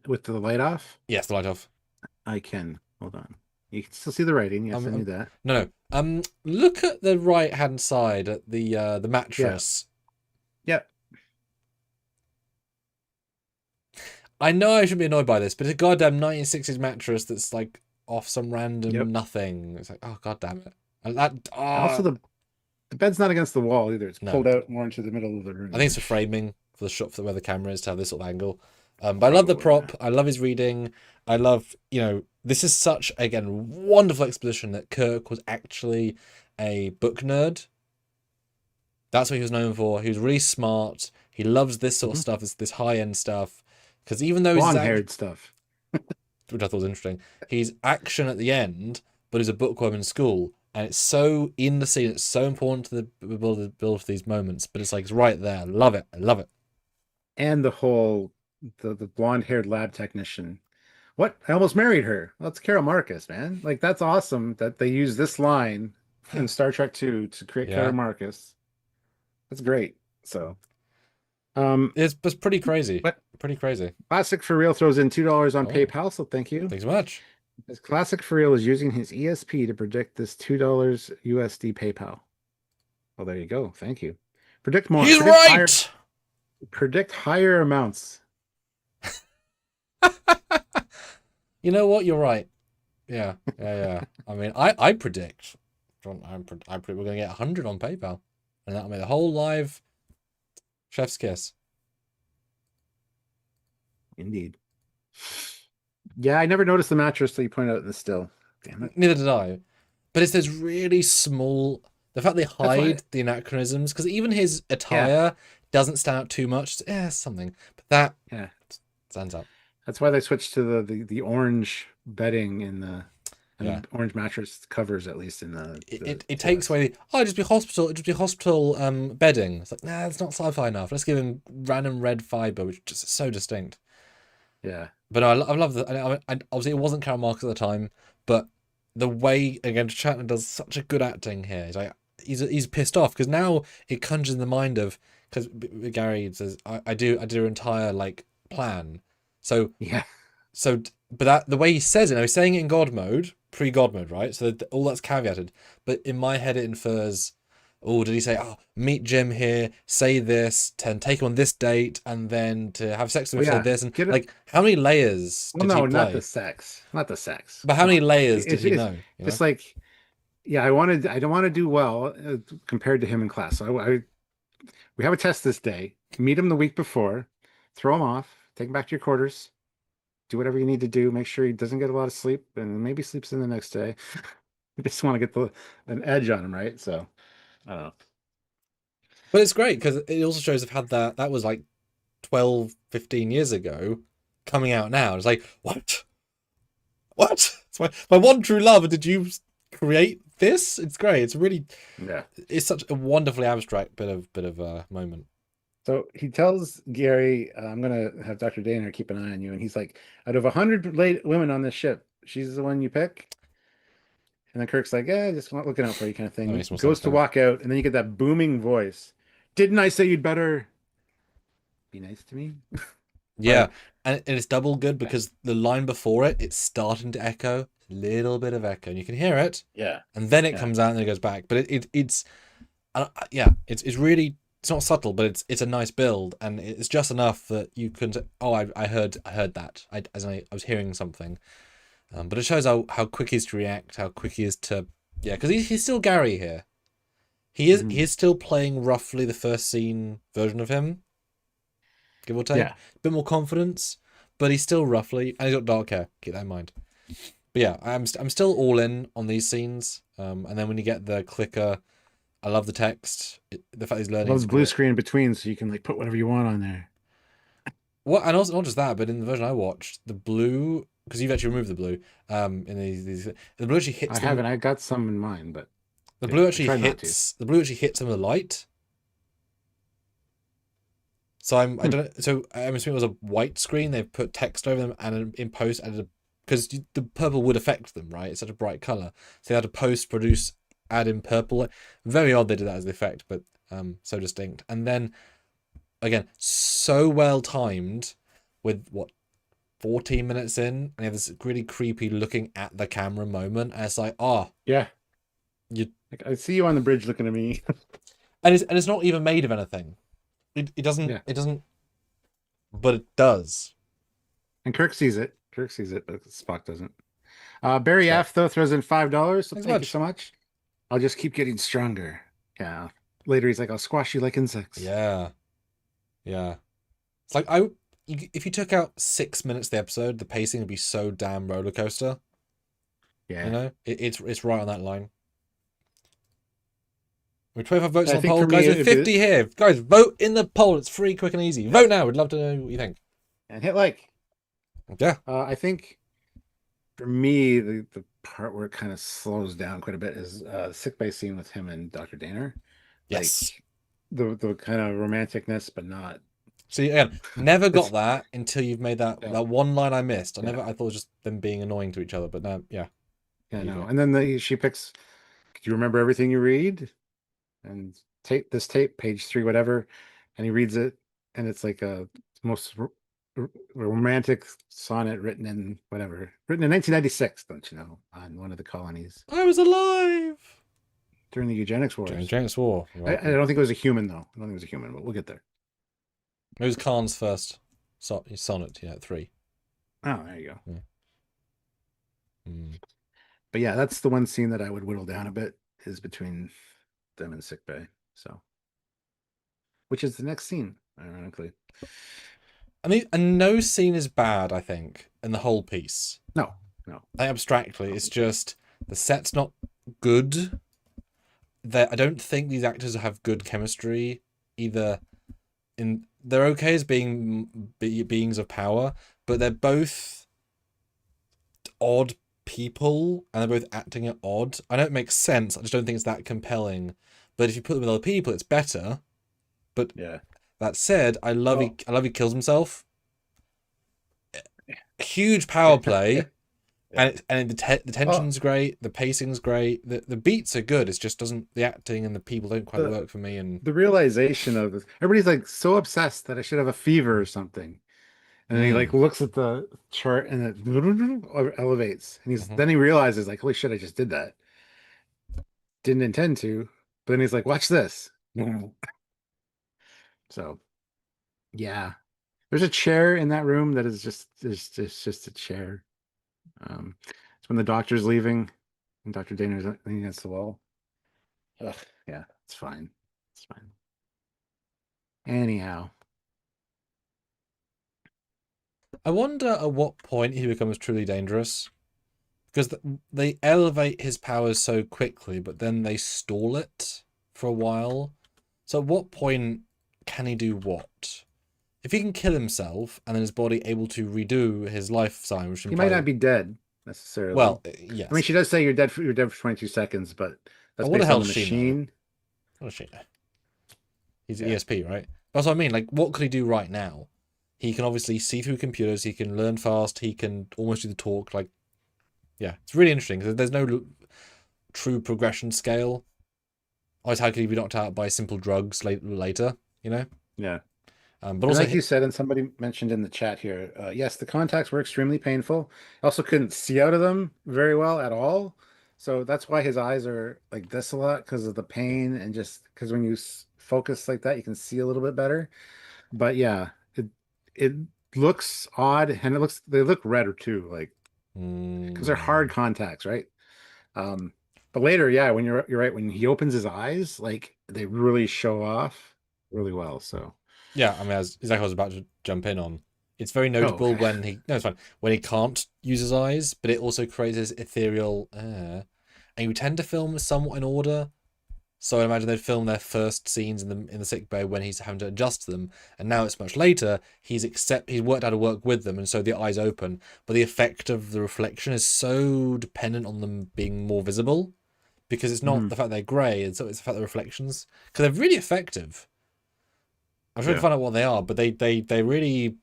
With the light off, Yes, the light off. I can. Hold on. You can still see the writing. Yes, I knew that. No, no. Look at the right hand side at the Yeah. mattress. Yep. I know I shouldn't be annoyed by this, but it's a goddamn 1960s mattress that's like off some random Yep. nothing. It's like, oh god damn it. And that Also, the bed's not against the wall either. It's No. pulled out more into the middle of the room. I think it's for framing for the shot for where the camera is to have this sort of angle. But I love the prop. I love his reading. I love, you know, this is such, again, wonderful exposition that Kirk was actually a book nerd. That's what he was known for. He was really smart. He loves this sort of stuff, this high-end stuff. Because even though long-haired stuff, which I thought was interesting, he's action at the end, but he's a bookworm in school. And it's so in the scene, it's so important to the build for these moments, but it's like, it's right there. Love it. I love it. and the whole the blonde-haired lab technician. What? I almost married her. Well, that's Carol Marcus, man. Like that's awesome that they use this line in Star Trek 2 to create Yeah. Carol Marcus. That's great. So, It's pretty crazy. but Pretty crazy. Classic for Real throws in $2 on Oh. PayPal, so thank you. Thanks so much. As Classic for Real is using his ESP to predict this $2 USD PayPal. Well, there you go. Thank you. Predict more. He's predict right. predict higher amounts. You know what? You're right. Yeah. I mean, I predict. I predict we're gonna get 100 on PayPal, and that'll make the whole live chef's kiss. Indeed. Yeah, I never noticed the mattress that you pointed out in the still. Damn it. Neither did I. But it's those really small. The fact they hide the anachronisms, because even his attire doesn't stand out too much. It's something, but that stands out. That's why they switched to the orange bedding in the orange mattress covers, at least in the it takes away just be hospital bedding. It's like, nah, it's not sci-fi enough. Let's give him random red fiber, which is just so distinct. Yeah. But no, I love that. I obviously it wasn't Carol Marcus at the time, but the way, again, Shatner does such a good acting here. He's like, he's pissed off because now it conjures in the mind of, because Gary says, I do an entire like plan. So yeah. So, but that the way he says it, now he's saying it in God mode, pre-God mode, right? So all that's caveated. But in my head, it infers, oh, did he say, oh, meet Jim here, say this, take him on this date, and then to have sex with him, say this, and like, how many layers? Well, no, not the sex, not the sex. But how many layers did he know? It's like, yeah, I don't want to do well compared to him in class. So we have a test this day. Meet him the week before, throw him off, take him back to your quarters. Do whatever you need to do. Make sure he doesn't get a lot of sleep, and maybe sleeps in the next day. You just want to get an edge on him, right? So, I don't know. But it's great because it also shows they've had that was like 12, 15 years ago, coming out now. It's like, what? It's my one true love. Did you create this? It's great. It's really, it's such a wonderfully abstract bit of a moment. So he tells Gary, I'm going to have Dr. Dana keep an eye on you. And he's like, out of 100 women on this ship, she's the one you pick? And then Kirk's like, just looking out for you kind of thing. Goes to walk out, and then you get that booming voice. Didn't I say you'd better be nice to me? Yeah, and it's double good because the line before it, it's starting to echo. A little bit of echo, and you can hear it. Yeah. And then it comes out and it goes back. But it's really... It's not subtle, but it's a nice build, and it's just enough that you can. Oh, I heard that. I was hearing something, but it shows how quick he is to react, how quick he is to because he's still Gary here. He is still playing roughly the first scene version of him, give or take. Yeah. A bit more confidence, but he's still roughly, and he's got dark hair. Keep that in mind. But yeah, I'm still all in on these scenes, and then when you get the clicker. I love the text. The fact he's learning. I love the blue screen in between, so you can like put whatever you want on there. What, and also not just that, but in the version I watched, the blue, because you've actually removed the blue. In these the blue actually hits. I haven't. I got some in mind, but the blue actually hits. The blue actually hits some of the light. So I don't know. So I'm assuming it was a white screen. They've put text over them and in post added because the purple would affect them, right? It's such a bright color. So they had to post produce add in purple. Very odd they did that as the effect, but so distinct. And then again, so well timed with what 14 minutes in, and you have this really creepy looking at the camera moment. And it's like, oh, Yeah. you. Like, I see you on the bridge looking at me. And it's not even made of anything. It doesn't. Yeah. It doesn't. But it does. And Kirk sees it. Kirk sees it, but Spock doesn't. Barry Yeah. F though throws in $5. So Thanks thank you much. so much. I'll just keep getting stronger. Yeah. Later he's like, I'll squash you like insects. Yeah. Yeah. It's like if you took out 6 minutes of the episode, the pacing would be so damn roller coaster. Yeah. You know, it's right on that line. With 25 votes I on the think poll, for guys. me, With 50 here, guys, vote in the poll. It's free, quick, and easy. Vote now. We'd love to know what you think. and hit like. Yeah. I think for me, the part where it kind of slows down quite a bit is the sick bay scene with him and Dr. Daner. Yes. Like the kind of romanticness, but not. See, again, never got that until you've made that Yeah. that one line I missed. Yeah. I thought it was just them being annoying to each other, but no, yeah. Yeah, There you no. go. And then she picks. Do you remember everything you read? And tape, page 3, whatever. And he reads it, and it's like a most romantic sonnet written in 1996. Don't you know, on one of the colonies I was alive. during the eugenics wars. James War. I don't think it was a human though. I don't think it was a human, but we'll get there. It was Khan's first sonnet, 3. Oh, there you go. Yeah. Mm. But yeah, that's the one scene that I would whittle down a bit is between them and sickbay. So, which is the next scene, ironically. And no scene is bad, I think, in the whole piece. No. Like, abstractly, it's just the set's not good. I don't think these actors have good chemistry either. They're okay as being beings of power, but they're both odd people and they're both acting it odd. I know it makes sense. I just don't think it's that compelling. But if you put them with other people, it's better. But Yeah. that said, I love he kills himself. Huge power play. And the tension's great, the pacing's great, the beats are good. It's just the acting and the people don't quite work for me. And the realization of this, everybody's like so obsessed that I should have a fever or something, and then he like looks at the chart and it elevates, and then he realizes like, holy shit, I just did that. Didn't intend to, but then he's like, watch this. So, yeah, there's a chair in that room that is just a chair. It's when the doctor's leaving and Dr. Daner's leaning against the wall. Ugh, yeah, it's fine. It's fine. Anyhow. I wonder at what point he becomes truly dangerous. Because they elevate his powers so quickly, but then they stall it for a while. So at what point can he do what? If he can kill himself and then his body able to redo his lifetime, which He might not be dead necessarily. Well, yes. I mean, she does say you're dead for 22 seconds, but that's what the based hell on the does she machine. What does she know? He's an ESP, right? That's what I mean. Like, what could he do right now? He can obviously see through computers. He can learn fast. He can almost do the talk. Like, yeah, it's really interesting because there's no true progression scale. Always, how could he be knocked out by simple drugs later? You know? Yeah. But also, like you said, and somebody mentioned in the chat here, yes, the contacts were extremely painful. Also couldn't see out of them very well at all. So that's why his eyes are like this a lot, because of the pain, and just because when you focus like that, you can see a little bit better. But yeah, it looks odd, and they look redder too, like because they're hard contacts, right? But later, yeah, when you're right, when he opens his eyes, like they really show off really well. So. Yeah, I mean, as exactly what I was about to jump in on. It's very notable when it's fine. When he can't use his eyes, but it also creates this ethereal and you tend to film somewhat in order. So I imagine they'd film their first scenes in the sick bay when he's having to adjust them, and now it's much later. He's worked out how to work with them, and so the eyes open. But the effect of the reflection is so dependent on them being more visible, because it's not the fact they're grey, and so it's the fact the reflections, because they're really effective. I'm trying to Yeah. find out what they are, but they really.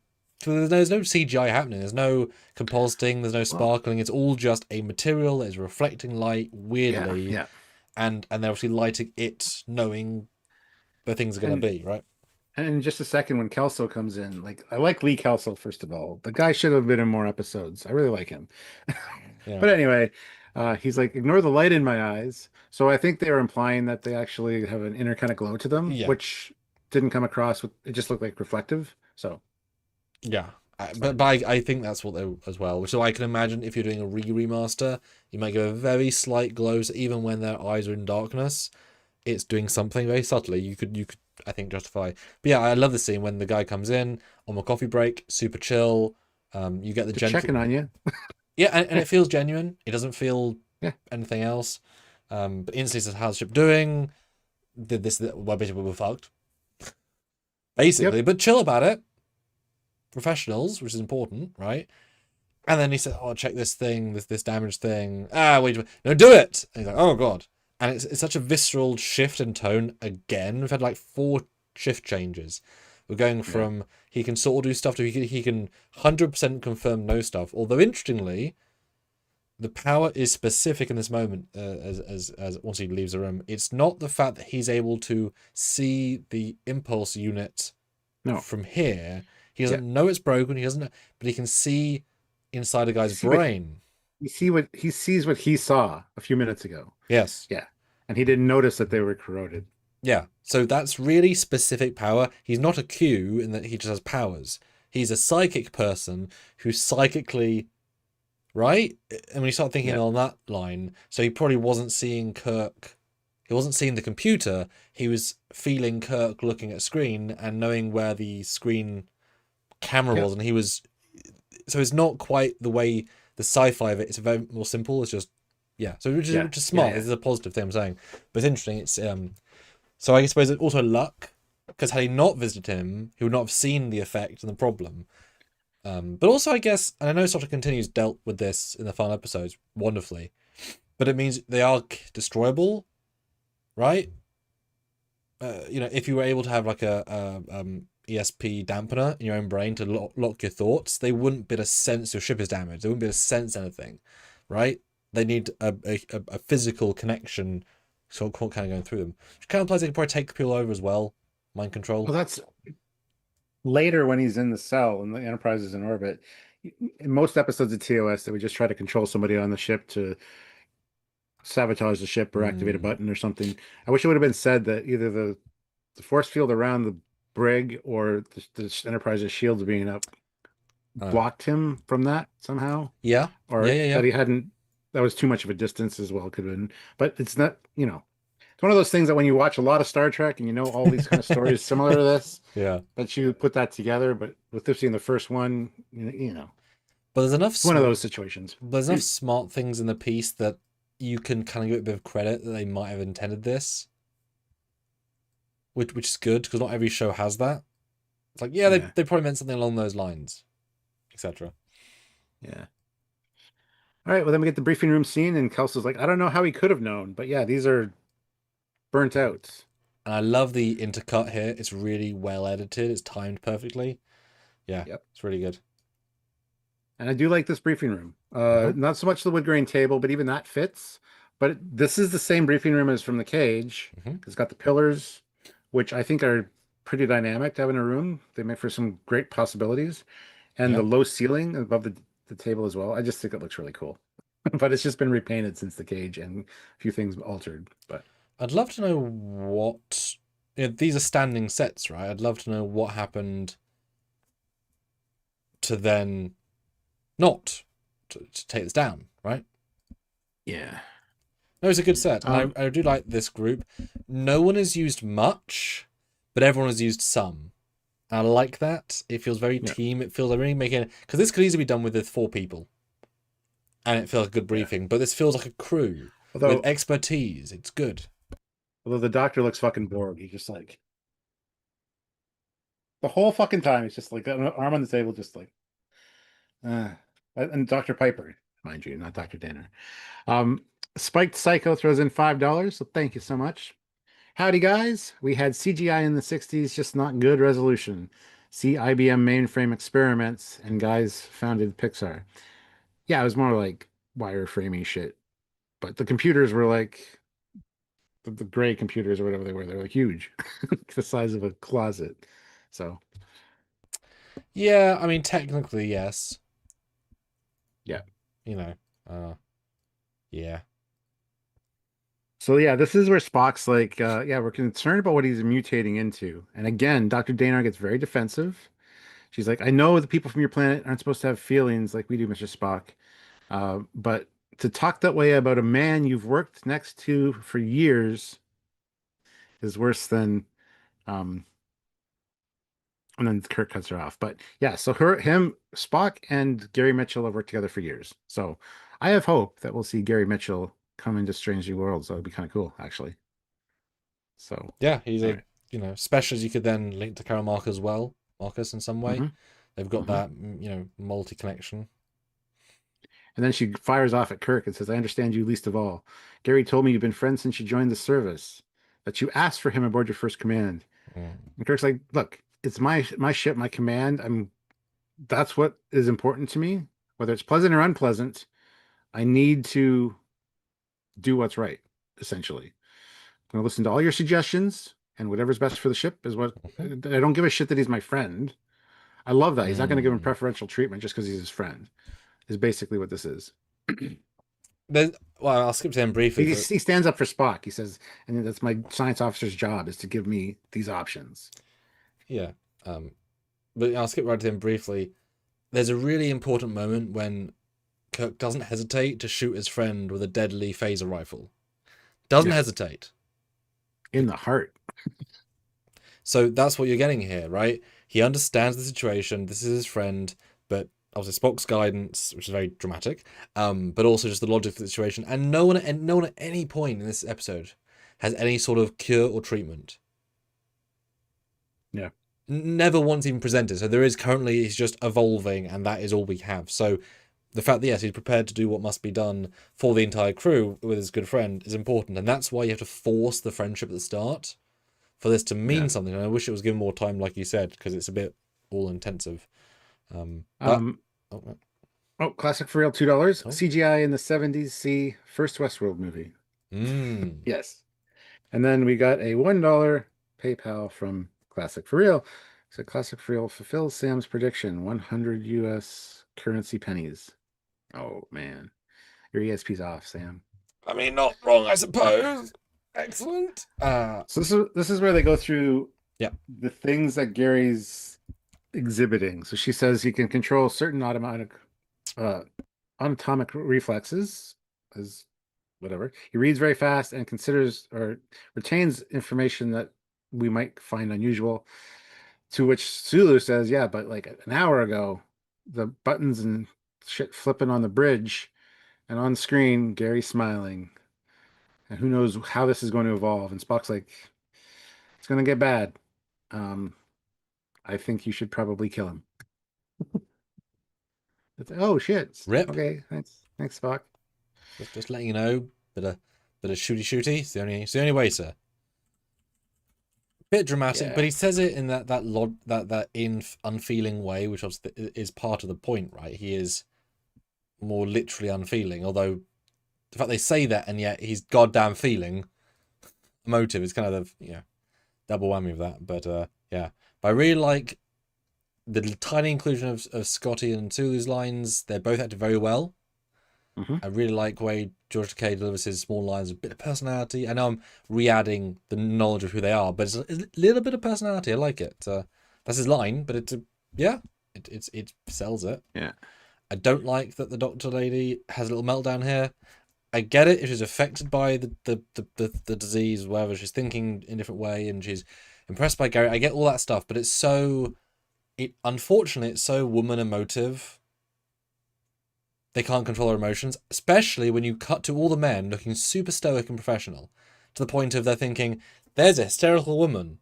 There's no CGI happening. There's no compositing. There's no Well, sparkling. It's all just a material that is reflecting light yeah, weirdly, yeah. and they're obviously lighting it, knowing where things are going to And be, right? and in just a second when Kelso comes in, like I like Lee Kelso, first of all. The guy should have been in more episodes. I really like him. Yeah. But anyway, he's like, ignore the light in my eyes. So I think they were implying that they actually have an inner kind of glow to them, Yeah. which didn't come across with it just looked like reflective. So Yeah. it's But fine. I think that's what they as well. So I can imagine if you're doing a remaster, you might give a very slight glow, so even when their eyes are in darkness, it's doing something very subtly. You could I think justify. But yeah, I love the scene when the guy comes in on the coffee break, super chill. You get the Just checking gentle, on you. yeah, and it feels genuine. It doesn't feel Yeah. anything else. But instantly says, "How's the ship doing? Did this? Well, basically we're fucked, basically." Yep. But chill about it. Professionals, which is important, right? And then he said, "Oh, check this thing, this damaged thing. Ah, wait, no, do it." And he's like, "Oh God." And it's such a visceral shift in tone again. We've had like 4 shift changes. We're going Yeah. from he can sort of do stuff to he can 100% confirm no stuff. Although interestingly, the power is specific in this moment. As once he leaves the room, it's not the fact that he's able to see the impulse unit No. from here. He Yeah. doesn't know it's broken. He doesn't know, but he can see inside a You guy's see what brain. he sees what he saw a few minutes ago. Yes. Yeah. And he didn't notice that they were corroded. Yeah. So that's really specific power. He's not a Q in that he just has powers. He's a psychic person who's psychically right. And when you start thinking Yeah. on that line, so he probably wasn't seeing Kirk. He wasn't seeing the computer. He was feeling Kirk looking at a screen and knowing where the screen camera Yeah. was, and he was. So it's not quite the way the sci-fi of it. It's very more simple. It's just yeah. So Yeah. which is Yeah. smart. Yeah. This is a positive thing I'm saying, but it's interesting. It's So I suppose it's also luck, because had he not visited him, he would not have seen the effect and the problem. But also, I guess, and I know Sort of Continues dealt with this in the final episodes wonderfully, but it means they are destroyable, right? If you were able to have like a ESP dampener in your own brain to lock your thoughts, they wouldn't be able to sense your ship is damaged. They wouldn't be able to sense anything, right? They need a physical connection, so kind of going through them. Which kind of implies they can probably take people over as well, mind control. Well, that's later when he's in the cell and the Enterprise is in orbit. In most episodes of TOS, they would just try to control somebody on the ship to sabotage the ship or activate a Mm. button or something. I wish it would have been said that either the force field around the brig or the Enterprise's shields being up Uh, blocked him from that somehow, yeah, or yeah. that he hadn't. That was too much of a distance as well, could have been. But it's not, it's one of those things that when you watch a lot of Star Trek and you know all these kind of stories similar to this, Yeah. that you put that together. But with this being the first one, But it's one of those situations. there's enough smart things in the piece that you can kind of give it a bit of credit that they might have intended this, which is good because not every show has that. It's like, yeah, Yeah, they probably meant something along those lines, etc. yeah. All right, well then we get the briefing room scene, and Kelso's like, I don't know how he could have known, but yeah, these are burnt out. And I love the intercut here. It's really well edited. It's timed perfectly. Yeah, Yep. it's really good. And I do like this briefing room. Uh-huh. Not so much the wood grain table, but even that fits. But this is the same briefing room as from the cage. Hmm. It's got the pillars, which I think are pretty dynamic to have in a room. They make for some great possibilities. And Yeah. the low ceiling above the table as well. I just think it looks really cool. But it's just been repainted since the cage and a few things altered. But I'd love to know what. These are standing sets, right? I'd love to know what happened to then not to take this down, right? yeah. No, it's a good set, and Um, I do like this group. No one has used much, but everyone has used some. And I like that. It feels very yeah. team. It feels like really making, because this could easily be done with the 4 people, and it feels like a good Yeah. briefing. But this feels like a crew with Although expertise. It's good. although the doctor looks fucking bored. He's just like the whole fucking time he's just like got an arm on the table, just like uh and Dr. Piper, mind you, not Dr. Danner. Um Spiked Psycho throws in $5, so thank you so much. Howdy, guys. We had CGI in the 60s, just not good resolution. See IBM mainframe experiments, and guys founded Pixar. Yeah, it was more like wireframing shit. But the computers were like the gray computers or whatever they were. They were like huge, the size of a closet. So, Yeah, I mean, technically, yes. yeah. You know, uh, yeah. So yeah, this is where Spock's like, yeah, we're concerned about what he's mutating into. And again, Dr. Danar gets very defensive. She's like, I know the people from your planet aren't supposed to have feelings like we do, Mr. Spock. But to talk that way about a man you've worked next to for years is worse than, um, and then Kirk cuts her off. But yeah, so Spock and Gary Mitchell have worked together for years. So I have hope that we'll see Gary Mitchell come into Strange New Worlds. That would be kind of cool, actually. So Yeah, he's a, anyway. specials you could then link to Carol Marcus in some way. Hmm. They've got Hmm. that, multi connection. And then she fires off at Kirk and says, I understand you least of all. Gary told me you've been friends since you joined the service, that you asked for him aboard your first command. Mm. And Kirk's like, look, it's my ship, my command. That's what is important to me, whether it's pleasant or unpleasant. I need to do what's right, essentially. I'm gonna listen to all your suggestions, and whatever's best for the ship is what Mhm. I don't give a shit that he's my friend. I love that. He's not gonna give him Mm. preferential treatment just because he's his friend, is basically what this is. Well, I'll skip to them briefly He, for he stands up for Spock. He says, and that's my science officer's job is to give me these options. yeah. Um, but I'll skip right to him briefly. There's a really important moment when Kirk doesn't hesitate to shoot his friend with a deadly phaser rifle. Doesn't Yeah, hesitate. in the heart. So that's what you're getting here, right? He understands the situation. This is his friend, but obviously Spock's guidance, which is very dramatic, but also just the logic of the situation. And no one at any point in this episode has any sort of cure or treatment. Yeah. Never once even presented. So there is currently, he's just evolving, and that is all we have. So the fact that, yes, he's prepared to do what must be done for the entire crew with his good friend is important. And that's why you have to force the friendship at the start for this to mean Yeah. something. And I wish it was given more time, like you said, because it's a bit all intensive. But Um, oh, oh, classic for real, $2. oh, CGI in the 70s. See first Westworld movie. mm, Yes. And then we got a $1 PayPal from Classic for Real. So Classic for Real fulfills Sam's prediction, 100 US currency pennies. Oh man. Your ESP's off, Sam. I mean, not wrong, I suppose. Excellent. So this is where they go through Yeah. the things that Gary's exhibiting. So she says he can control certain uh, anatomic reflexes, as whatever. He reads very fast and considers or retains information that we might find unusual. To which Sulu says, "Yeah, but like an hour ago, the buttons and shit flipping on the bridge, and on screen, Gary smiling. And who knows how this is going to evolve?" And Spock's like, "It's going to get bad. Um, I think you should probably kill him." It's like, oh shit. Rip. Okay, thanks, Spock. Just letting you know. Bit of shooty. It's the only way, sir. Bit dramatic, but Yeah. he says it in that unfeeling way, which obviously is part of the point, right? He is more literally unfeeling, although the fact they say that and yet he's goddamn feeling emotive is kind of the double whammy of that. But yeah, but I really like the tiny inclusion of Scotty and Sulu's lines. They both acted very well. Hmm. I really like the way George Takei delivers his small lines with a bit of personality. I know I'm re-adding the knowledge of who they are, but it's a little bit of personality. I like it. That's his line, but it sells it. Yeah. I don't like that the doctor lady has a little meltdown here. I get it if she's affected by the disease, whatever. She's thinking in a different way, and she's impressed by Gary. I get all that stuff, but unfortunately it's so woman emotive. They can't control their emotions, especially when you cut to all the men looking super stoic and professional, to the point of they're thinking, there's a hysterical woman.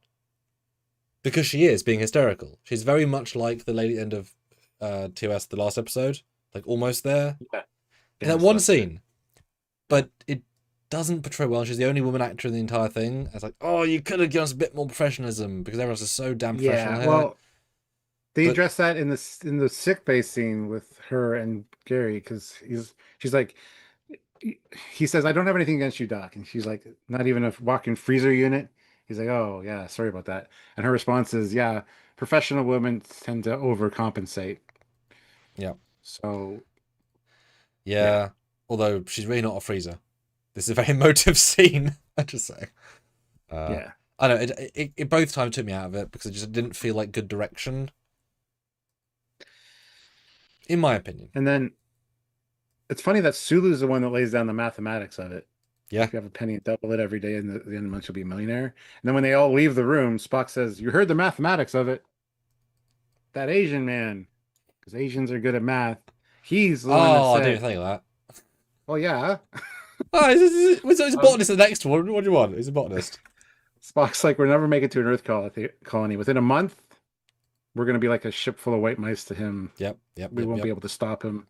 Because she is being hysterical. She's very much like the lady at the end of TOS, the last episode. Like almost there. Yeah. In that one scene. But it doesn't portray well. She's the only woman actor in the entire thing. It's like, oh, you could have given us a bit more professionalism because everyone's just so damn professional Yeah, here. well, they But address that in the sick bay scene with her and Gary because she's like he says, I don't have anything against you, Doc. And she's like, not even a walk-in freezer unit. He's like, oh, yeah, sorry about that. And her response is, yeah, professional women tend to overcompensate. yeah, So, yeah, yeah. Although she's really not a freezer. This is a very emotive scene. I just say. Uh, yeah. I know it both times took me out of it because it just didn't feel like good direction, in my opinion. And then it's funny that Sulu's the one that lays down the mathematics of it. Yeah. If you have a penny and double it every day, and the end of the month you'll be a millionaire. And then when they all leave the room, Spock says, you heard the mathematics of it. That Asian man, because Asians are good at math. He's the one that Oh, I didn't said, even think of that. well, yeah. Oh, he's a Um, botanist. The next one. What do you want? He's a botanist. Spock's like, we'll never make it to an Earth colony. Within a month, we're going to be like a ship full of white mice to him. Yep. Yep. We Yep. won't be Yep. able to stop him.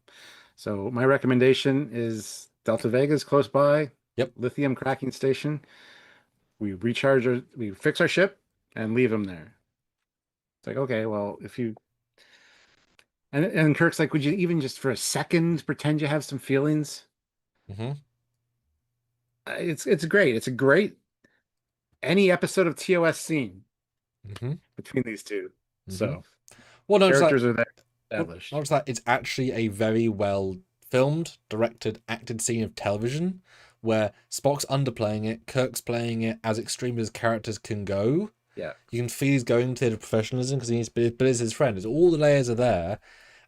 So my recommendation is Delta Vega's close by, Yep. lithium cracking station. We fix our ship and leave him there. It's like, okay, well, if you and Kirk's like, would you even just for a second pretend you have some feelings? Mm-hmm. It's great. It's a great any episode of TOS scene Mm-hmm. between these two. Mm-hmm. So Well, notice that. characters are there Well, established. notice that it's actually a very well filmed, directed, acted scene of television where Spock's underplaying it, Kirk's playing it as extreme as characters can go. Yeah. You can feel he's going to the professionalism because he's, but it's his friend. It's all the layers are there,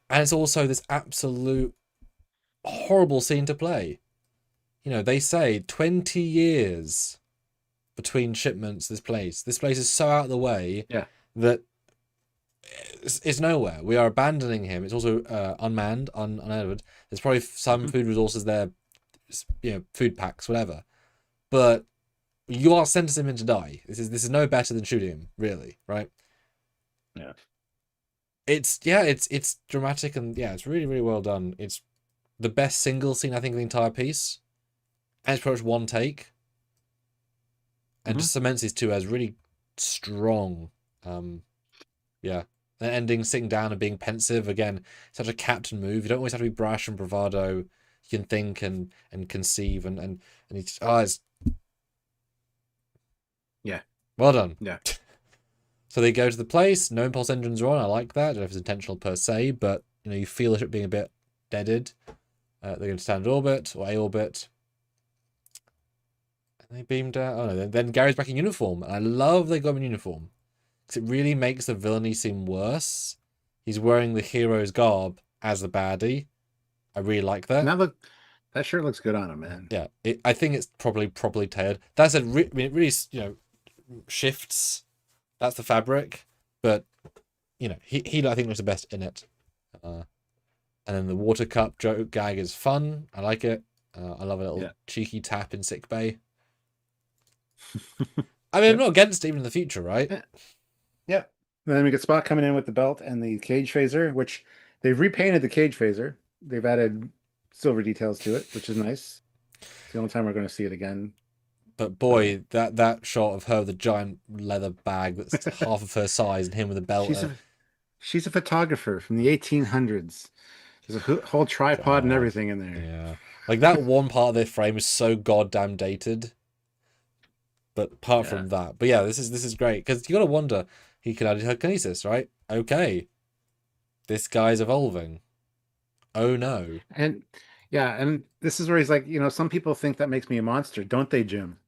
and it's also this absolute horrible scene to play. You know, they say 20 years between shipments. This place is so out of the way Yeah. that it's nowhere. We are abandoning him. It's also unmanned, unearthed. There's probably some food resources there, you know, food packs, whatever. But you are sentencing him to die. This is no better than shooting him, really, right? Yeah. It's dramatic and yeah, it's really really well done. It's the best single scene I think of the entire piece, and it's pretty much one take, and just cements these two as really strong. Yeah, and ending sitting down and being pensive again, such a captain move. You don't always have to be brash and bravado. You can think and conceive and it's it's Yeah. well done. Yeah. So they go to the place. No impulse engines are on. I like that. I don't know if it's intentional per se, but you know you feel it being a bit deaded. They're going to standard orbit or A orbit. And they beam down. Oh no! Then Gary's back in uniform, and I love they got him in uniform because it really makes the villainy seem worse. He's wearing the hero's garb as the baddie. I really like that. And that shirt looks good on him, man. Yeah, I think it's probably properly tailored. That's I mean, it really shifts. That's the fabric, but he I think looks the best in it. And then the water cup joke gag is fun. I like it. I love a little cheeky tap in sick bay. I mean, I'm not against it even in the future, right? Yeah. And then we get Spock coming in with the belt and the cage phaser, which they've repainted the cage phaser. They've added silver details to it, which is nice. It's the only time we're going to see it again. But boy, that shot of her with the giant leather bag that's half of her size and him with a belt. She's a photographer from the 1800s. There's a whole tripod and everything in there. Yeah. Like that one part of their frame is so goddamn dated. But apart from that, but yeah, this is great because you got to wonder he could add telekinesis, right? Okay, this guy's evolving. Oh no! And this is where he's like, some people think that makes me a monster, don't they, Jim?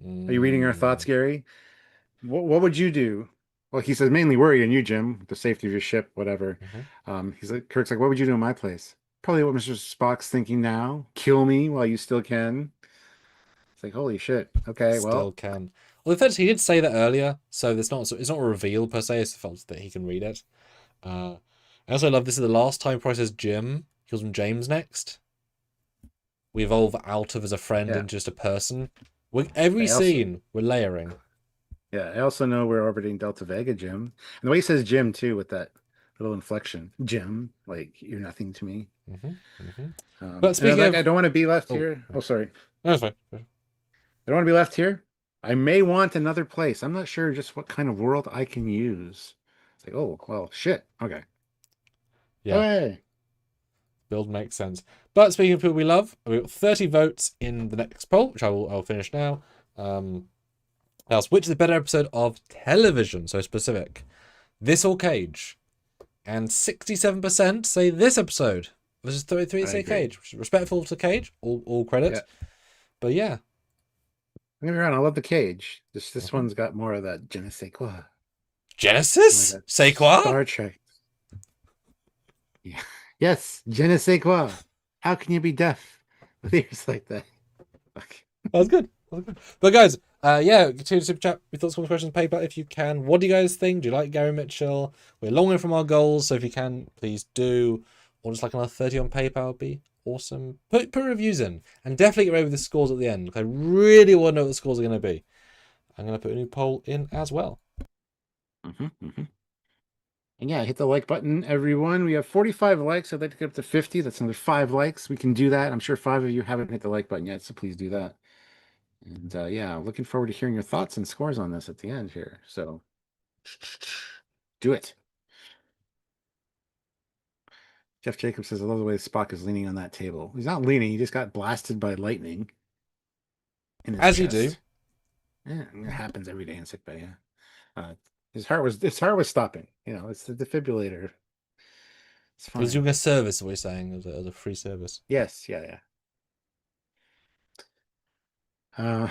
Are you reading our thoughts, Gary? What would you do? Well, he says mainly worry on you, Jim, the safety of your ship, whatever. He's like, Kirk's like, what would you do in my place? Probably what Mr. Spock's thinking now. Kill me while you still can. It's like, holy shit. Okay, Still can. Well, in fact, he did say that earlier, so it's not a reveal per se. It's the fact that he can read it. I also love this is the last time Price says Jim. He calls him James next. We evolve out of as a friend into just a person. Every scene we're layering. Yeah, I also know we're orbiting Delta Vega, Jim. And the way he says Jim too, with that little inflection. Jim, like you're nothing to me. But speaking I of, don't want to be left oh, here. Oh, sorry. that's fine. I don't want to be left here. I may want another place. I'm not sure just what kind of world I can use. It's like, oh, well, shit. Okay. Yeah, Hey. build makes sense. But speaking of people we love, we got 30 votes in the next poll, which I'll finish now. Else, which is the better episode of television? So specific, this or Cage? And 67% say this episode versus 33 say Cage, which is respectful to Cage. All credit. Yeah. But yeah, Don't get me wrong, I love the Cage. This one's got more of that je ne sais quoi. Genesis? Like Say quoi? Star Trek. Yeah. Yes, je ne sais quoi. How can you be deaf with ears like that? Okay. That was good. But guys, yeah, continue to super chat your thoughts, comments, questions, PayPal if you can. What do you guys think? Do you like Gary Mitchell? We're long way from our goals, so if you can, please do. Or just like another 30 on PayPal would be awesome. Put reviews in, and definitely get ready with the scores at the end. I really want to know what the scores are going to be. I'm going to put a new poll in as well. And yeah, hit the like button, everyone. We have 45 likes. I'd like to get up to 50. That's another 5 likes. We can do that. I'm sure 5 of you haven't hit the like button yet, so please do that. And yeah, looking forward to hearing your thoughts and scores on this at the end here. So do it. Jeff Jacobs says, I love the way Spock is leaning on that table. He's not leaning. He just got blasted by lightning. In his As chest. you do. Yeah, it happens every day in sickbay. Yeah. His heart was stopping. You know, it's the defibrillator. It's fine. He was doing a service, what you're saying, as a free service. Yes, yeah. But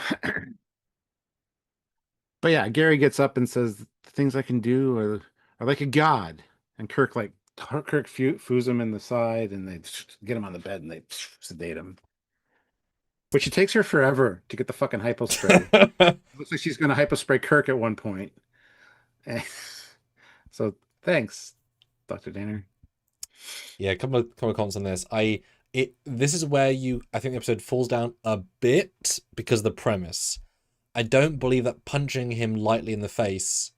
yeah, Gary gets up and says, the things I can do are like a god. And Kirk foos him in the side, and they get him on the bed and they sedate him. Which it takes her forever to get the fucking hypo spray. Looks like she's gonna hypo spray Kirk at one point. So thanks, Dr. Danner. Yeah, a couple of comments on this. This is where I think the episode falls down a bit because of the premise. I don't believe that punching him lightly in the face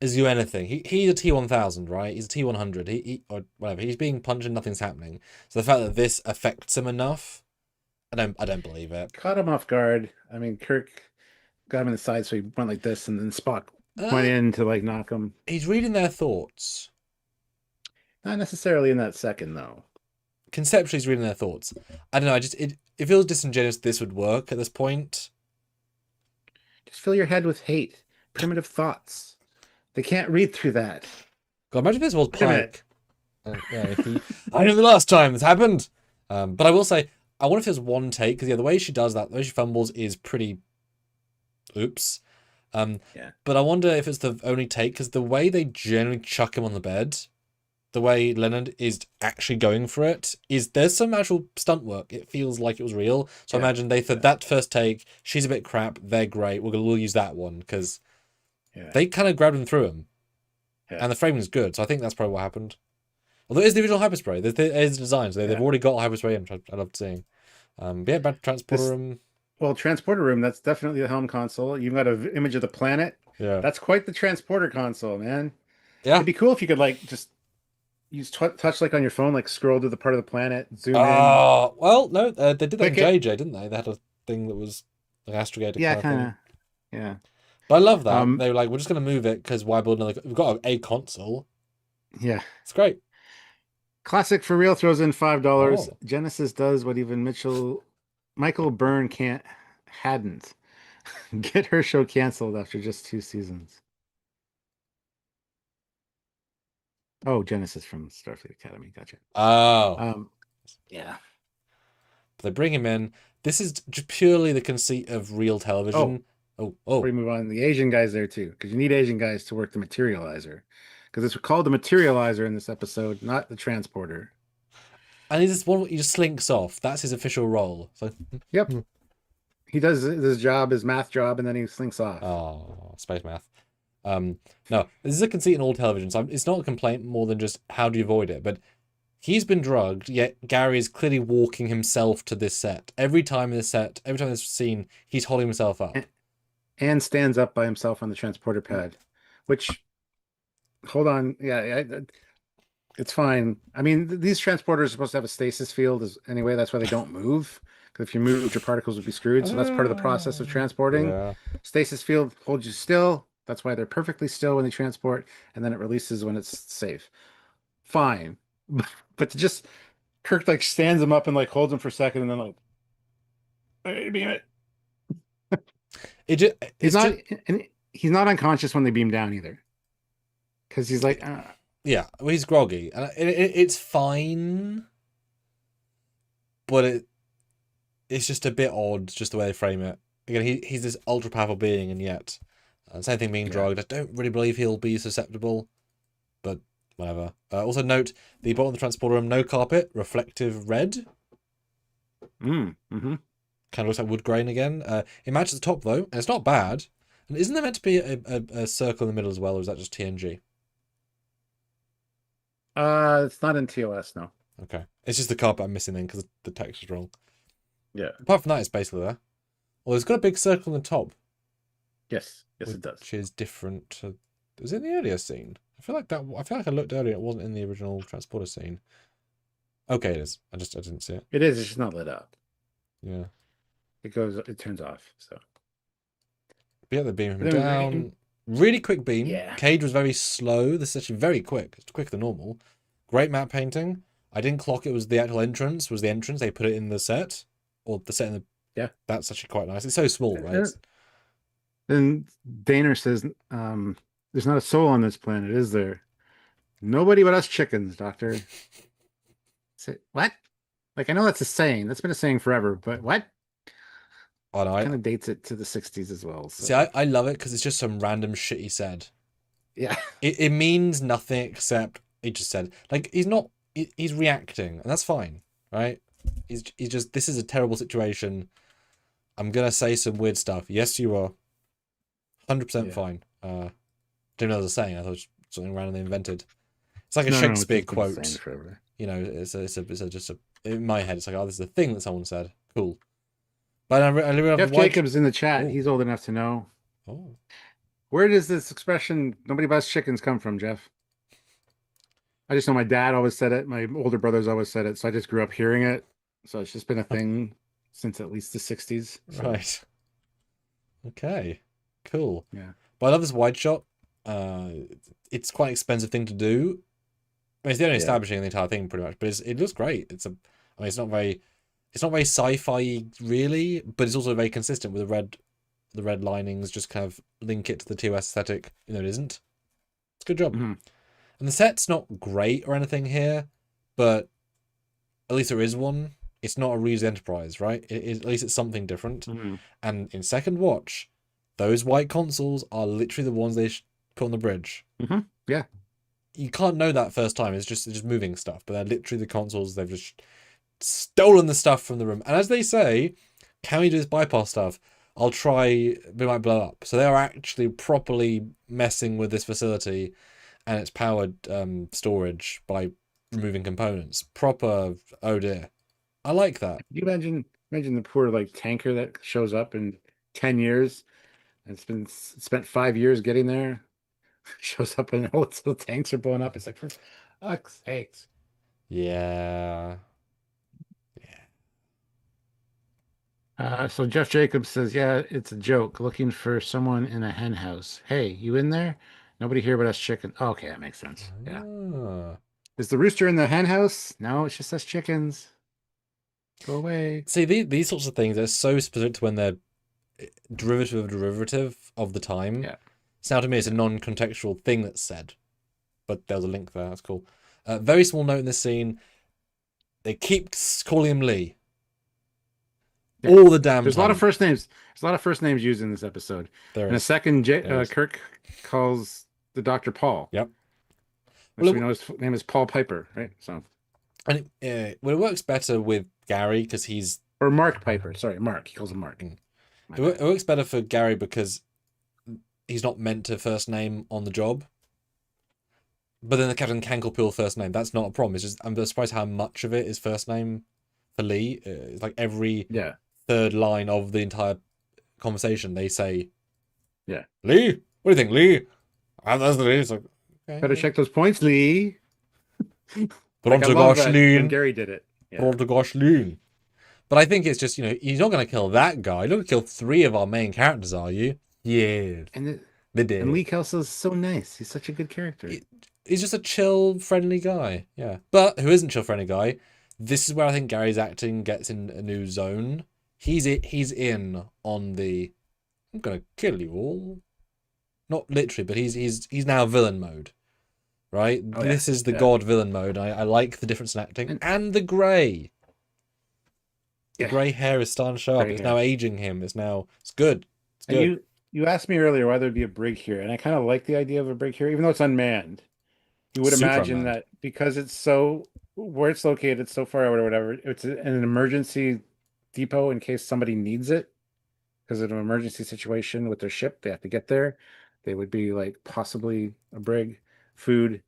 is you anything. He's a T1000, right? He's a T100. He or whatever. He's being punched and nothing's happening. So the fact that this affects him enough, I don't believe it. Caught him off guard. I mean, Kirk got him in the side, so he went like this, and then Spock went in to like knock him. He's reading their thoughts. Not necessarily in that second, though. Conceptually, he's reading their thoughts. I don't know. It feels disingenuous this would work at this point. Just fill your head with hate, primitive thoughts. They can't read through that. God, imagine this was Pike. Yeah, I know the last time this happened. But I will say, I wonder if there's one take, because yeah, the way she does that, the way she fumbles is pretty. Oops. Yeah. But I wonder if it's the only take, because the way they generally chuck him on the bed, the way Leonard is actually going for it, there's some actual stunt work. It feels like it was real. So I imagine they thought that first take, she's a bit crap, they're great, we'll use that one, because they kind of grabbed him through him. Yeah. And the framing is good, so I think that's probably what happened. Although it is the original hyperspray. There's designs. They've already got hyperspray in, which I loved seeing. But yeah, bad transporter room. Well, transporter room, that's definitely the helm console. You've got an image of the planet. Yeah. That's quite the transporter console, man. Yeah. It'd be cool if you could like just use touch like on your phone, like scroll to the part of the planet, zoom in. Oh, well, no, they did that in JJ, didn't they? They had a thing that was like astrogated. Yeah, kind of. Yeah. But I love that. They were like, we're just going to move it because why build another? We've got a console. Yeah. It's great. Classic for real throws in $5. Genesis does what even Michael Byrne hadn't. Get her show canceled after just 2 seasons. Oh, Genesis from Starfleet Academy. Gotcha. Oh. Yeah. But they bring him in. This is purely the conceit of real television. Oh. Before we move on, the Asian guy's there too, because you need Asian guys to work the materializer. Because it's called the materializer in this episode, not the transporter. And he's just one he just slinks off. That's his official role. So yep. He does his job, his math job, and then he slinks off. Oh, space math. No, this is a conceit in all television. So it's not a complaint more than just how do you avoid it. But he's been drugged, yet Gary is clearly walking himself to this set. Every time in this set, every time in this scene, he's holding himself up. And stands up by himself on the transporter pad, which hold on. Yeah, it's fine. I mean, these transporters are supposed to have a stasis field anyway. That's why they don't move. Because if you moved, your particles would be screwed. So that's part of the process of transporting. Yeah. Stasis field holds you still. That's why they're perfectly still when they transport, and then it releases when it's safe. Fine. But to just Kirk like stands him up and like holds him for a second, and then like, "Hey, beam it." He's It's not, just and he's not unconscious when they beam down either, because he's like, yeah. Well, he's groggy, and it's fine, but it's just a bit odd, just the way they frame it. Again, he's this ultra powerful being, and yet same thing being yeah. drugged. I don't really believe he'll be susceptible, but whatever. Also note the bottom of the transporter room, no carpet, reflective red. Mm-hmm. Kind of looks like wood grain again. It matches the top though, and it's not bad. And isn't there meant to be a circle in the middle as well, or is that just TNG? It's not in TOS, no. Okay, it's just the carpet I'm missing then because the text is wrong. Yeah. Apart from that, it's basically there. Well, it's got a big circle on the top, Yes, it does. which is different to. Was it in the earlier scene? I feel like I looked earlier. It wasn't in the original transporter scene. Okay, it is. I didn't see it. It is. It's just not lit up. Yeah. It turns off. So But yeah, they beam him But then down. Really quick beam. Yeah. Cage was very slow. This is actually very quick. It's quicker than normal. Great map painting. I didn't clock it was the actual entrance. Was the entrance. They put it in the set. Or the set in the... Yeah. That's actually quite nice. It's so small, right? Then Daner says, there's not a soul on this planet, is there? Nobody but us chickens, Doctor. Say, what? Like, I know that's a saying. That's been a saying forever, but what? Oh, no, Kind of dates it to the 60s as well. So. See, I love it because it's just some random shit he said. Yeah. It means nothing except he just said. Like, he's reacting, and that's fine, right? He's just, this is a terrible situation. I'm going to say some weird stuff. Yes, you are. 100% fine. Didn't know what I was saying. I thought it was something randomly invented. It's like a Shakespeare quote. You know, it's just in my head, it's like, oh, this is a thing that someone said. Cool. But Jeff Jacobs in the chat. He's old enough to know. Oh. Where does this expression "nobody buys chickens" come from, Jeff? I just know my dad always said it. My older brothers always said it, so I just grew up hearing it. So it's just been a thing since at least the 60s. So. Right. Okay. Cool. Yeah. But I love this wide shot. It's quite an expensive thing to do. I mean, it's the only establishing the entire thing pretty much, but it looks great. It's not very sci-fi really, but it's also very consistent with the red linings. Just kind of link it to the TOS aesthetic. You know, it isn't. It's a good job. Mm-hmm. And the set's not great or anything here, but at least there is one. It's not a reused Enterprise, right? At least it's something different. Mm-hmm. And in second watch, those white consoles are literally the ones they put on the bridge. Mm-hmm. Yeah. You can't know that first time. It's just moving stuff, but they're literally the consoles. They've just stolen the stuff from the room. And as they say, can we do this bypass stuff? I'll try, we might blow up. So they are actually properly messing with this facility and its powered storage by removing components. Proper, oh dear. I like that. Can you imagine the poor like tanker that shows up in 10 years and spent 5 years getting there. Shows up and all its little tanks are blowing up. It's like, for fuck's sakes. Yeah. So Jeff Jacobs says, yeah, it's a joke. Looking for someone in a hen house. Hey, you in there? Nobody here but us chicken. Oh, okay, that makes sense. Yeah. Is the rooster in the hen house? No, it's just us chickens. Go away. See, these sorts of things are so specific to when they're derivative of the time. Yeah. So now to me, it's a non-contextual thing that's said. But there's a link there. That's cool. Very small note in this scene. They keep calling him Lee. Yeah. All the damn There's time. a lot of first names. There's a lot of first names used in this episode. In a second, Kirk calls the Doctor Paul. Yep. Well, we know his name is Paul Piper, right? So, and it works better with Gary because he's Mark Piper. Sorry, Mark. He calls him Mark. It works better for Gary because he's not meant to first name on the job. But then the captain can call people first name. That's not a problem. It's just I'm surprised how much of it is first name for Lee. It's like every third line of the entire conversation they say, "Yeah, Lee. What do you think, Lee?" That's the Lee. It's like, Better Okay. check those points, Lee. Like I Pronto, love that when Gosling. Gary did it. Yeah. Pronto, Gosling. But I think it's just, he's not going to kill that guy. You're not going to kill three of our main characters, are you? Yeah, And it, they and did. Lee Kelso's so nice. He's such a good character. He- He's just a chill, friendly guy. Yeah. But who isn't chill, friendly guy? This is where I think Gary's acting gets in a new zone. He's in on the I'm gonna kill you all. Not literally, but he's now villain mode. Right? Oh yeah. This is the Yeah. god villain mode. I like the difference in acting. And And the grey. The yeah, grey hair is starting to show up. gray It's now hair. aging him. It's good. It's And good. you asked me earlier why there'd be a brig here, and I kind of like the idea of a brig here, even though it's unmanned. You would Super imagine unmanned. that because it's so where it's located so far out or whatever, it's an emergency depot in case somebody needs it. Because of an emergency situation with their ship, they have to get there. They would be like possibly a brig, food.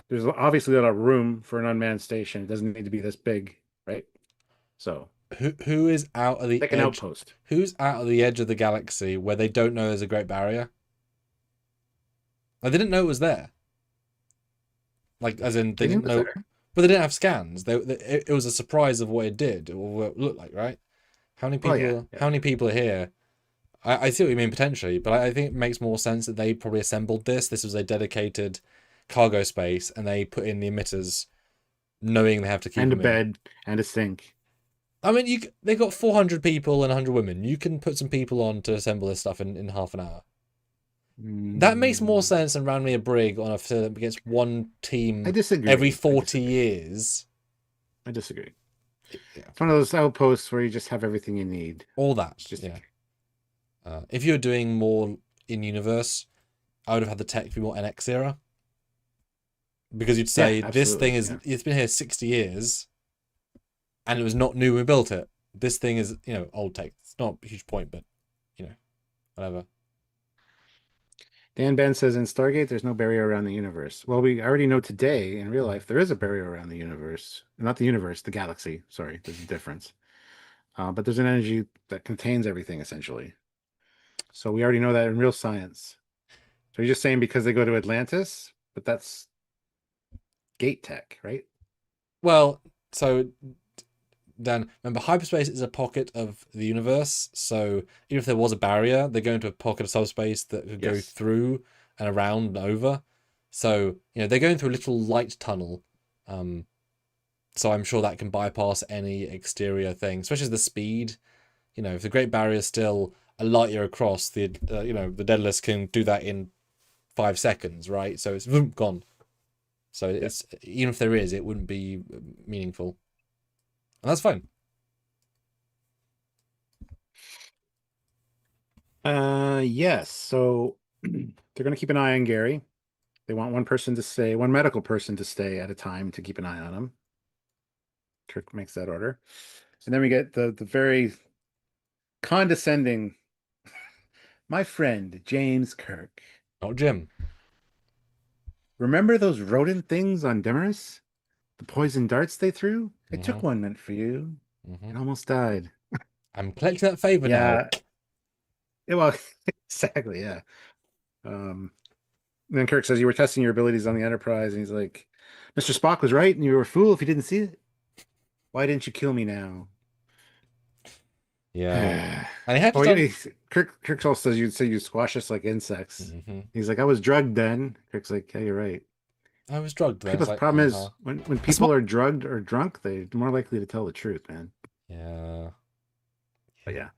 There's obviously a lot of room for an unmanned station. It doesn't need to be this big, right? So, Who is out of the like an edge? outpost. Who's out of the edge of the galaxy where they don't know there's a Great Barrier? Like, they didn't know it was there. Like, as in, they They knew it didn't was know, there. but they didn't have scans. It was a surprise of what it did, or what it looked like, right? How many Oh yeah, people? yeah. How many people are here? I see what you mean potentially, but I think it makes more sense that they probably assembled this. This was a dedicated cargo space, and they put in the emitters, knowing they have to keep And a them in. bed and a sink. I mean, they got 400 people and 100 women. You can put some people on to assemble this stuff in half an hour. That makes more Mm, sense than randomly a brig on a facility against one I team every disagree. 40 years. I disagree. Yeah, It's one of those outposts where you just have everything you need. all that. Just Yeah. If you were doing more in universe, I would have had the tech be more NX era, because you'd yeah, say this thing absolutely. is Yeah. it's been here 60 years, and it was not new when we built it. This thing is old tech. It's not a huge point, but whatever. Dan Ben says in Stargate, there's no barrier around the universe. Well, we already know today in real life there is a barrier around the universe. Not the universe, the galaxy. Sorry, there's a difference. But there's an energy that contains everything essentially. So we already know that in real science. So you're just saying because they go to Atlantis, but that's gate tech, right? Well, so then remember, hyperspace is a pocket of the universe. So even if there was a barrier, they go into a pocket of subspace that could go Yes. through and around and over. So they're going through a little light tunnel. So I'm sure that can bypass any exterior thing, especially the speed. If the Great Barrier is still a light year across, the Daedalus can do that in 5 seconds, right? So it's vroom, gone. So Yeah. it's even if there is, it wouldn't be meaningful, and that's fine. Yes. So they're going to keep an eye on Gary. They want one medical person to stay at a time to keep an eye on him. Kirk makes that order. And then we get the very condescending, my friend, James Kirk. Not Jim. Remember those rodent things on Demarest? The poison darts they threw? I hmm took one meant for you. hmm It almost died. I'm collecting that favor now. Yeah. Well, exactly. Yeah. Um, and then Kirk says, you were testing your abilities on the Enterprise. And he's like, Mr. Spock was right, and you were a fool if you didn't see it. Why didn't you kill me now? Yeah, and he had Oh, to done. Kirk also says you'd say you squash us like insects. hmm He's like, I was drugged then. Kirk's like, yeah, you're right. I was drugged then. It's People's like, problem is when That's people are drugged or drunk, they're more likely to tell the truth, man. Yeah. But yeah.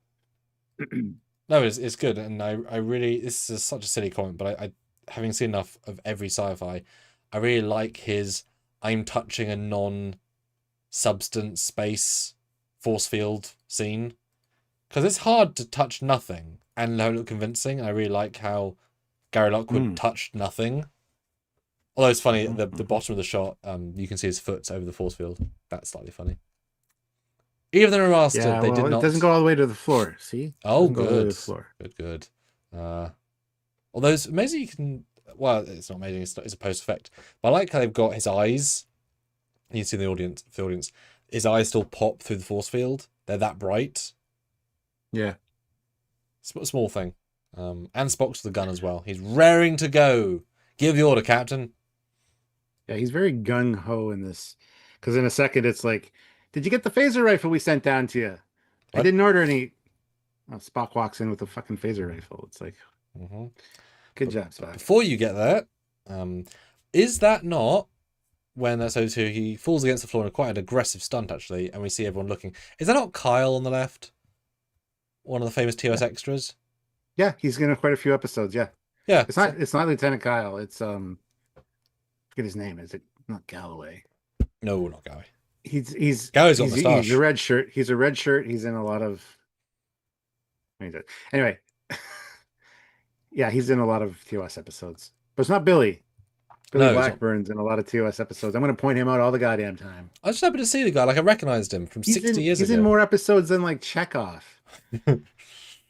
No, it's good, and I really this is such a silly comment, but I having seen enough of every sci-fi, I really like his I'm touching a non-substance space force field scene, because it's hard to touch nothing and look convincing. And I really like how Gary Lockwood Mm. touched nothing. Although it's funny, Mhm, the mhm. bottom of the shot, you can see his foot over the force field. That's slightly funny. Even in remastered, Yeah, they did well, it doesn't not. go all the way to the floor. See? It Oh, doesn't go all the way to good, the floor. good. Uh, Although it's amazing you can. Well, it's not amazing. It's a post effect. But I like how they've got his eyes. You can see in the audience. For the audience, his eyes still pop through the force field. They're that bright. Yeah. Small thing. And Spock's with the gun as well. He's raring to go. Give the order, Captain. Yeah, he's very gung ho in this. Because in a second, it's like, did you get the phaser rifle we sent down to you? I What? didn't order any. Oh, Spock walks in with a fucking phaser rifle. It's like, Hmm. good But, job, but Spock. before you get there, is that not when that's O2, he falls against the floor in quite an aggressive stunt, actually, and we see everyone looking. Is that not Kyle on the left? One of the famous TOS Yeah, extras? yeah, he's in quite a few episodes. Yeah, Yeah. it's not Lieutenant Kyle. It's forget his name. Is it not Galloway? No, not Guy. He's Guy's got a he's a moustache. red shirt. He's a red shirt. He's in a lot of anyway. Yeah, he's in a lot of TOS episodes, but it's not Billy. Billy No, it's not. Blackburn's in a lot of TOS episodes. I'm going to point him out all the goddamn time. I was just happy to see the guy. Like, I recognized him from 60 years He's in ago. more episodes than like Chekhov. Can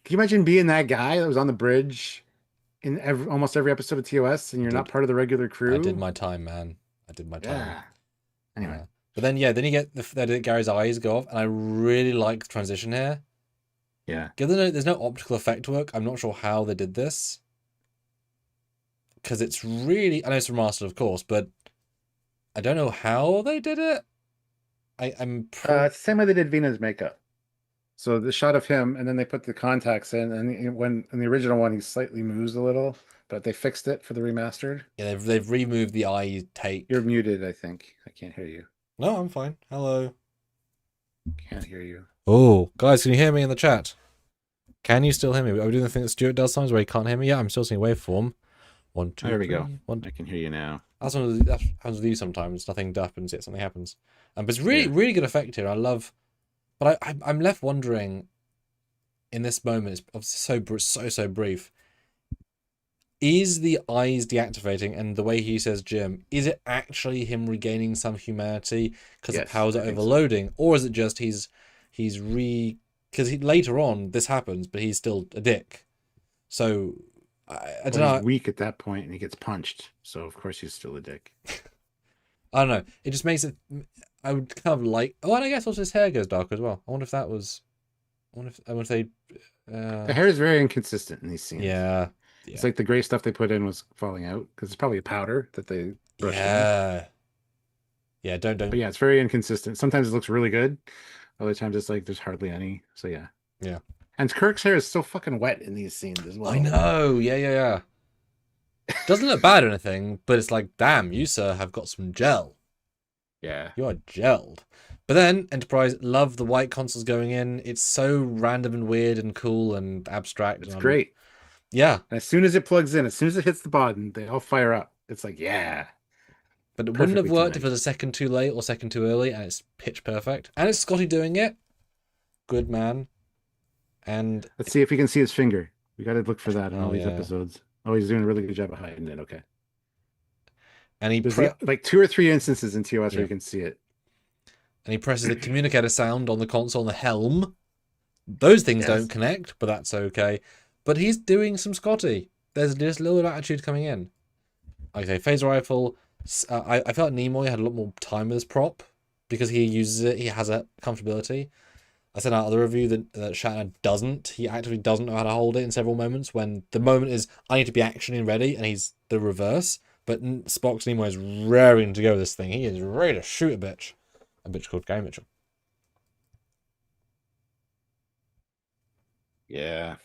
you imagine being that guy that was on the bridge in almost every episode of TOS and you're not Dude, part of the regular I did crew? my time, man. I did my time. Yeah. Anyway, But then, yeah, then you get Gary's eyes go off, and I really like the transition here. yeah. Given that there's no optical effect work, I'm not sure how they did this. Because it's really, I know it's remastered, of course, but I don't know how they did it. It's the same way they did Venus makeup. So the shot of him, and then they put the contacts in, and when in the original one he slightly moves a little, but they fixed it for the remastered. Yeah, they've removed the eye take. You're muted, I think. I can't hear you. No, I'm fine. Hello. Can't hear you. Oh, guys, can you hear me in the chat? Can you still hear me? Are we doing the thing that Stuart does sometimes where he can't hear me? Yeah, I'm still seeing waveform. One, two, There we go. one. I can hear you now. That happens with you sometimes. Nothing happens yet something happens. But it's really, Yeah. really good effect here. I love, but I'm left wondering. In this moment, it's obviously so brief. Is the eyes deactivating and the way he says Jim, is it actually him regaining some humanity because the Yes, powers are I think so. overloading, or is it just because later on this happens, but he's still a dick. So I don't know. He's weak at that point and he gets punched. So of course he's still a dick. I don't know. It just makes it. I would kind of like. Oh, and I guess also his hair goes dark as well. I wonder if that was. I wonder if they. The hair is very inconsistent in these scenes. Yeah. It's like the gray stuff they put in was falling out because it's probably a powder that they brushed in. Yeah, don't. But yeah, it's very inconsistent. Sometimes it looks really good. Other times it's like there's hardly any. So yeah. Yeah. And Kirk's hair is so fucking wet in these scenes as well. I know. Yeah. Doesn't look bad or anything, but it's like, damn, you sir have got some gel. Yeah. You are gelled. But then Enterprise love the white consoles going in. It's so random and weird and cool and abstract. It's great. Yeah. And as soon as it plugs in, as soon as it hits the button, they all fire up. It's like, yeah. But it wouldn't have Perfectly worked if it timed. was a second too late or second too early, and it's pitch perfect. And it's Scotty doing it. Good man. And Let's see if we can see his finger. We got to look for that in all these yeah. episodes. Oh, he's doing a really good job of hiding it. Okay. And he There's like 2 or 3 instances in TOS where you can see it. And he presses the communicator sound on the console on the helm. Those things don't connect, but that's okay. But he's doing some Scotty. There's just a little bit of attitude coming in. Like I say, phaser rifle. I felt Nimoy had a lot more time with his prop because he uses it. He has a comfortability. I said in our other review that Shatner doesn't. He actively doesn't know how to hold it in several moments when the moment is, I need to be actioning ready, and he's the reverse. But Spock's Nimoy is raring to go with this thing. He is ready to shoot a bitch. A bitch called Gary Mitchell. Yeah.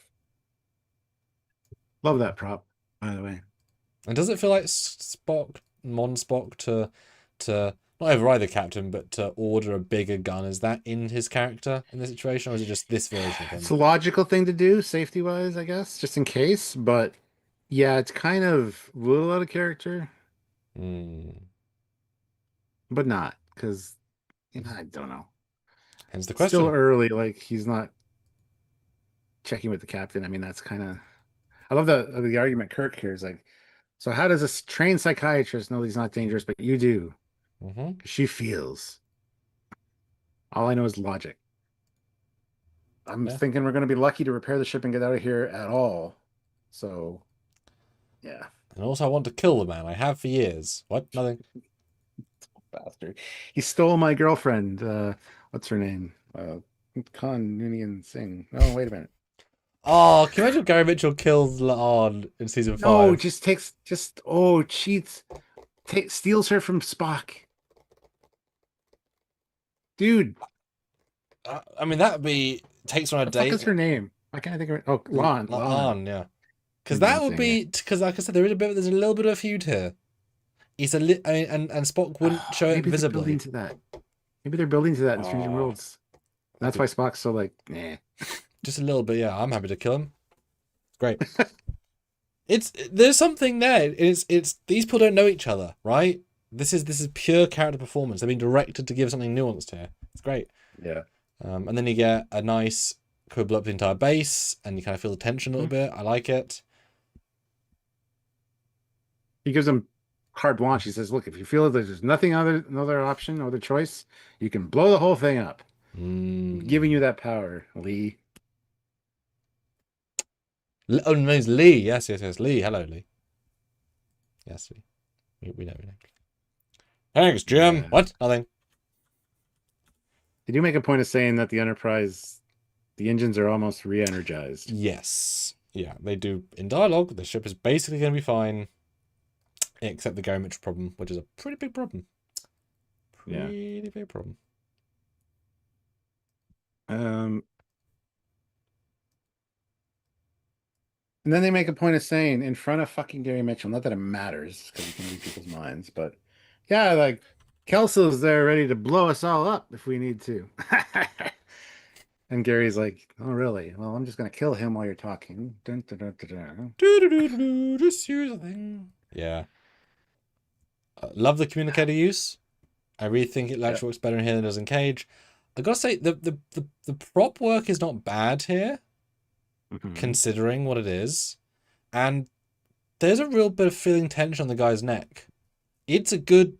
Love that prop, by the way. And does it feel like Spock, Spock to not override the captain, but to order a bigger gun? Is that in his character in this situation, or is it just this version of him? It's a logical thing to do, safety wise, I guess, just in case. But yeah, it's kind of a little out of character, but not because I don't know. Hence the It's still question. early, like he's not checking with the captain. I mean, that's kind of. I love the argument Kirk here is like, so how does a trained psychiatrist know he's not dangerous, but you do? Because she feels. All I know is logic. I'm thinking we're going to be lucky to repair the ship and get out of here at all. So, yeah. And also, I want to kill the man. I have for years. What? Nothing. Bastard. He stole my girlfriend. What's her name? Khan Noonien Singh. No, wait a minute. Oh, can you imagine if Gary Mitchell kills La'an in season 5? No, cheats. steals her from Spock. Dude, I mean, that'd be takes her on a what the fuck date. is her name? I can't think of it. Oh, Lon. Lon. Yeah. Because Is what that I'm would saying, yeah. be because, like I said, there's a little bit of a feud here. He's I mean, and Spock wouldn't show it Maybe they're building visibly. to that. Maybe they're building to that in Stranger Oh, Worlds. That's why Spock's so like, nah. just a little bit. Yeah, I'm happy to kill him. Great. There's something there. It's these people don't know each other, right? This is pure character performance. They've been directed to give something nuanced here. It's great. Yeah. And then you get a nice quibble up the entire base, and you kind of feel the tension a little bit. I like it. He gives them carte blanche. He says, "Look, if you feel that there's nothing another option, no other choice, you can blow the whole thing up. I'm giving you that power, Lee." Oh, no, it's Lee. Yes, Lee. Hello, Lee. Yes, we know. Thanks, Jim. Yeah. What? Nothing. They do make a point of saying that the Enterprise, the engines are almost re-energized. Yes. Yeah, they do. In dialogue, the ship is basically going to be fine, except the geometry problem, which is a pretty big problem. Pretty big problem. And then they make a point of saying in front of fucking Gary Mitchell, not that it matters because you can read people's minds, but yeah, like Kelso's there ready to blow us all up if we need to. And Gary's like, "Oh, really? Well, I'm just gonna kill him while you're talking." Dun, dun, dun, dun, dun. Just use a thing. Yeah. Love the communicator use. I really think it actually works better in here than it does in Cage. I gotta say, the prop work is not bad here, considering what it is. And there's a real bit of feeling tension on the guy's neck. It's a good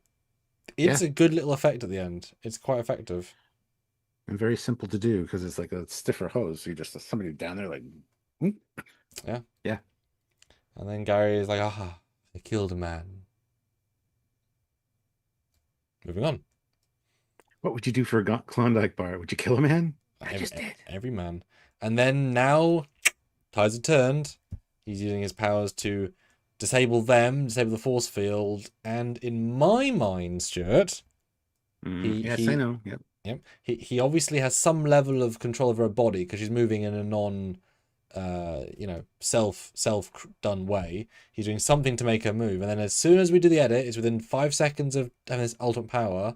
little effect at the end. It's quite effective. And very simple to do because it's like a stiffer hose. You just somebody down there like, whoop. Yeah. Yeah. And then Gary is like, "Ah, I killed a man." Moving on. What would you do for a Klondike bar? Would you kill a man? I just did. Every man. And then now, tides have turned. He's using his powers to disable them, disable the force field, and in my mind, Stuart, Yes, I know. Yep. Yep. He obviously has some level of control over her body because she's moving in a non, self done way. He's doing something to make her move, and then as soon as we do the edit, it's within 5 seconds of having this ultimate power.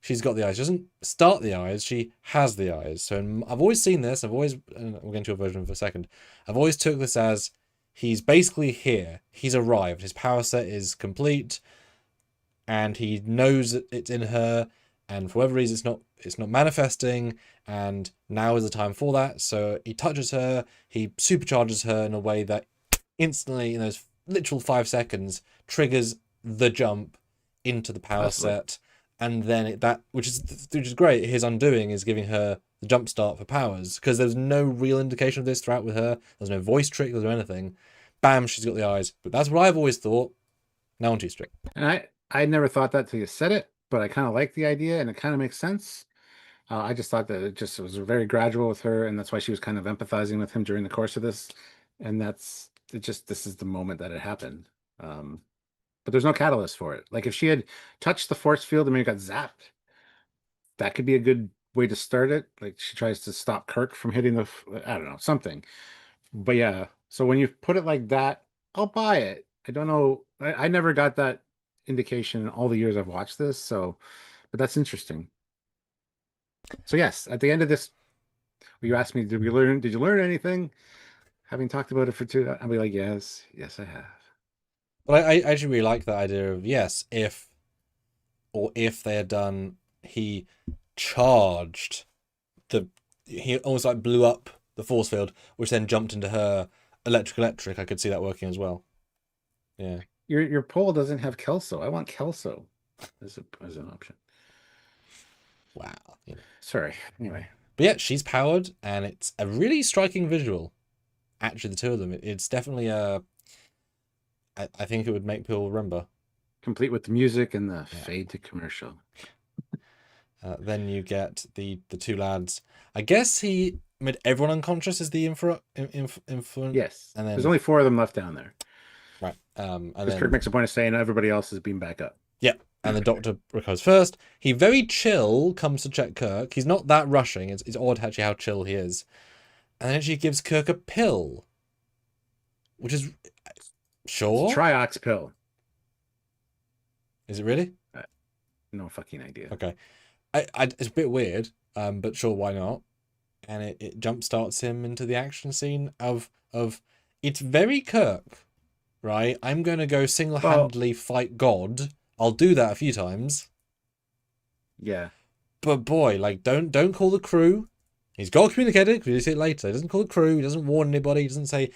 She's got the eyes. She doesn't start the eyes. She has the eyes. So I've always seen this. And we'll get into a version for a second. I've always took this as he's basically here. He's arrived. His power set is complete, and he knows that it's in her. And for whatever reason, it's not manifesting. And now is the time for that. So he touches her. He supercharges her in a way that instantly, in those literal 5 seconds, triggers the jump into the power set. And then which is great. His undoing is giving her the jump start for powers because there's no real indication of this throughout with her. There's no voice trick. There's no anything. Bam, she's got the eyes. But that's what I've always thought. Now on G-Strict. And I never thought that till you said it, but I kind of like the idea and it kind of makes sense. I just thought that it was very gradual with her, and that's why she was kind of empathizing with him during the course of this. And this is the moment that it happened. But there's no catalyst for it. Like if she had touched the force field and maybe got zapped, that could be a good way to start it. Like she tries to stop Kirk from hitting I don't know, something. But yeah, so when you put it like that, I'll buy it. I don't know. I never got that indication in all the years I've watched this. So, but that's interesting. So yes, at the end of this, you asked me, did you learn anything? Having talked about it for 2, I'll be like, yes, I have. But I actually really like that idea of yes, if they had done, he charged he almost like blew up the force field, which then jumped into her electric. I could see that working as well. Yeah. Your poll doesn't have Kelso. I want Kelso as an option. Wow. Yeah. Sorry. Anyway. But yeah, she's powered, and it's a really striking visual. Actually, the two of them. It's definitely I think it would make people remember. Complete with the music and the fade to commercial. Then you get the two lads. I guess he made everyone unconscious as the influence. Yes. And then there's only 4 of them left down there. Right. And Because Kirk then makes a point of saying everybody else is being back up. yeah, and the Doctor recovers first. He very chill comes to check Kirk. He's not that rushing. It's odd actually how chill he is. And then she gives Kirk a pill, which is It's a sure. triox pill. Is it really? No fucking idea. Okay. It's a bit weird, but sure, why not? And it jump starts him into the action scene of it's very Kirk, right? I'm gonna go single-handedly fight God. I'll do that a few times. Yeah. But boy, like don't call the crew. He's got to communicate it because you see it later. He doesn't call the crew. He doesn't warn anybody. He doesn't say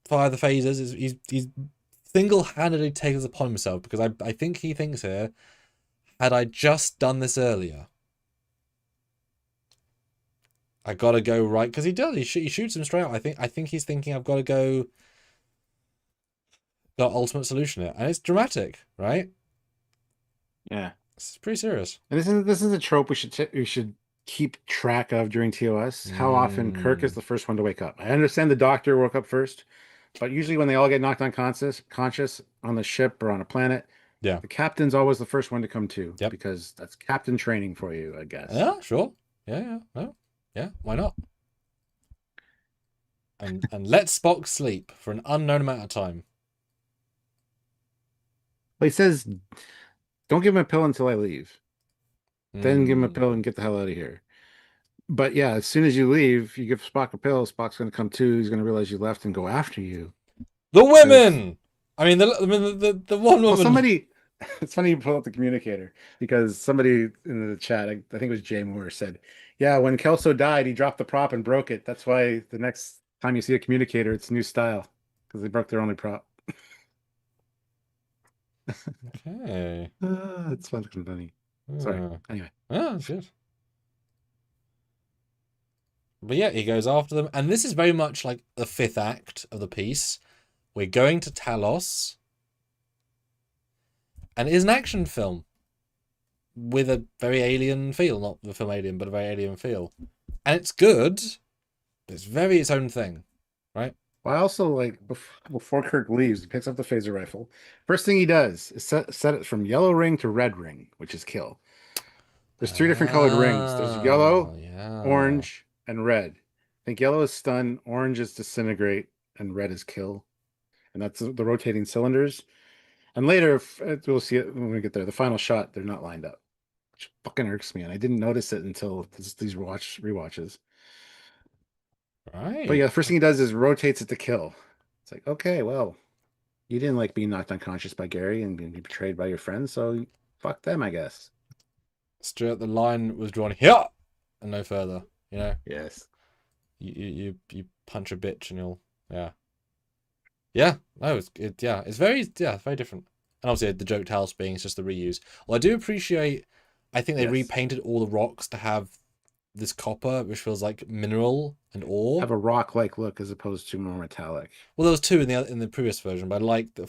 fire the phasers. He's single-handedly taken this upon himself because I think he thinks here, had I just done this earlier, I gotta go right, because he does. He shoots him straight out. I think he's thinking I've got to go the ultimate solution here, and it's dramatic, right? Yeah. It's pretty serious. And this is a trope we should keep track of during TOS. How often Kirk is the first one to wake up. I understand the Doctor woke up first, but usually when they all get knocked unconscious on the ship or on a planet, Yeah. the captain's always the first one to come to. Yep. Because that's captain training for you, I guess. Yeah, sure. Yeah. No. Yeah, why not? And let Spock sleep for an unknown amount of time. Well, he says, don't give him a pill until I leave. Then give him a pill and get the hell out of here. But yeah, as soon as you leave, you give Spock a pill, Spock's going to come to. He's going to realize you left and go after you. The women! I mean, the one woman... Well, somebody... It's funny you pull up the communicator, because somebody in the chat, I think it was Jay Moore, said, yeah, when Kelso died, he dropped the prop and broke it. That's why the next time you see a communicator, it's new style, because they broke their only prop. Okay. It's fucking funny. Sorry. Anyway. Oh, that's good. But yeah, he goes after them. And this is very much like the fifth act of the piece. We're going to Talos. And it is an action film with a very alien feel. Not the film Alien, but a very alien feel. And it's good, but it's very its own thing, right? Well, I also like, before Kirk leaves, he picks up the phaser rifle. First thing he does is set it from yellow ring to red ring, which is kill. There's three different colored rings. There's yellow, orange, and red. I think yellow is stun, orange is disintegrate, and red is kill. And that's the rotating cylinders. And later, we'll see it when we get there. The final shot, they're not lined up, which fucking irks me. And I didn't notice it until these rewatches. Right. But yeah, the first thing he does is rotates it to kill. It's like, okay, well, you didn't like being knocked unconscious by Gary and being betrayed by your friends, so fuck them, I guess. Straight, the line was drawn here and no further. You know. Yes. You punch a bitch and you'll yeah. No, it's very different. And obviously the joke house being is just the reuse. Well, I do appreciate. I think they repainted all the rocks to have this copper, which feels like mineral and ore. Have a rock-like look as opposed to more metallic. Well, there was two in the previous version, but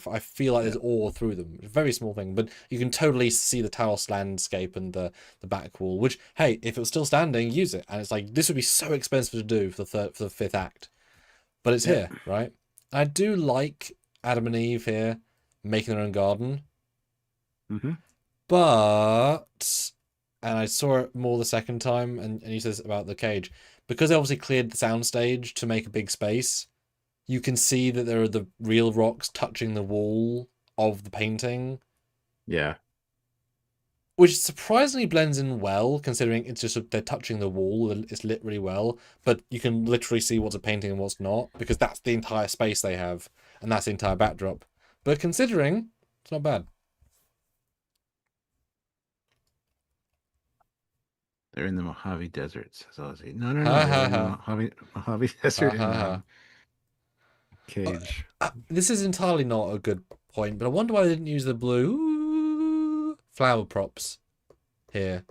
I feel like there's ore through them. It's a very small thing, but you can totally see the Talos landscape and the back wall. Which, hey, if it was still standing, use it. And it's like this would be so expensive to do for the fifth act, but it's here, right? I do like Adam and Eve here making their own garden, but. And I saw it more the second time, and you said this about the cage. Because they obviously cleared the soundstage to make a big space, you can see that there are the real rocks touching the wall of the painting. Yeah. Which surprisingly blends in well, considering it's just they're touching the wall. It's lit really well, but you can literally see what's a painting and what's not, because that's the entire space they have, and that's the entire backdrop. But considering, it's not bad. They're in the Mojave Desert, says Ozzy. No. They're in the Mojave Desert in cage. This is entirely not a good point, but I wonder why they didn't use the blue flower props here.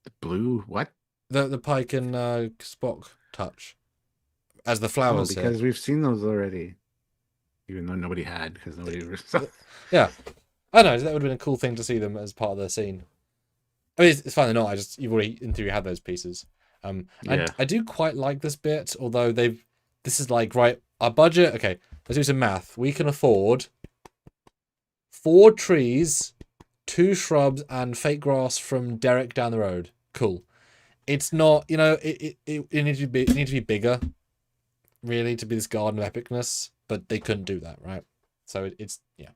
The blue what? The Pike and Spock touch as the flowers. Because we've seen those already, even though nobody had, because nobody was. Yeah, I know that would have been a cool thing to see them as part of their scene. I mean, it's fine or not. You've already in theory had those pieces. I do quite like this bit, although this is like, right, our budget. Okay, let's do some math. We can afford 4 trees, 2 shrubs, and fake grass from Derek down the road. Cool. It's not, it needs to be bigger, really, to be this garden of epicness, but they couldn't do that, right? So it's yeah.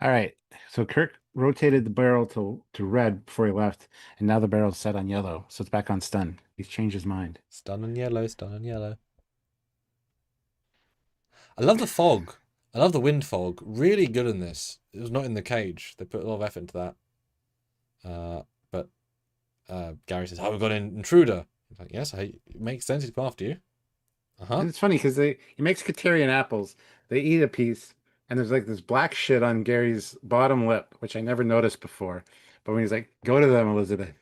All right. So Kirk rotated the barrel to red before he left, and now the barrel's set on yellow. So it's back on stun. He's changed his mind. Stun and yellow, stun and yellow. I love the fog. I love the wind fog. Really good in this. It was not in the cage. They put a lot of effort into that. But Gary says, "Oh, we've got an intruder." I'm like, yes, it makes sense. He's after you. And it's funny because he makes Katarian apples. They eat a piece, and there's like this black shit on Gary's bottom lip, which I never noticed before. But when he's like, "Go to them, Elizabeth.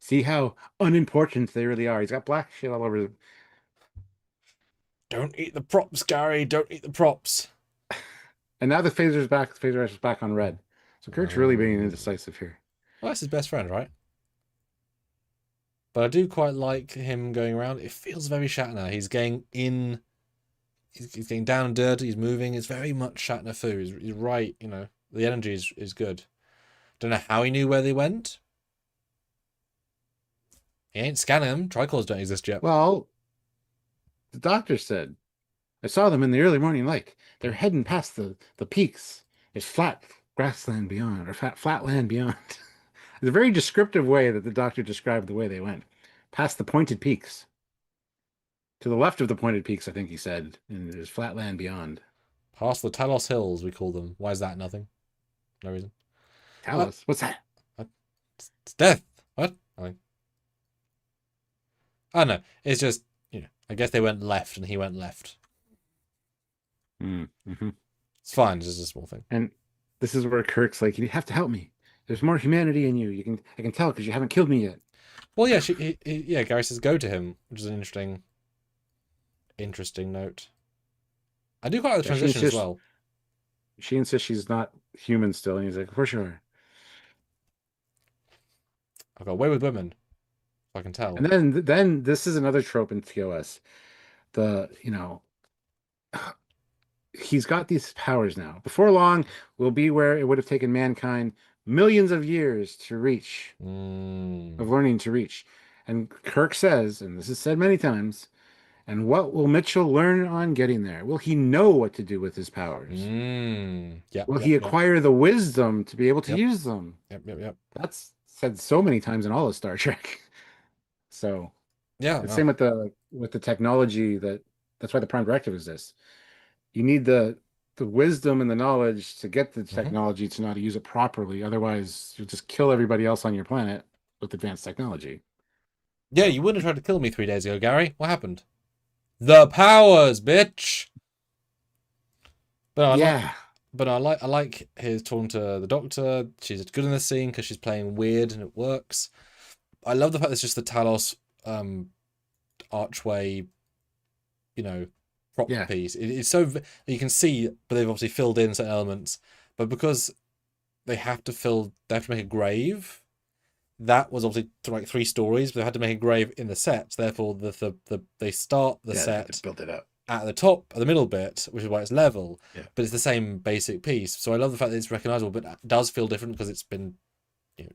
See how unimportant they really are." He's got black shit all over. Don't eat the props, Gary. Don't eat the props. And now the phaser's back. The phaser is back on red. So Kirk's really being indecisive here. Well, that's his best friend, right? But I do quite like him going around. It feels very Shatner. He's getting in. He's getting down and dirty. He's moving. It's very much Shatner foo. He's right. The energy is good. Don't know how he knew where they went. He ain't scanning them. Tricords don't exist yet. Well, the doctor said, "I saw them in the early morning light. They're heading past the peaks. It's flat grassland beyond, or flat land beyond." It's a very descriptive way that the doctor described the way they went. Past the pointed peaks. To the left of the pointed peaks, I think he said, and there's flat land beyond. Past the Talos Hills, we call them. Why is that nothing? No reason. Talos? What's that? It's death. What? I don't know. It's just, I guess they went left and he went left. Mm-hmm. It's fine. It's just a small thing. And this is where Kirk's like, "You have to help me. There's more humanity in you. I can tell because you haven't killed me yet." Well, yeah, Gary says go to him, which is an interesting note. I do quite like the transition as well. She insists she's not human still, and he's like, "Of course you are." I've got way with women. I can tell. And then this is another trope in TOS. He's got these powers now. Before long, we'll be where it would have taken mankind millions of years to reach, of learning to reach. And Kirk says, and this is said many times, "And what will Mitchell learn on getting there? Will he know what to do with his powers? Will he acquire the wisdom to be able to use them?" Yep. That's said so many times in all of Star Trek. So yeah, same with the technology that's why the Prime Directive exists. You need the wisdom and the knowledge to get the technology to know how to use it properly. Otherwise, you'll just kill everybody else on your planet with advanced technology. Yeah, you wouldn't have tried to kill me 3 days ago, Gary. What happened? The powers, bitch. But I like his talking to the doctor. She's good in the scene because she's playing weird and it works. I love the fact it's just the Talos archway, prop piece. It's so you can see, but they've obviously filled in certain elements. But because they have to make a grave. That was obviously like 3 stories, but they had to make a grave in the set. Therefore, they start the set to build it up at the top, at the middle bit, which is why it's level. Yeah. But it's the same basic piece. So I love the fact that it's recognizable, but it does feel different because it's been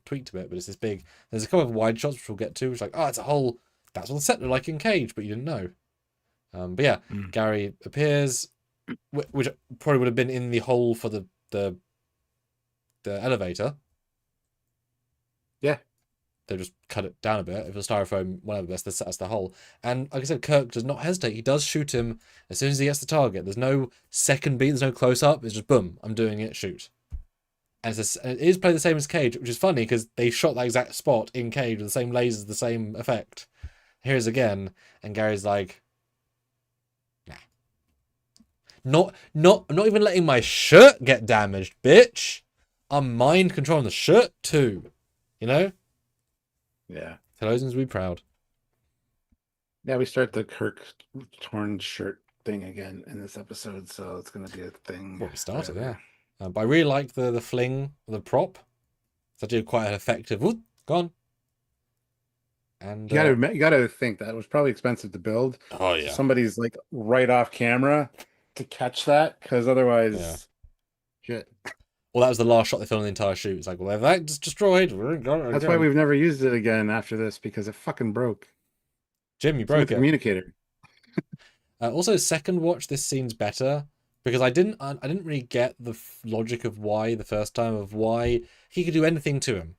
tweaked a bit. But it's this big. There's a couple of wide shots which we'll get to, which is like, it's a whole. That's what the set looked like in Cage, but you didn't know. But yeah, Gary appears, which probably would have been in the hole for the elevator. Yeah. They just cut it down a bit. If it was styrofoam, whatever, that's the hole. And like I said, Kirk does not hesitate. He does shoot him as soon as he gets the target. There's no second beat. There's no close up. It's just boom. I'm doing it. Shoot. And it is played the same as Cage, which is funny because they shot that exact spot in Cage with the same lasers, the same effect. Here's again, and Gary's like, nah. I'm not even letting my shirt get damaged, bitch. I'm mind controlling the shirt too. Yeah. Theologians be proud. Yeah, we start the Kirk torn shirt thing again in this episode, so it's going to be a thing. Well, we started, yeah. But I really like the fling, the prop. It's actually quite an effective. Ooh, gone. And You gotta think that was probably expensive to build. oh So yeah, somebody's like right off camera to catch that, because yeah. otherwise, shit. Well, that was the last shot they filmed in the entire shoot. It's like, well, if that's destroyed, we're gonna That's why again. we've never used it again after this, because it fucking broke. Jim, you Same with broke the it. communicator. Also, second watch, this scene's better because I didn't really get the logic of why the first time of why he could do anything to him.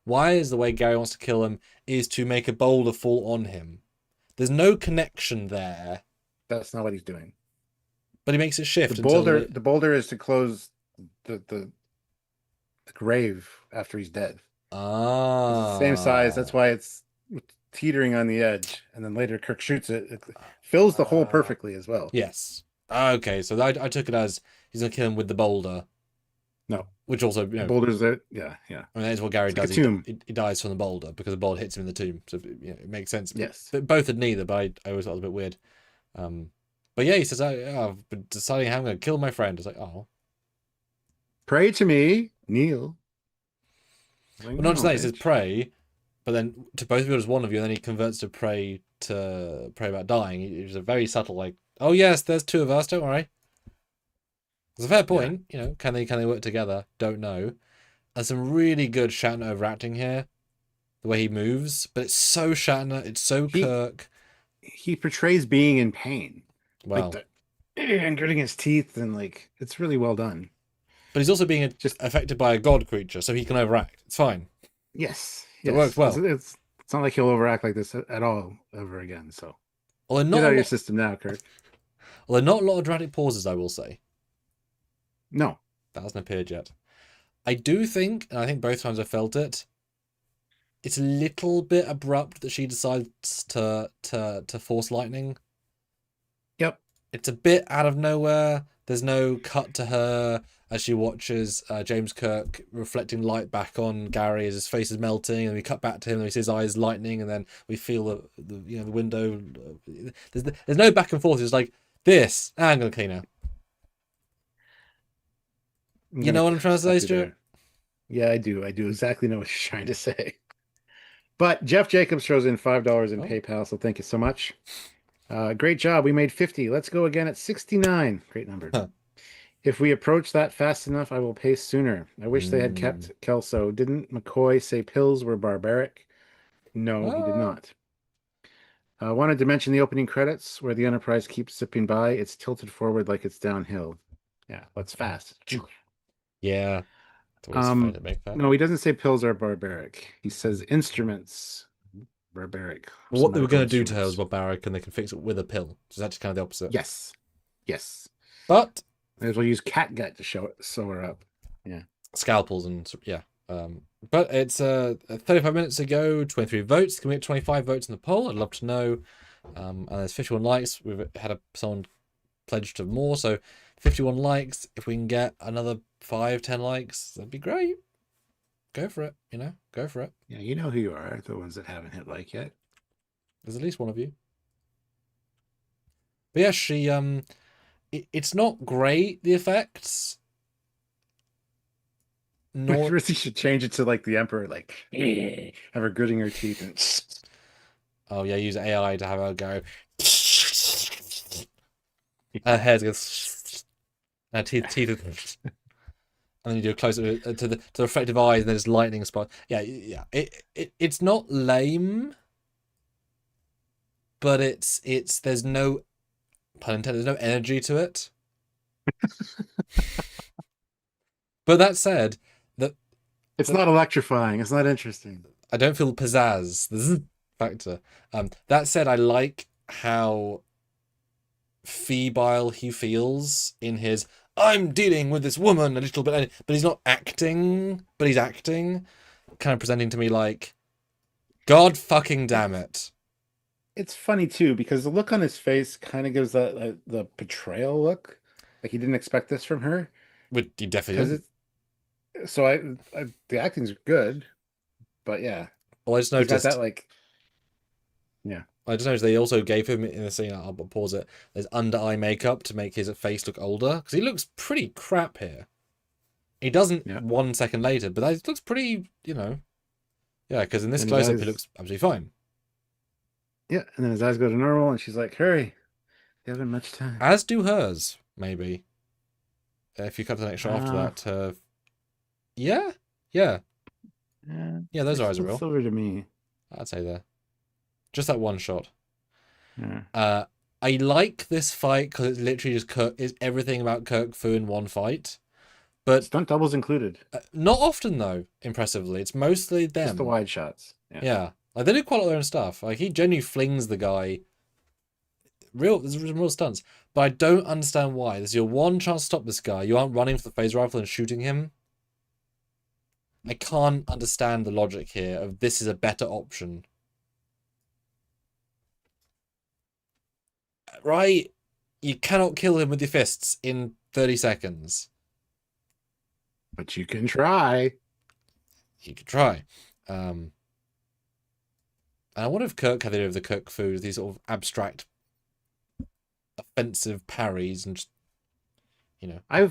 Why is the way Gary wants to kill him is to make a boulder fall on him. There's no connection there, That's not what he's doing. but he makes it shift until The boulder is to close the grave after he's dead. It's the same size. That's why it's teetering on the edge. And then later Kirk shoots it. It fills the hole perfectly as well. Yes. Okay, so I took it as he's gonna kill him with the boulder. No. Which also, The boulder's there. Yeah, yeah. I mean, that's what Gary It's like does. a tomb. He dies from the boulder because the boulder hits him in the tomb. So it makes sense. Yes. But both had neither, but I always thought it was a bit weird. But yeah, he says, I've been deciding how I'm going to kill my friend. It's like, oh. Pray to me, kneel. Well, not just that, he says pray, but then to both of you as one of you, and then he converts to pray about dying. It was a very subtle, like, oh yes, there's two of us, don't worry. It's a fair point, you know, can they work together? Don't know. And some really good Shatner overacting here. The way he moves, but it's so Shatner, it's so Kirk. He portrays being in pain. Well, like and gritting his teeth, and like it's really well done. But he's also being just affected by a god creature, so he can overact. It's fine. Yes. It works well. It's not like he'll overact like this at all ever again. So although not get out of your system now, Kurt. Although not a lot of dramatic pauses, I will say. No. That hasn't appeared yet. I do think, and I think both times I felt it, it's a little bit abrupt that she decides to force lightning. Yep. It's a bit out of nowhere. There's no cut to her as she watches James Kirk reflecting light back on Gary as his face is melting, and we cut back to him and we see his eyes lightning, and then we feel the window. There's no back and forth. It's like this. I'm gonna clean her. You know what I'm trying to say, Stuart? Yeah, I do. I do exactly know what you're trying to say. But Jeff Jacobs throws in $5 in PayPal, so thank you so much. Great job. We made 50. Let's go again at 69. Great number. Huh. If we approach that fast enough, I will pay sooner. I wish they had kept Kelso. Didn't McCoy say pills were barbaric? No, he did not. Wanted to mention the opening credits where the Enterprise keeps zipping by. It's tilted forward like it's downhill. Yeah, that's fast. Yeah. No, he doesn't say pills are barbaric. He says instruments barbaric. Well, what they were going to do to her was barbaric, and they can fix it with a pill. So that's kind of the opposite. Yes. Yes. But may as well use catgut to sew her up. Yeah. Scalpels and yeah. But it's 35 minutes ago, 23 votes. Can we get 25 votes in the poll? I'd love to know. And there's 51 likes. We've had someone pledged to more, so 51 likes. If we can get another 5-10 likes, that'd be great. Go for it, go for it. Yeah, you know who you are, the ones that haven't hit like yet. There's at least one of you. But yeah, she it's not great, the effects. Nor she should change it to like the Emperor, like have her gritting her teeth and oh yeah, use AI to have her go. Her hair goes her teeth and then you do a close up to the reflective eyes, and then there's lightning spot. Yeah. It's not lame, but it's there's no pun intended. There's no energy to it. But that said, it's not electrifying. It's not interesting. I don't feel pizzazz. The factor. That said, I like how febrile he feels in his I'm dealing with this woman a little bit, but he's not acting, but he's acting, kind of presenting to me like, God fucking damn it. It's funny too, because the look on his face kind of gives that the betrayal look, like he didn't expect this from her. Would you definitely didn't. So the acting's good, but yeah. Well, I just noticed that like, yeah. I just noticed they also gave him in the scene. I'll pause it. There's under eye makeup to make his face look older because he looks pretty crap here. He doesn't 1 second later, but that looks pretty, yeah. Because in this close up, he looks absolutely fine. Yeah, and then his eyes go to normal, and she's like, "Hurry, you haven't much time." As do hers, maybe. If you cut to the next shot after Uh, that, yeah, yeah, yeah, yeah. Those they eyes are still real. silver to me. I'd say there. Just that one shot. Yeah. I like this fight because it's literally just Kirk. Is everything about Kirk Fu in one fight, but Stunt doubles included. not often though. Impressively, it's mostly Just the them. wide shots. Yeah. Yeah, like they do quite a lot of their own stuff. Like he genuinely flings the guy. There's some real stunts, but I don't understand why. This is your one chance to stop this guy. You aren't running for the phaser rifle and shooting him. I can't understand the logic here of this is a better option. Right? You cannot kill him with your fists in 30 seconds. But you can try. You could try. And I wonder if Kirk had the idea of the Kirk food, these sort of abstract, offensive parries, and just, I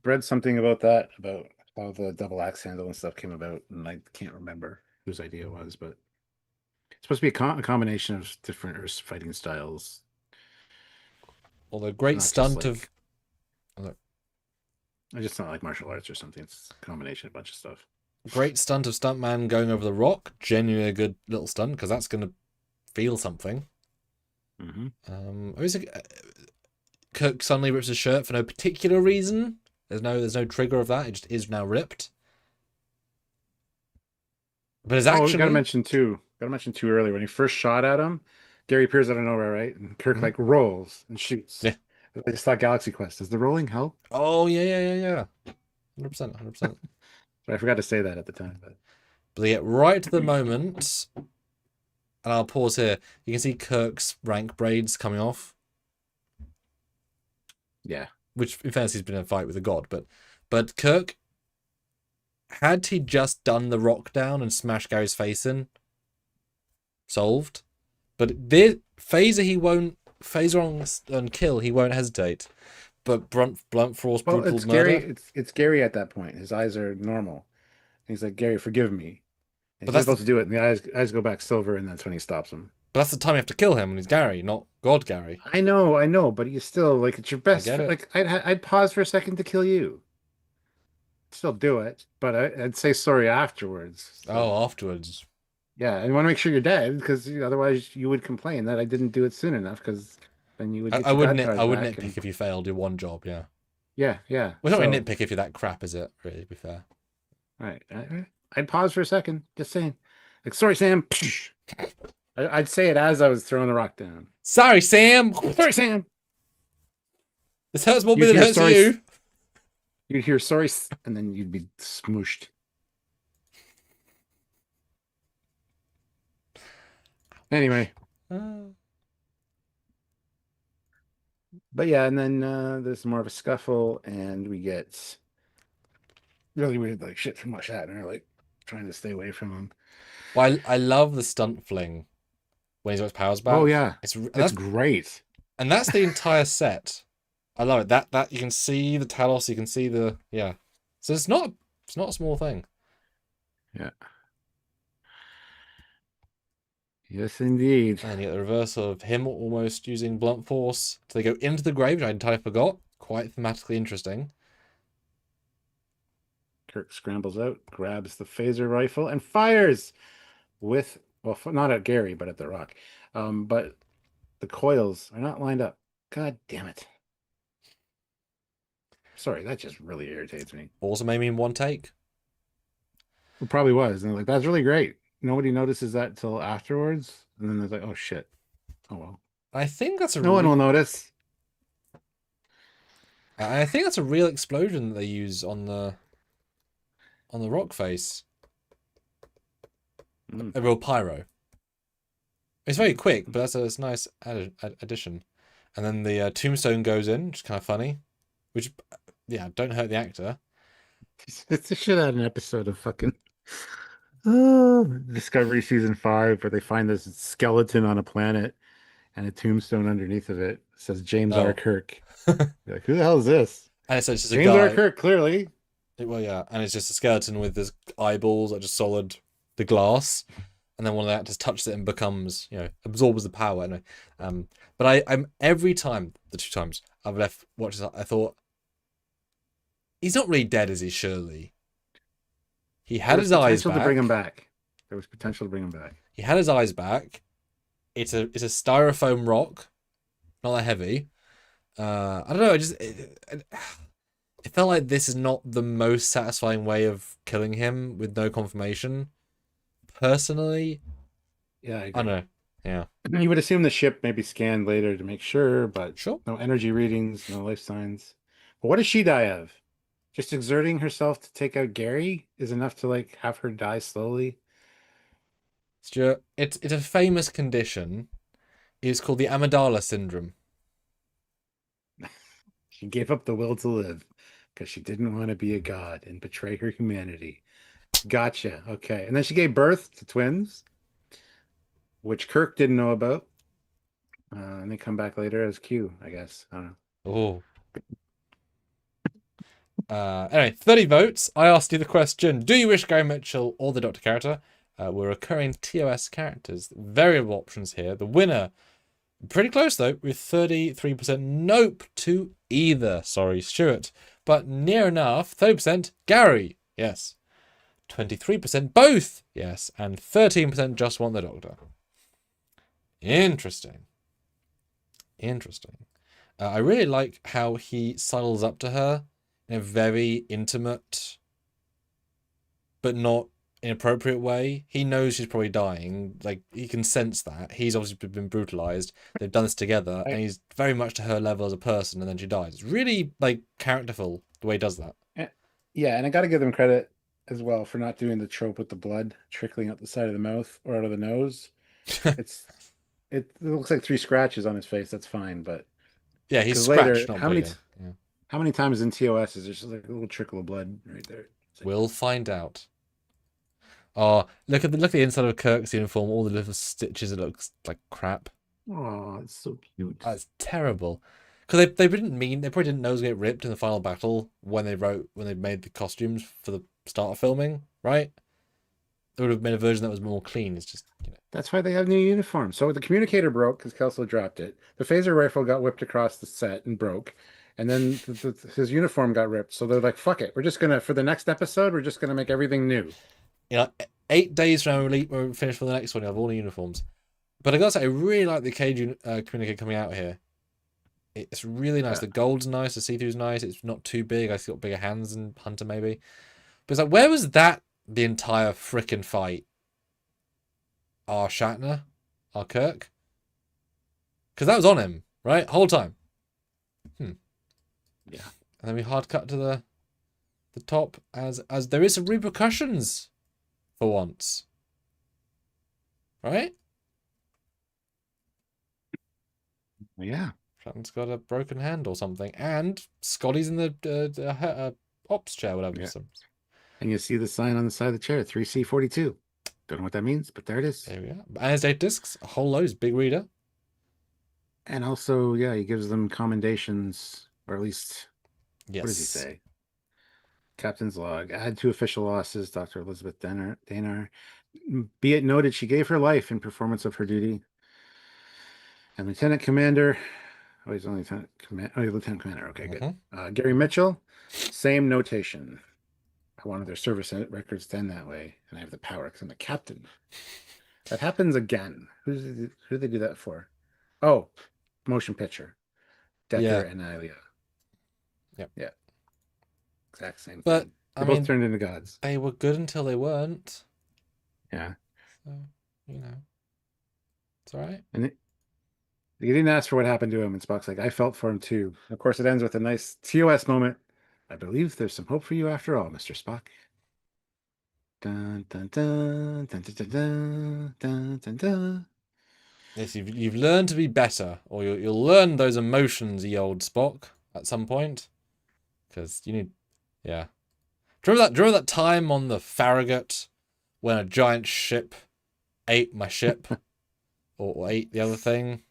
read something about that, about how the double axe handle and stuff came about, and I can't remember whose idea it was, but it's supposed to be a combination of different fighting styles. although great Not just stunt like of I just not like martial arts or something. It's a combination of a bunch of stuff. great stunt of stuntman going over the rock. Genuinely a good little stunt because that's going to feel something. Mm-hmm. Kirk suddenly rips his shirt for no particular reason. There's no trigger of that. It just is now ripped. But it's Oh, we actually gotta mention two earlier when he first shot at him. Gary appears out of nowhere, right? And Kirk like rolls and shoots. Yeah. I just thought Galaxy Quest. Does the rolling help? Oh yeah. 100%. I forgot to say that at the time, but But they get right to the moment, and I'll pause here. You can see Kirk's rank braids coming off, yeah. which in fairness he's been in a fight with a god, but Kirk, had he just done the rock down and smashed Gary's face in, solved. But this phaser he won't phaser on kill, he won't hesitate. But blunt force brutal It's murder. Gary. It's Gary at that point. His eyes are normal. He's like, Gary, forgive me. And But he's that's supposed to do it, and the eyes go back silver, and that's when he stops him. But that's the time you have to kill him when he's Gary, not God Gary. I know, but you still like it's your best. get it. Like I'd pause for a second to kill you. Still do it, but I'd say sorry afterwards. So, Oh, afterwards. yeah, I want to make sure you're dead because otherwise you would complain that I didn't do it soon enough because then you would get I your wouldn't bad cards I wouldn't back nitpick and- if you failed your one job, yeah. yeah. Well, not really So, nitpick if you're that crap, is it? Really, to be fair. right, I'd pause for a second, just saying, like, sorry, Sam. I'd say it as I was throwing the rock down. Sorry, Sam. Sorry, Sam. This hurts more You'd than it hear hurts sorry, you. You'd hear sorry, and then you'd be smooshed. Anyway, but yeah, and then there's more of a scuffle, and we get really weird, like shit from Shatner, like trying to stay away from him. Well, I love the stunt fling when he's got his powers back. Oh yeah, it's that's great. And that's the entire set. I love it. That you can see the Talos, you can see the So it's not a small thing. Yeah. Yes, indeed. And you get the reversal of him almost using blunt force. So they go into the grave, which I entirely forgot. Quite thematically interesting. Kirk scrambles out, grabs the phaser rifle, and fires with, well, not at Gary, but at the rock. But the coils are not lined up. God damn it. Sorry, that just really irritates me. Also maybe in one take. It probably was. And they're like, that's really great. Nobody notices that till afterwards. And then they're like, oh shit. Oh well. I think that's No one will notice. I think that's a real explosion that they use on the rock face. A real pyro. It's very quick, but that's a nice addition. And then the tombstone goes in, which is kind of funny. Which, yeah, don't hurt the actor. It's a shit out of an episode of fucking Discovery season 5 where they find this skeleton on a planet and a tombstone underneath of it says James R. Kirk. You're like, who the hell is this? And it's just James a guy. R. Kirk, clearly. Well, yeah, and it's just a skeleton with his eyeballs, like just solid the glass. and then one of the actors touches it and becomes, absorbs the power. Anyway, but I'm every time, the 2 times I've left watches, I thought, he's not really dead, is he? Surely he had his eyes back. To bring him back. There was potential to bring him back. He had his eyes back. It's a styrofoam rock, not that heavy. I don't know. It felt like this is not the most satisfying way of killing him with no confirmation. Personally, yeah, I don't know. Yeah, you would assume the ship may be scanned later to make sure, but sure. No energy readings, no life signs. But what does she die of? Just exerting herself to take out Gary is enough to like have her die slowly. Stuart, it's a famous condition. It's called the Amidala syndrome. She gave up the will to live because she didn't want to be a god and betray her humanity. Gotcha. Okay. And then she gave birth to twins, which Kirk didn't know about. And they come back later as Q, I guess. I don't know. Anyway, 30 votes. I asked you the question, do you wish Gary Mitchell or the Doctor character were recurring TOS characters? Variable options here. The winner, pretty close though, with 33% nope to either. Sorry, Stuart. But near enough, 30% Gary. Yes. 23% both. Yes. And 13% just want the Doctor. Interesting. I really like how he sidles up to her in a very intimate but not inappropriate way. He knows she's probably dying. Like, he can sense that. He's obviously been brutalized. They've done this together, and he's very much to her level as a person, and then she dies. It's really, like, characterful the way he does that. Yeah, and I got to give them credit as well for not doing the trope with the blood trickling out the side of the mouth or out of the nose. It looks like 3 scratches on his face. That's fine, but yeah, he's scratched, not bleeding. How many times in TOS is there just like a little trickle of blood right there? Like, we'll find out. Oh, look at the inside of Kirk's uniform. All the little stitches. It looks like crap. Oh, it's so cute. That's terrible. Because they probably didn't know it was going to get ripped in the final battle when they made the costumes for the start of filming, right? They would have made a version that was more clean. It's just, That's why they have new uniforms. So the communicator broke because Kelso dropped it. The phaser rifle got whipped across the set and broke. And then his uniform got ripped. So they're like, fuck it. We're just going to, for the next episode, we're just going to make everything new. 8 days from now, when we finish for the next one, you have all the uniforms. But I gotta say, I really like the cage communicator coming out here. It's really nice. Yeah. The gold's nice. The see-through's nice. It's not too big. I got bigger hands than Hunter, maybe. But it's like, where was that the entire frickin' fight? Our Shatner? Our Kirk? Because that was on him, right? Whole time. Yeah. And then we hard cut to the top as there is some repercussions for once. Right? Yeah. Shatner's got a broken hand or something. And Scotty's in the ops chair, whatever. Yeah. And you see the sign on the side of the chair, 3C42. Don't know what that means, but there it is. There we are. And his 8 discs, a whole load, big reader. And also, yeah, he gives them commendations, or at least, yes. What does he say? Captain's log. Add to official losses, Dr. Elizabeth Danar. Be it noted, she gave her life in performance of her duty. And Lieutenant Commander, he's only Lieutenant Commander. Okay, good. Gary Mitchell, same notation. I wanted their service records to end that way, and I have the power because I'm the captain. That happens again. Who do they do that for? Oh, motion picture. Decker and Alia. Yep. Yeah. Exact same but thing. They both turned into gods. They were good until they weren't. Yeah. So, it's all right. And he didn't ask for what happened to him, and Spock's like, I felt for him too. Of course, it ends with a nice TOS moment. I believe there's some hope for you after all, Mr. Spock. Dun, dun, dun, dun, dun, dun, dun, dun, dun. Yes, you've learned to be better, or you'll learn those emotions, ye old Spock, at some point. Because you need, yeah. Do you remember that time on the Farragut when a giant ship ate my ship, or ate the other thing?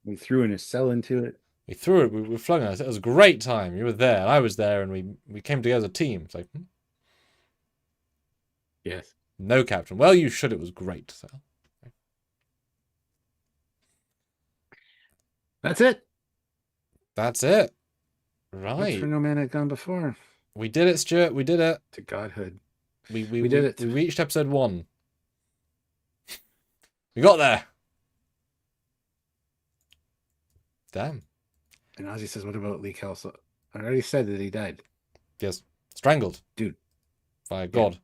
We threw in a cell into it. We threw it. We flung it. It was a great time. You were there, and I was there, and we came together as a team. It's like, yes. No, Captain. Well, you should. It was great. So That's it. That's it. What's for Right. no man had gone before? We did it, Stuart. We did it. To godhood. We we We did we, it. we reached episode 1. We got there. Damn. And Ozzy says, what about Lee Kelso? I already said that he died. Yes. Strangled. Dude. By Yeah. God.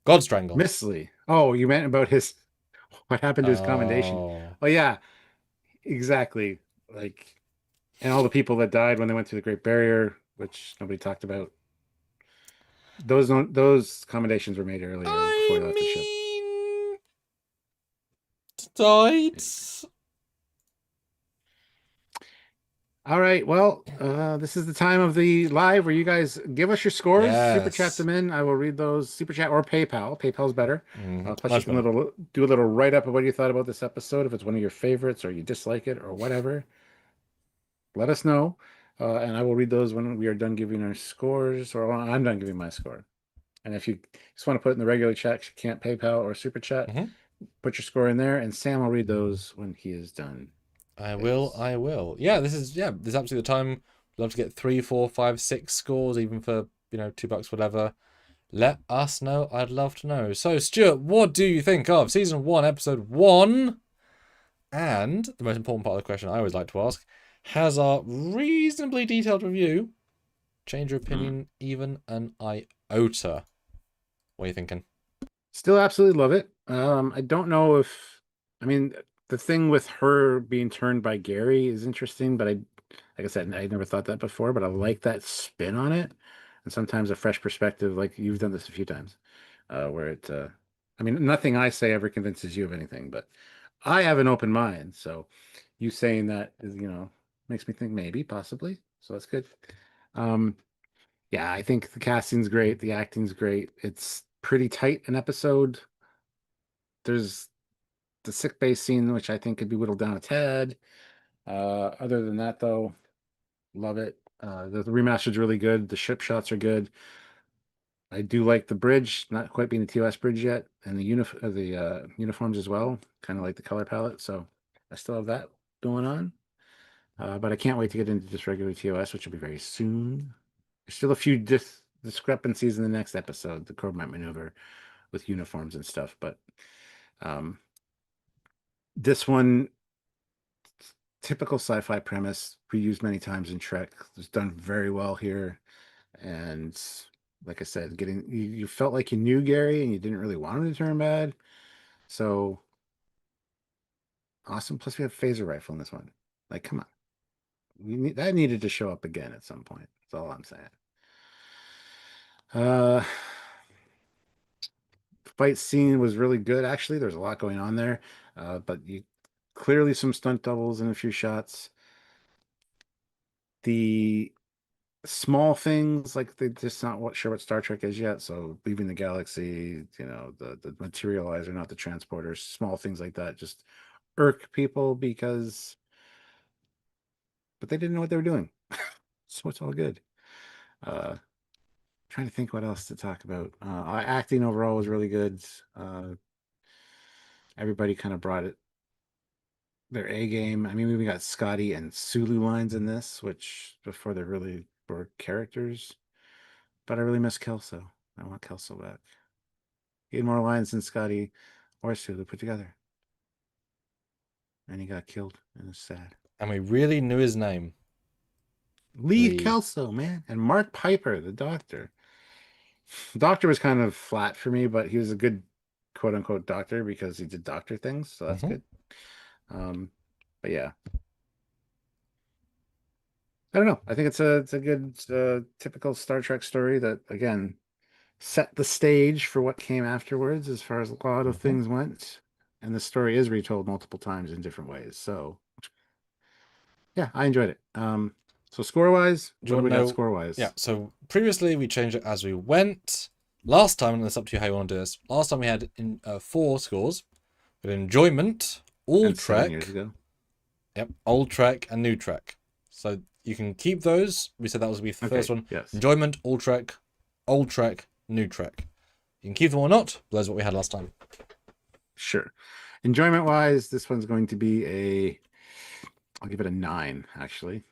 God strangled. Miss Lee. Oh, you meant about his what happened to his commendation. Oh. Oh yeah, exactly. Like, and all the people that died when they went through the Great Barrier, which nobody talked about. Those commendations were made earlier before they left the ship. Died. All right. Well, this is the time of the live where you guys give us your scores. Super chat Yes. them in. I will read those. Super chat or PayPal. PayPal's better. Plus, you Much can better. do a little write up of what you thought about this episode. If it's one of your favorites or you dislike it or whatever, let us know. And I will read those when we are done giving our scores, or when I'm done giving my score. And if you just want to put it in the regular chat, you can't PayPal or super chat, put your score in there, and Sam will read those when he is done. I will. Yeah, this is absolutely the time. We'd love to get 3, 4, 5, 6 scores, even for $2, whatever. Let us know. I'd love to know. So, Stuart, what do you think of season 1, episode 1? And the most important part of the question I always like to ask: has our reasonably detailed review changed your opinion even an iota? What are you thinking? Still absolutely love it. I don't know if, I mean, the thing with her being turned by Gary is interesting, but like I said, I never thought that before, but I like that spin on it. And sometimes a fresh perspective, like you've done this a few times, where I mean, nothing I say ever convinces you of anything, but I have an open mind. So you saying that is, makes me think maybe, possibly. So that's good. Um, yeah, I think the casting's great, the acting's great. It's pretty tight an episode. There's the sick bay scene, which I think could be whittled down a tad. Other than that, though, love it. The remastered's really good. The ship shots are good. I do like the bridge, not quite being the TOS bridge yet, and the uniforms as well. Kind of like the color palette. So I still have that going on. But I can't wait to get into just regular TOS, which will be very soon. There's still a few discrepancies in the next episode, the Corbomite maneuver with uniforms and stuff. But this one, typical sci-fi premise, reused many times in Trek. It's done very well here. And like I said, you felt like you knew Gary and you didn't really want him to turn bad. So awesome. Plus we have phaser rifle in this one. Like, come on. That needed to show up again at some point. That's all I'm saying. Uh Fight scene was really good, actually. There's a lot going on there. But you clearly some stunt doubles in a few shots. The small things, like they're just not sure what Star Trek is yet. So leaving the galaxy, the materializer, not the transporters, small things like that just irk people but they didn't know what they were doing. So it's all good. Trying to think what else to talk about. Acting overall was really good. Everybody kind of brought their A game. I mean, we got Scotty and Sulu lines in this, which before they really were characters. But I really miss Kelso. I want Kelso back. He had more lines than Scotty or Sulu put together. And he got killed, and it's sad. And we really knew his name. Lee Kelso, man. And Mark Piper, the doctor. The doctor was kind of flat for me, but he was a good quote unquote doctor because he did doctor things, so that's good. But yeah. I don't know. I think it's a good typical Star Trek story that again set the stage for what came afterwards as far as a lot of things went. And the story is retold multiple times in different ways. So yeah, I enjoyed it. So score wise, what do we got score wise? Yeah, so previously we changed it as we went. Last time, and it's up to you how you want to do this. Last time we had 4 scores. We had enjoyment, old Trek. 7 years ago. Yep, old Trek and new Trek. So you can keep those. We said that was the first one. Yes. Enjoyment, old Trek, new Trek. You can keep them or not, but that's what we had last time. Sure. Enjoyment wise, this one's going to be I'll give it a 9, actually.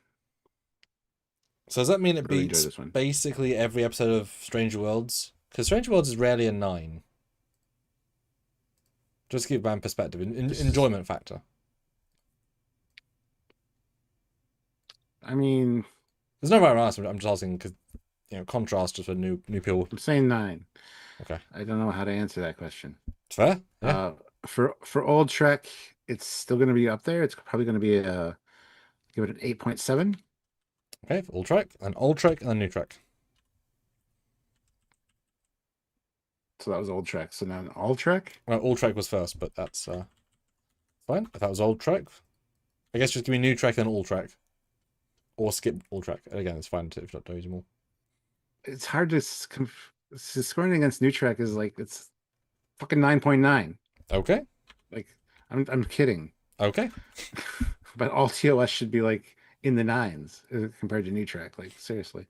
So does that mean it Really enjoyed beats this one. basically every episode of Stranger Worlds? Because Stranger Worlds is rarely a 9. Just to give man perspective, enjoyment factor. I mean, There's no right answer. I'm just asking because contrast just for new people. I'm saying 9. Okay, I don't know how to answer that question. it's fair. Yeah. For old Trek, it's still going to be up there. It's probably going to be a give it an 8.7. Okay, for old Trek, and old Trek, and then new Trek. So that was old Trek. So now all Trek. Well, old Trek was first, but that's fine. If that was old Trek, I guess just give me new Trek and old Trek, or skip old Trek. And again, it's fine if you don't know more. It's hard to scoring against new Trek is like it's fucking 9.9. Okay. Like I'm kidding. Okay. But all TOS should be like in the 9s compared to new Trek. Like seriously.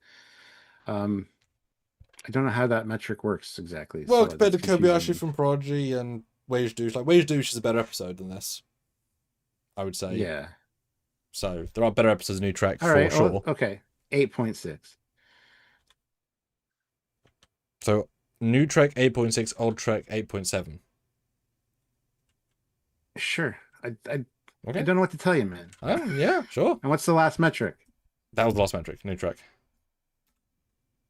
I don't know how that metric works exactly. Well, so compared to that's confusing. Kobayashi from Prodigy and Wage Douche, like Wage Douche is a better episode than this, I would say. Yeah. So there are better episodes of New Trek All for right. sure. Well, okay. 8.6. So New Trek 8.6, Old Trek 8.7. Sure. I Okay. don't know what to tell you, man. Yeah, sure. And what's the last metric? That was the last metric, New Trek.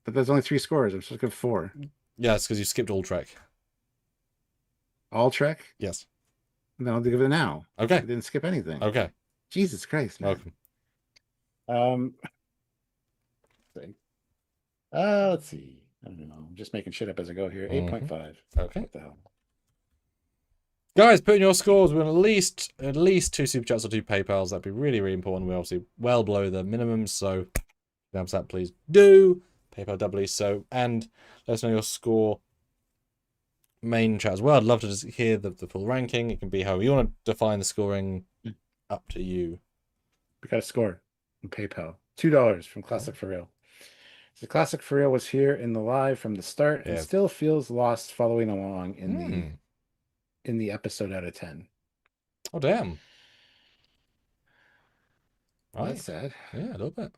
But there's only 3 scores. I'm supposed to give 4. Yeah, it's because you skipped Old Trek. All Trek? Yes. And then I'll give it a now. Okay. I didn't skip anything. Okay. Jesus Christ, man. Welcome. Let's see. I don't know. I'm just making shit up as I go here. 8.5. Okay. What the hell? Guys, put in your scores. We're at least 2 super chats or 2 PayPals. That'd be really, really important. We're obviously well below the minimum, so thumbs up, please do. PayPal doubly so, and let us know your score. Main chat as well. I'd love to just hear the full ranking. It can be however you want to define the scoring. Up to you. We got a score in PayPal. $2 from Classic For Real. So Classic For Real was here in the live from the start and still feels lost following along in the episode out of 10. Oh damn. Well, that's sad. Yeah, a little bit.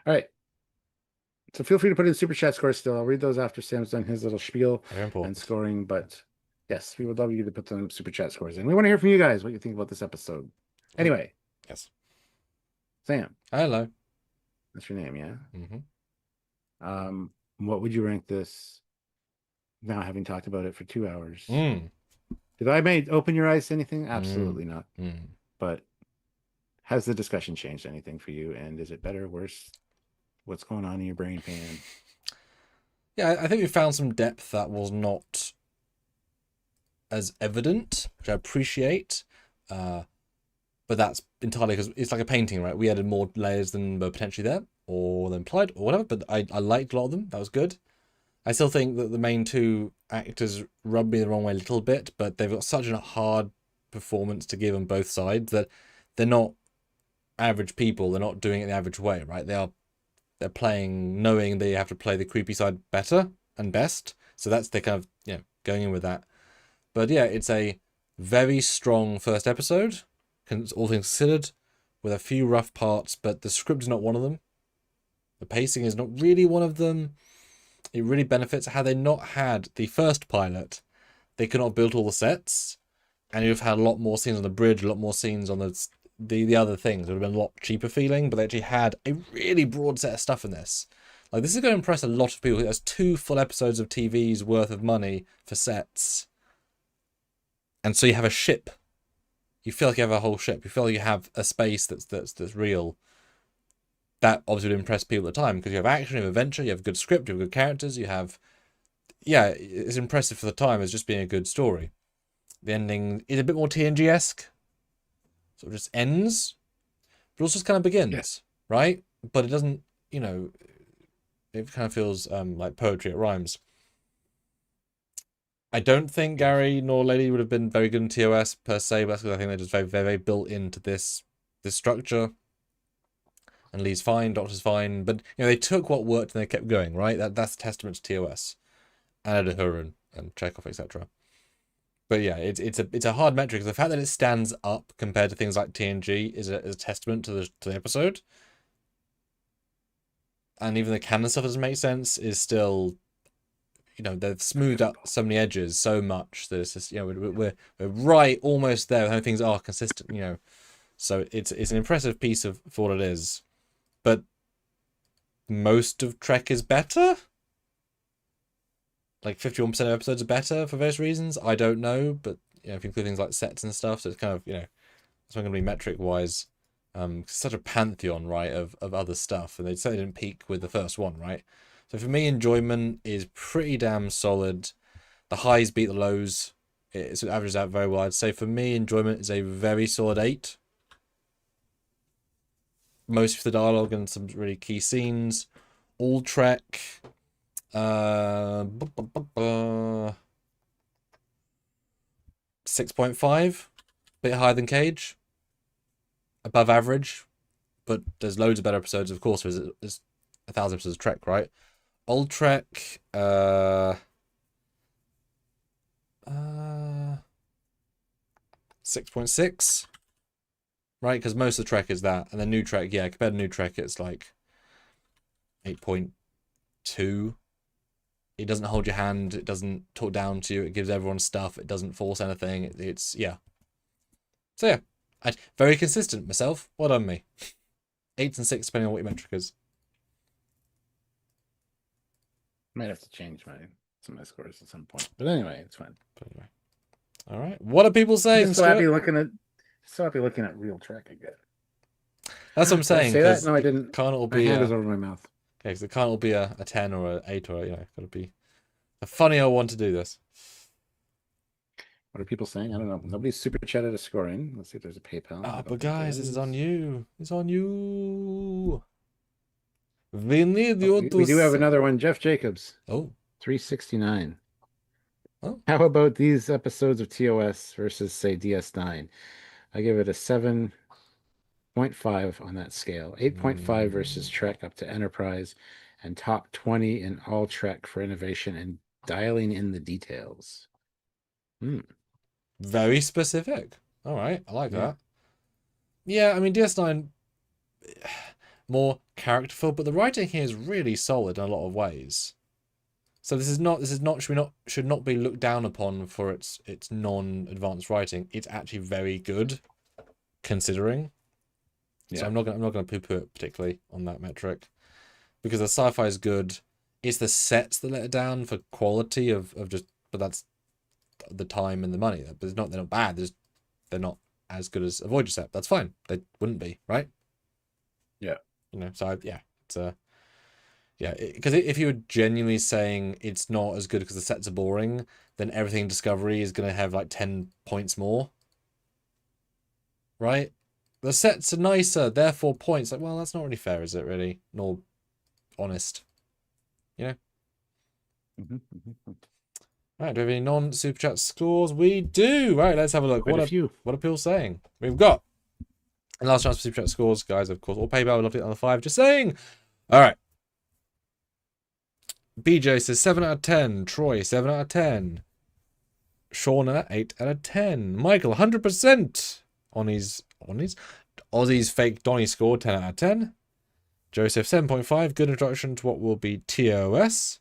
All right. So feel free to put in super chat scores still. I'll read those after Sam's done his little spiel and scoring. But yes, we would love you to put some super chat scores in. We want to hear from you guys what you think about this episode. Anyway. Yes. Sam. Hello. That's your name, yeah? Mm-hmm. What would you rank this now having talked about it for 2 hours? Did I open your eyes to anything? Absolutely not. But has the discussion changed anything for you? And is it better, worse? What's going on in your brain, fan? Yeah, I think we found some depth that was not as evident, which I appreciate. But that's entirely because it's like a painting, right? We added more layers than were potentially there, or than implied, or whatever. But I liked a lot of them. That was good. I still think that the main 2 actors rubbed me the wrong way a little bit, but they've got such a hard performance to give on both sides that they're not average people. They're not doing it the average way, right? They're playing knowing they have to play the creepy side better and best. So that's the kind of, going in with that. But yeah, it's a very strong first episode, all things considered, with a few rough parts, but the script is not one of them. The pacing is not really one of them. It really benefits. Had they not had the first pilot, they could not have built all the sets, and you'd have had a lot more scenes on the bridge, a lot more scenes on the other things. It would have been a lot cheaper feeling, but they actually had a really broad set of stuff in this. Like, this is going to impress a lot of people. There's 2 full episodes of TV's worth of money for sets. And so you have a ship. You feel like you have a whole ship. You feel like you have a space that's real. That obviously would impress people at the time, because you have action, you have adventure, you have a good script, you have good characters, you have... Yeah, it's impressive for the time as just being a good story. The ending is a bit more TNG-esque. So it just ends, but also just kind of begins, right? But it doesn't, it kind of feels like poetry. It rhymes. I don't think Gary nor Lady would have been very good in TOS per se, but that's because I think they're just very, very, very built into this structure. And Lee's fine, Doctor's fine, but they took what worked and they kept going, right? That's a testament to TOS, and Uhura and Chekhov, etc. But yeah, it's a hard metric. The fact that it stands up compared to things like TNG is a testament to the episode. And even the canon stuff that doesn't make sense is still, you know, they've smoothed up so many edges so much that it's just, you know, we're right almost there. How things are consistent, you know. So it's an impressive piece for what it is. But most of Trek is better. Like 51% of episodes are better for various reasons. I don't know, but you know, if you include things like sets and stuff, so it's kind of, you know, it's not going to be metric wise. Such a pantheon, right, of other stuff, and they certainly didn't peak with the first one, right? So for me, enjoyment is pretty damn solid. The highs beat the lows. It averages out very well. I'd say for me, enjoyment is a very solid 8. Most of the dialogue and some really key scenes. All Trek. 6.5, bit higher than Cage, above average, but there's loads of better episodes. Of course, there's 1,000 episodes of Trek, right? Old Trek, 6.6, right? Because most of the Trek is that, and the new Trek, yeah, compared to new Trek, it's like 8.2. It doesn't hold your hand. It doesn't talk down to you. It gives everyone stuff. It doesn't force anything. It's yeah. So yeah, very consistent myself. Well done me. 8 and 6 depending on what your metric is. Might have to change some of my scores at some point. But anyway, it's fine. But anyway. All right. What are people saying? I'm so happy looking at real Trek again. That's what I'm saying. Did I say that? No, I didn't. Can't all My be hand is over my mouth. yeah, because it can't all be a 10 or an 8 or, you know, gotta be a funny old one to do this. What are people saying? I don't know. Nobody's super chatted a score in. Let's see if there's a PayPal. Ah, but guys, this is on you. It's on you. We need you to. We do have another one. Jeff Jacobs. Oh. 369. Oh. How about these episodes of TOS versus, say, DS9? I give it a 7.5 on that scale. 8.5 versus Trek up to Enterprise, and top 20 in all Trek for innovation and dialing in the details. Very specific. All right, I like that. Yeah, I mean DS9 more characterful, but the writing here is really solid in a lot of ways. So this should not be looked down upon for its non-advanced writing. It's actually very good, considering. Yeah. So I'm not gonna poo-poo it particularly on that metric, because the sci-fi is good. It's the sets that let it down for quality of just, but that's the time and the money. But they're not bad. They're not as good as a Voyager set. That's fine. They wouldn't be, right? Yeah. You know. So it's yeah. Because if you were genuinely saying it's not as good because the sets are boring, then everything Discovery is gonna have like 10 points more. Right? The sets are nicer, therefore points. Like, well, that's not really fair, is it? Really, nor honest. You know. Right, do we have any non-super chat scores? We do. Right, let's have a look. What are people saying? We've got, and last chance for super chat scores, guys. Of course, or PayPal. We'd love to get on the 5. Just saying. All right. BJ says 7 out of 10. Troy 7 out of 10. Shauna 8 out of 10. Michael 100% on his Aussie's fake Donny score 10 out of 10. Joseph 7.5. Good introduction to what will be TOS.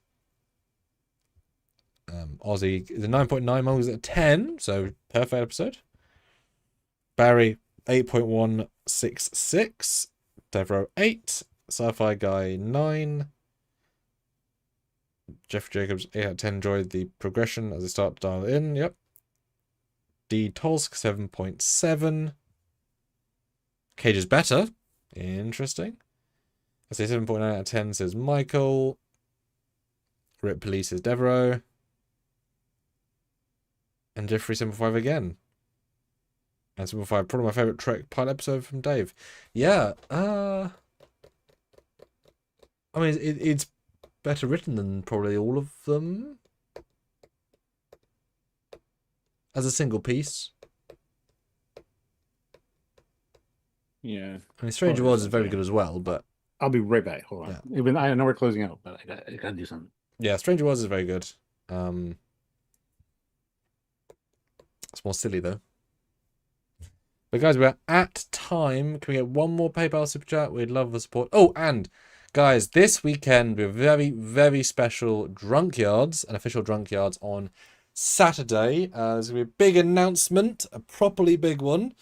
Aussie is a 9.9. Mum was a 10, so perfect episode. Barry 8.166. Devro 8. Sci-Fi Guy 9. Jeff Jacobs 8 out of 10. Enjoyed the progression as they start to dial in. Yep. D Tolsk 7.7. Cage is better. Interesting. I say 7.9 out of 10 says Michael. Rip Police says Devereaux. And Jeffrey 7.5 again. And 7.5, probably my favourite Trek pilot episode from Dave. Yeah, I mean, it's better written than probably all of them. As a single piece. Yeah. I mean, Stranger Worlds is very good as well, but... I'll be right back. Hold on. Yeah. Even I know we're closing out, but I gotta do something. Yeah, Stranger Worlds is very good. It's more silly though. But guys, we're at time. Can we get one more PayPal super chat? We'd love the support. Oh, and guys, this weekend we're very, very special Drunkyards, an official Drunkyards on Saturday. There's gonna be a big announcement, a properly big one,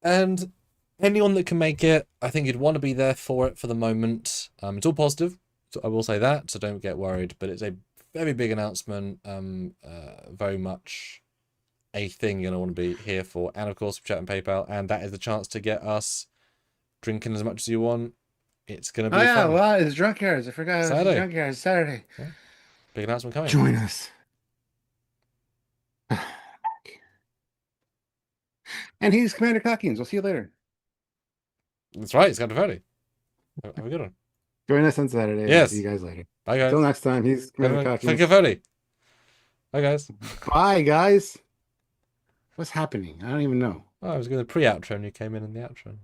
and anyone that can make it, I think you'd want to be there for it for the moment. It's all positive, so I will say that, so don't get worried. But it's a very big announcement. Very much a thing you're going to want to be here for, and of course chat and PayPal, and that is the chance to get us drinking as much as you want. It's going to be fun. Well, it's Drunkyards. I forgot. Saturday. It's Drunkyards Saturday. Yeah. Big announcement coming. Join us. And he's Commander Cockings. We'll see you later. That's right. It's got to be Foley. Have a good one. Join us on Saturday. Yes. See you guys later. Bye, guys. Until next time, he's Commander Cockings. Thank you, Foley. Bye, guys. Bye, guys. What's happening? I don't even know. Oh, I was going to pre-outro and you came in the outro.